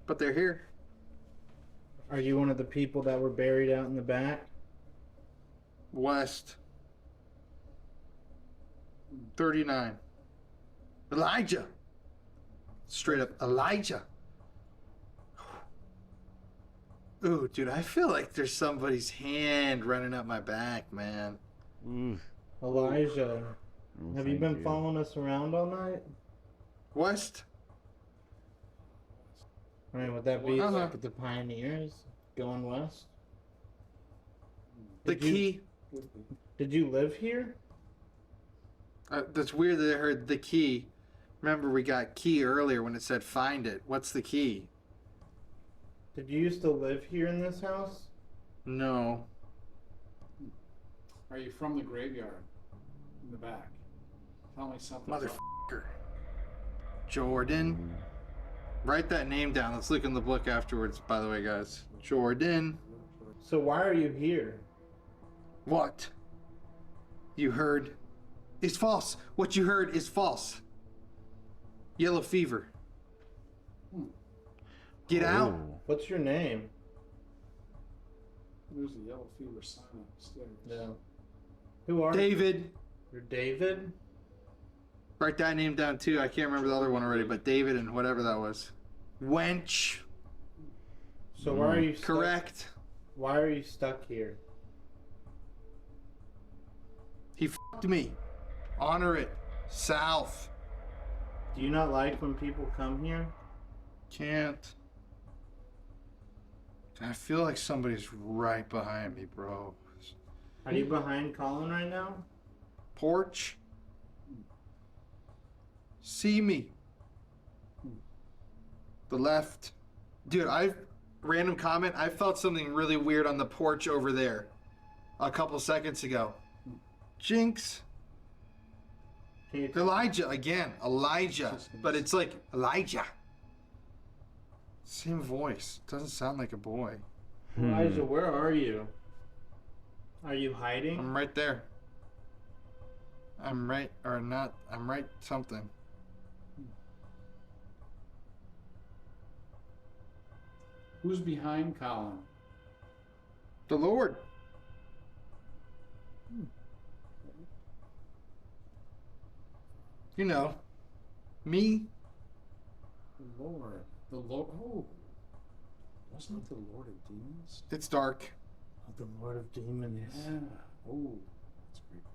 But they're here. Are you one of the people that were buried out in the back? West. 39. Elijah. Straight up Elijah. Ooh, dude, I feel like there's somebody's hand running up my back, man. Elijah, Oh, have you thank been following us around all night? West. I mean, would that be Uh-huh. like the pioneers going west? The Did you- key. Did you live here? That's weird that I heard the key. Remember, we got key earlier when it said find it. What's the key? Did you used to live here in this house? No. Are you from the graveyard? In the back? Tell me something. Motherfucker. Jordan. Write that name down. Let's look in the book afterwards, by the way, guys. Jordan. So why are you here? What you heard is false. What you heard is false. Yellow fever. Get out. Oh. What's your name? There's a yellow fever sign upstairs. Yeah. Who are David. You're David? Write that name down too. I can't remember the other one already, but David and whatever that was. Wench. So why are you stuck, Correct. Why are you stuck here? He f***ed me. Honor it. South. Do you not like when people come here? Can't. I feel like somebody's right behind me, bro. Are you behind Collin right now? Porch. See me. The left. Dude, random comment, I felt something really weird on the porch over there a couple seconds ago. Jinx. Elijah again. Elijah. But it's like Elijah. Same voice. Doesn't sound like a boy. Elijah, where are you? Are you hiding? I'm right there. I'm right something. Who's behind Collin? The Lord. You know, me. The Lord. The Lord. Oh. Wasn't it the Lord of Demons? It's dark. Oh, the Lord of Demons. Yeah. Oh, that's creepy.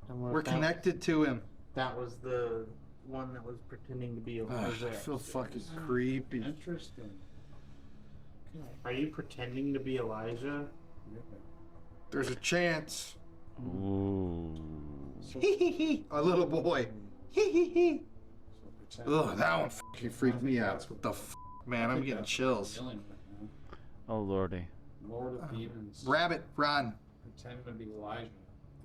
And what We're if that- connected to him. That was the one that was pretending to be Elijah. I feel fucking creepy. Interesting. Okay. Are you pretending to be Elijah? Yeah. There's a chance. Ooh. A little boy. Ugh, So pretend. that one fucking freaked me out. What the man? I'm getting chills. Dealing with, man. Oh lordy. Lord of Demons. Rabbit, run. Pretend to be Elijah.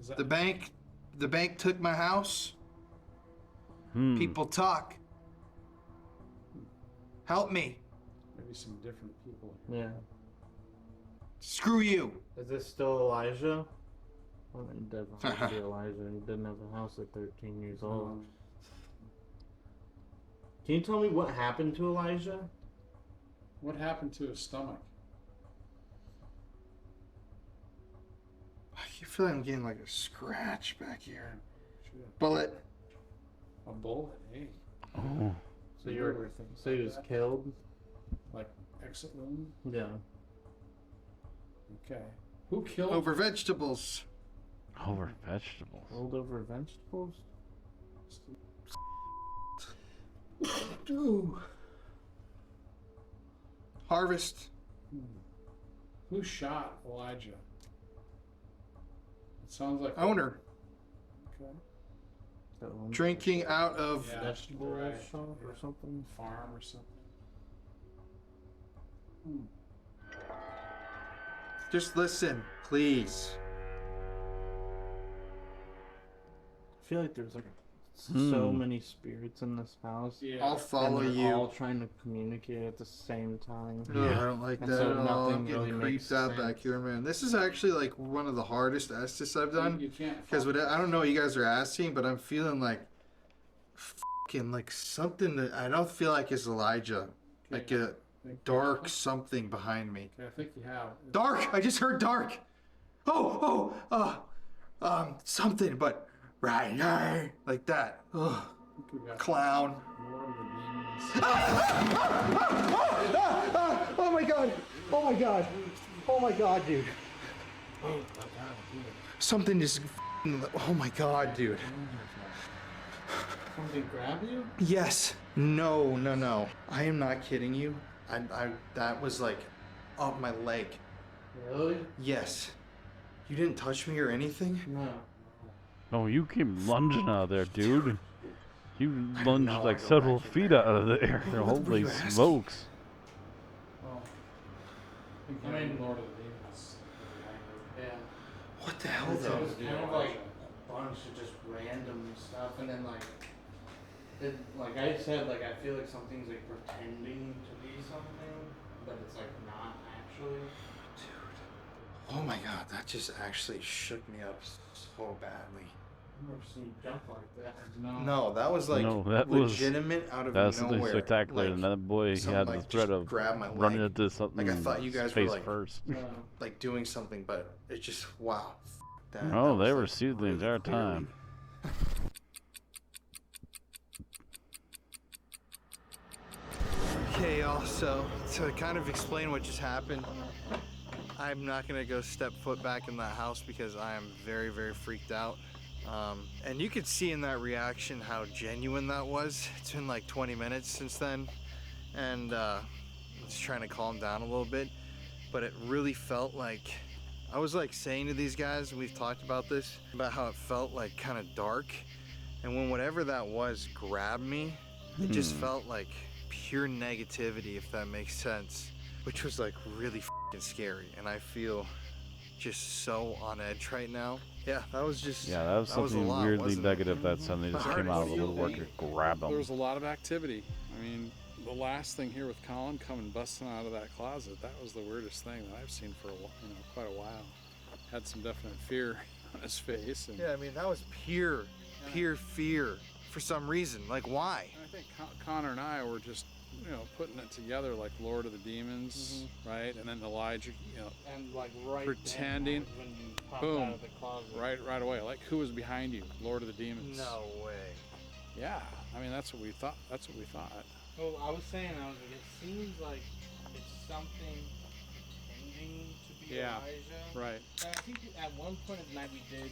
Is that The bank took my house. People talk. Help me. maybe some different people? Yeah. Screw you. Is this still Elijah? Well, it doesn't have to be Elijah. He didn't have a house at 13 years old. Can you tell me what happened to Elijah? What happened to his stomach? I feel like I'm getting like a scratch back here. Shit. Bullet. A bullet? Hey. Oh. So you were, so he was killed? Like exit wound? Yeah. Okay. Who killed Over vegetables. Over vegetables. Rolled over vegetables? Ooh. Harvest. Who shot Elijah? It sounds like Owner. Okay. Drinking out of Yeah, Vegetable right. shop or Yeah. something? Farm or something. Just listen, please. I feel like there's like so many spirits in this house. Yeah. I'll follow and they're you. all trying to communicate at the same time. Ugh, I don't like And that so at all. I'm nothing getting really makes creeped out back sense. here, man. This is actually like one of the hardest Estes I've done. You can't. Because I don't know what you guys are asking, but I'm feeling like fucking like something that I don't feel like is Elijah. Like a dark something behind me. Okay, I think you have. Dark! I just heard dark! Something, but right, like that. Ugh. I think we got Clown. Lord of the Demons. Oh my god! Oh my god! Oh my god, dude. Something just. Oh my god, dude. Something grab you? Yes. No. I am not kidding you. That was like up my leg. Really? Yes. You didn't touch me or anything? No. Oh, you came lunging out of there, dude. You lunged know, like I go several back in feet there. out of the air. What were Holy you asking? smokes. Well, I mean, Lord of the Demons. Yeah. What the hell It though? was kind of like a bunch of just random stuff, and then like I said, like I feel like something's like pretending to be something, but it's like not actually. Oh my god, that just actually shook me up so badly. I've never seen you jump like that. No, that was like No, that was- legitimate out of That's something nowhere. spectacular. Like, and that boy, he something had like the threat just of grabbed my running leg. into something Like I thought you guys were face like, first. like doing something, but it just wow. That, Oh, that they was, were like, seated the really entire scary. time. Okay, y'all, so to kind of explain what just happened, I'm not gonna go step foot back in that house because I am very, very freaked out. And you could see in that reaction how genuine that was. It's been like 20 minutes since then, and I'm just trying to calm down a little bit, but it really felt like, I was like saying to these guys, and we've talked about this, about how it felt like kind of dark, and when whatever that was grabbed me, it just felt like pure negativity, if that makes sense, which was like really f***ing scary. And I feel just so on edge right now. Yeah, that was just Yeah, that was a something lot, weirdly wasn't it? negative that suddenly just came out of the woodwork and grabbed There him. was a lot of activity. I mean, the last thing here with Collin coming busting out of that closet, that was the weirdest thing that I've seen for quite a while. Had some definite fear on his face. And Yeah, I mean, that was pure fear for some reason. Like, why? I think Connor and I were just, putting it together like Lord of the Demons, right? And then Elijah, And like right pretending, then, when you popped boom, out of the closet. right away. Like, who was behind you? Lord of the Demons. No way. Yeah, I mean, that's what we thought. Well, I was like, it seems like it's something pretending to be Yeah, Elijah. right. And I think at one point of the night we did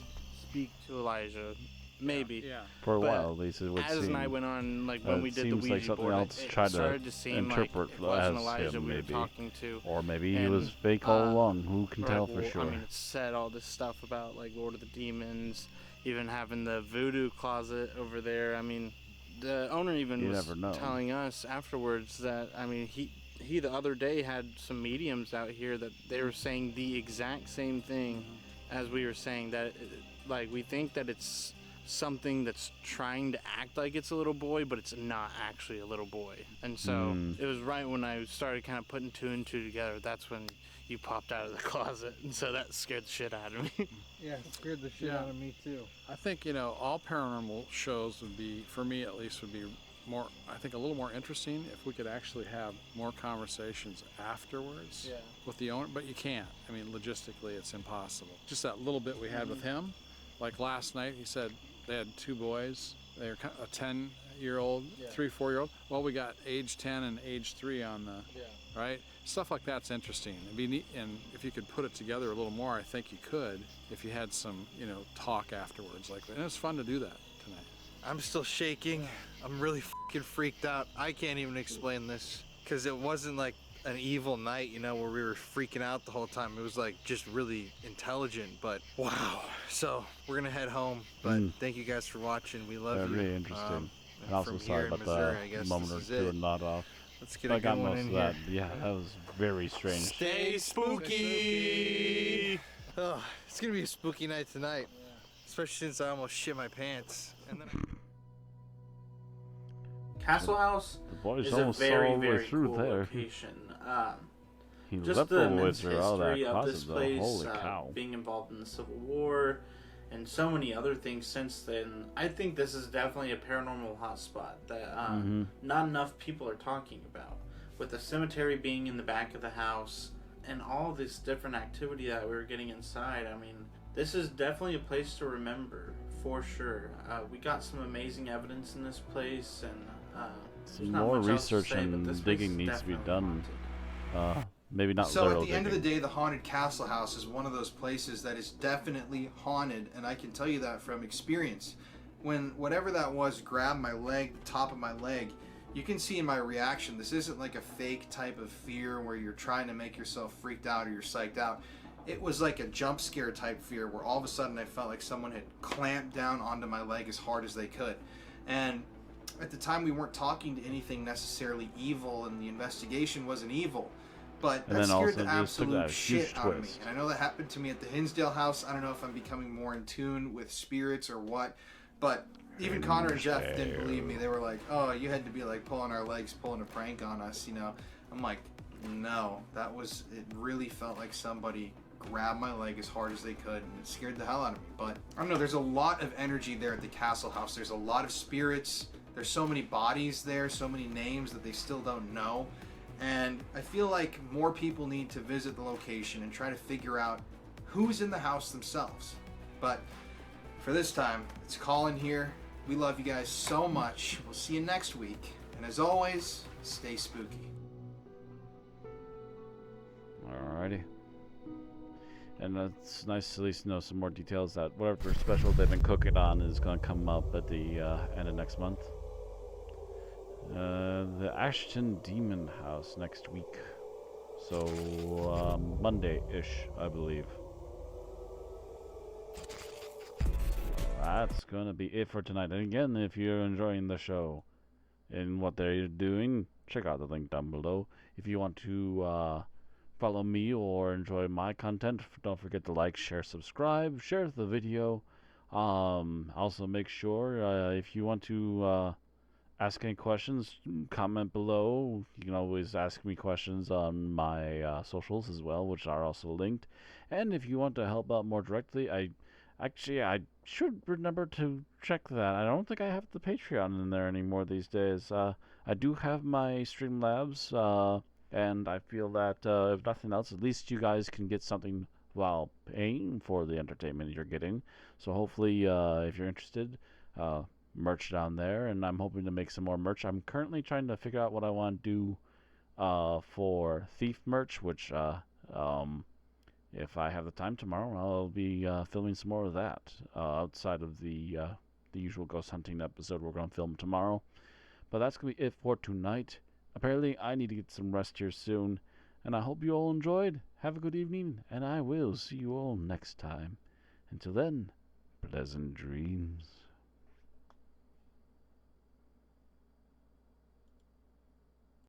Speak to Elijah, maybe. Yeah. For a But while, at least it would As the seem. night went on, like when we it did the seems Ouija like something board, else it tried to started to seem like interpret it wasn't as Elijah him, we were maybe. talking to. Or maybe he And, was fake all along. Who can right, tell for well, sure? I mean, it said all this stuff about like Lord of the Demons, even having the voodoo closet over there. I mean, the owner even You was never know. telling us afterwards that, I mean, he the other day had some mediums out here that they were saying the exact same thing as we were saying, that like we think that it's something that's trying to act like it's a little boy, but it's not actually a little boy. And so it was right when I started kind of putting two and two together, that's when you popped out of the closet, and so that scared the shit out of me. Yeah, it scared the shit out of me too. I think, all paranormal shows would be, for me at least, would be more, I think, a little more interesting if we could actually have more conversations afterwards with the owner, but you can't. I mean, logistically, it's impossible. Just that little bit we had with him, like last night, he said they had two boys. They were a 10-year-old, 3-4-year-old. Well, we got age 10 and age 3 on the, right? Stuff like that's interesting. It'd be neat, and if you could put it together a little more, I think you could, if you had some, talk afterwards. And it's fun to do that tonight. I'm still shaking. I'm really fucking freaked out. I can't even explain this, because it wasn't like an evil night, where we were freaking out the whole time. It was like just really intelligent, but wow. So we're gonna head home, but thank you guys for watching. We love you. Very interesting. And also from sorry here in about Missouri, I guess the moment or this is two it. and not off. Let's get I a got good one most in of here. that. Yeah, that was very strange. Stay spooky. Oh, it's gonna be a spooky night tonight, especially since I almost shit my pants. And then Castle House The boys is a almost saw very, all the way very through cool there. location. He Just leapt the all the way immense through all that history of this closet, though. place, Holy cow. being involved in the Civil War, and so many other things since then. I think this is definitely a paranormal hotspot that not enough people are talking about. With the cemetery being in the back of the house and all this different activity that we were getting inside, I mean, this is definitely a place to remember, for sure. We got some amazing evidence in this place, and Some more research and digging needs to be done. Maybe not So literal at the end of the digging. day, the haunted castle house is one of those places that is definitely haunted, and I can tell you that from experience. When whatever that was grabbed my leg, the top of my leg, you can see in my reaction, this isn't like a fake type of fear where you're trying to make yourself freaked out or you're psyched out. It was like a jump scare type fear where all of a sudden I felt like someone had clamped down onto my leg as hard as they could. And at the time we weren't talking to anything necessarily evil, and the investigation wasn't evil. But And that then scared also the just took that absolute huge shit out of me. twist. And I know that happened to me at the Hinsdale house. I don't know if I'm becoming more in tune with spirits or what. But even Connor and Jeff didn't believe me. They were like, oh, you had to be like pulling our legs, pulling a prank on us, I'm like, no. It really felt like somebody grabbed my leg as hard as they could, and it scared the hell out of me. But I don't know, there's a lot of energy there at the castle house. There's a lot of spirits. There's so many bodies there, so many names that they still don't know. And I feel like more people need to visit the location and try to figure out who's in the house themselves. But for this time, it's Collin here. We love you guys so much. We'll see you next week. And as always, stay spooky. Alrighty. And it's nice to at least know some more details that whatever special they've been cooking on is going to come up at the end of next month. The Ashton Demon House next week. So, Monday-ish, I believe. That's going to be it for tonight. And again, if you're enjoying the show and what they're doing, check out the link down below. If you want to follow me or enjoy my content, don't forget to like, share, subscribe, share the video. Also make sure if you want to ask any questions, comment below. You can always ask me questions on my socials as well, which are also linked. And if you want to help out more directly, I should remember to check that. I don't think I have the Patreon in there anymore these days. I do have my Streamlabs, and I feel that if nothing else, at least you guys can get something while paying for the entertainment you're getting. So hopefully, if you're interested, merch down there, and I'm hoping to make some more merch. I'm currently trying to figure out what I want to do for Thief merch, which if I have the time tomorrow, I'll be filming some more of that outside of the usual ghost hunting episode we're going to film tomorrow. But that's going to be it for tonight. Apparently, I need to get some rest here soon, and I hope you all enjoyed. Have a good evening, and I will see you all next time. Until then, pleasant dreams.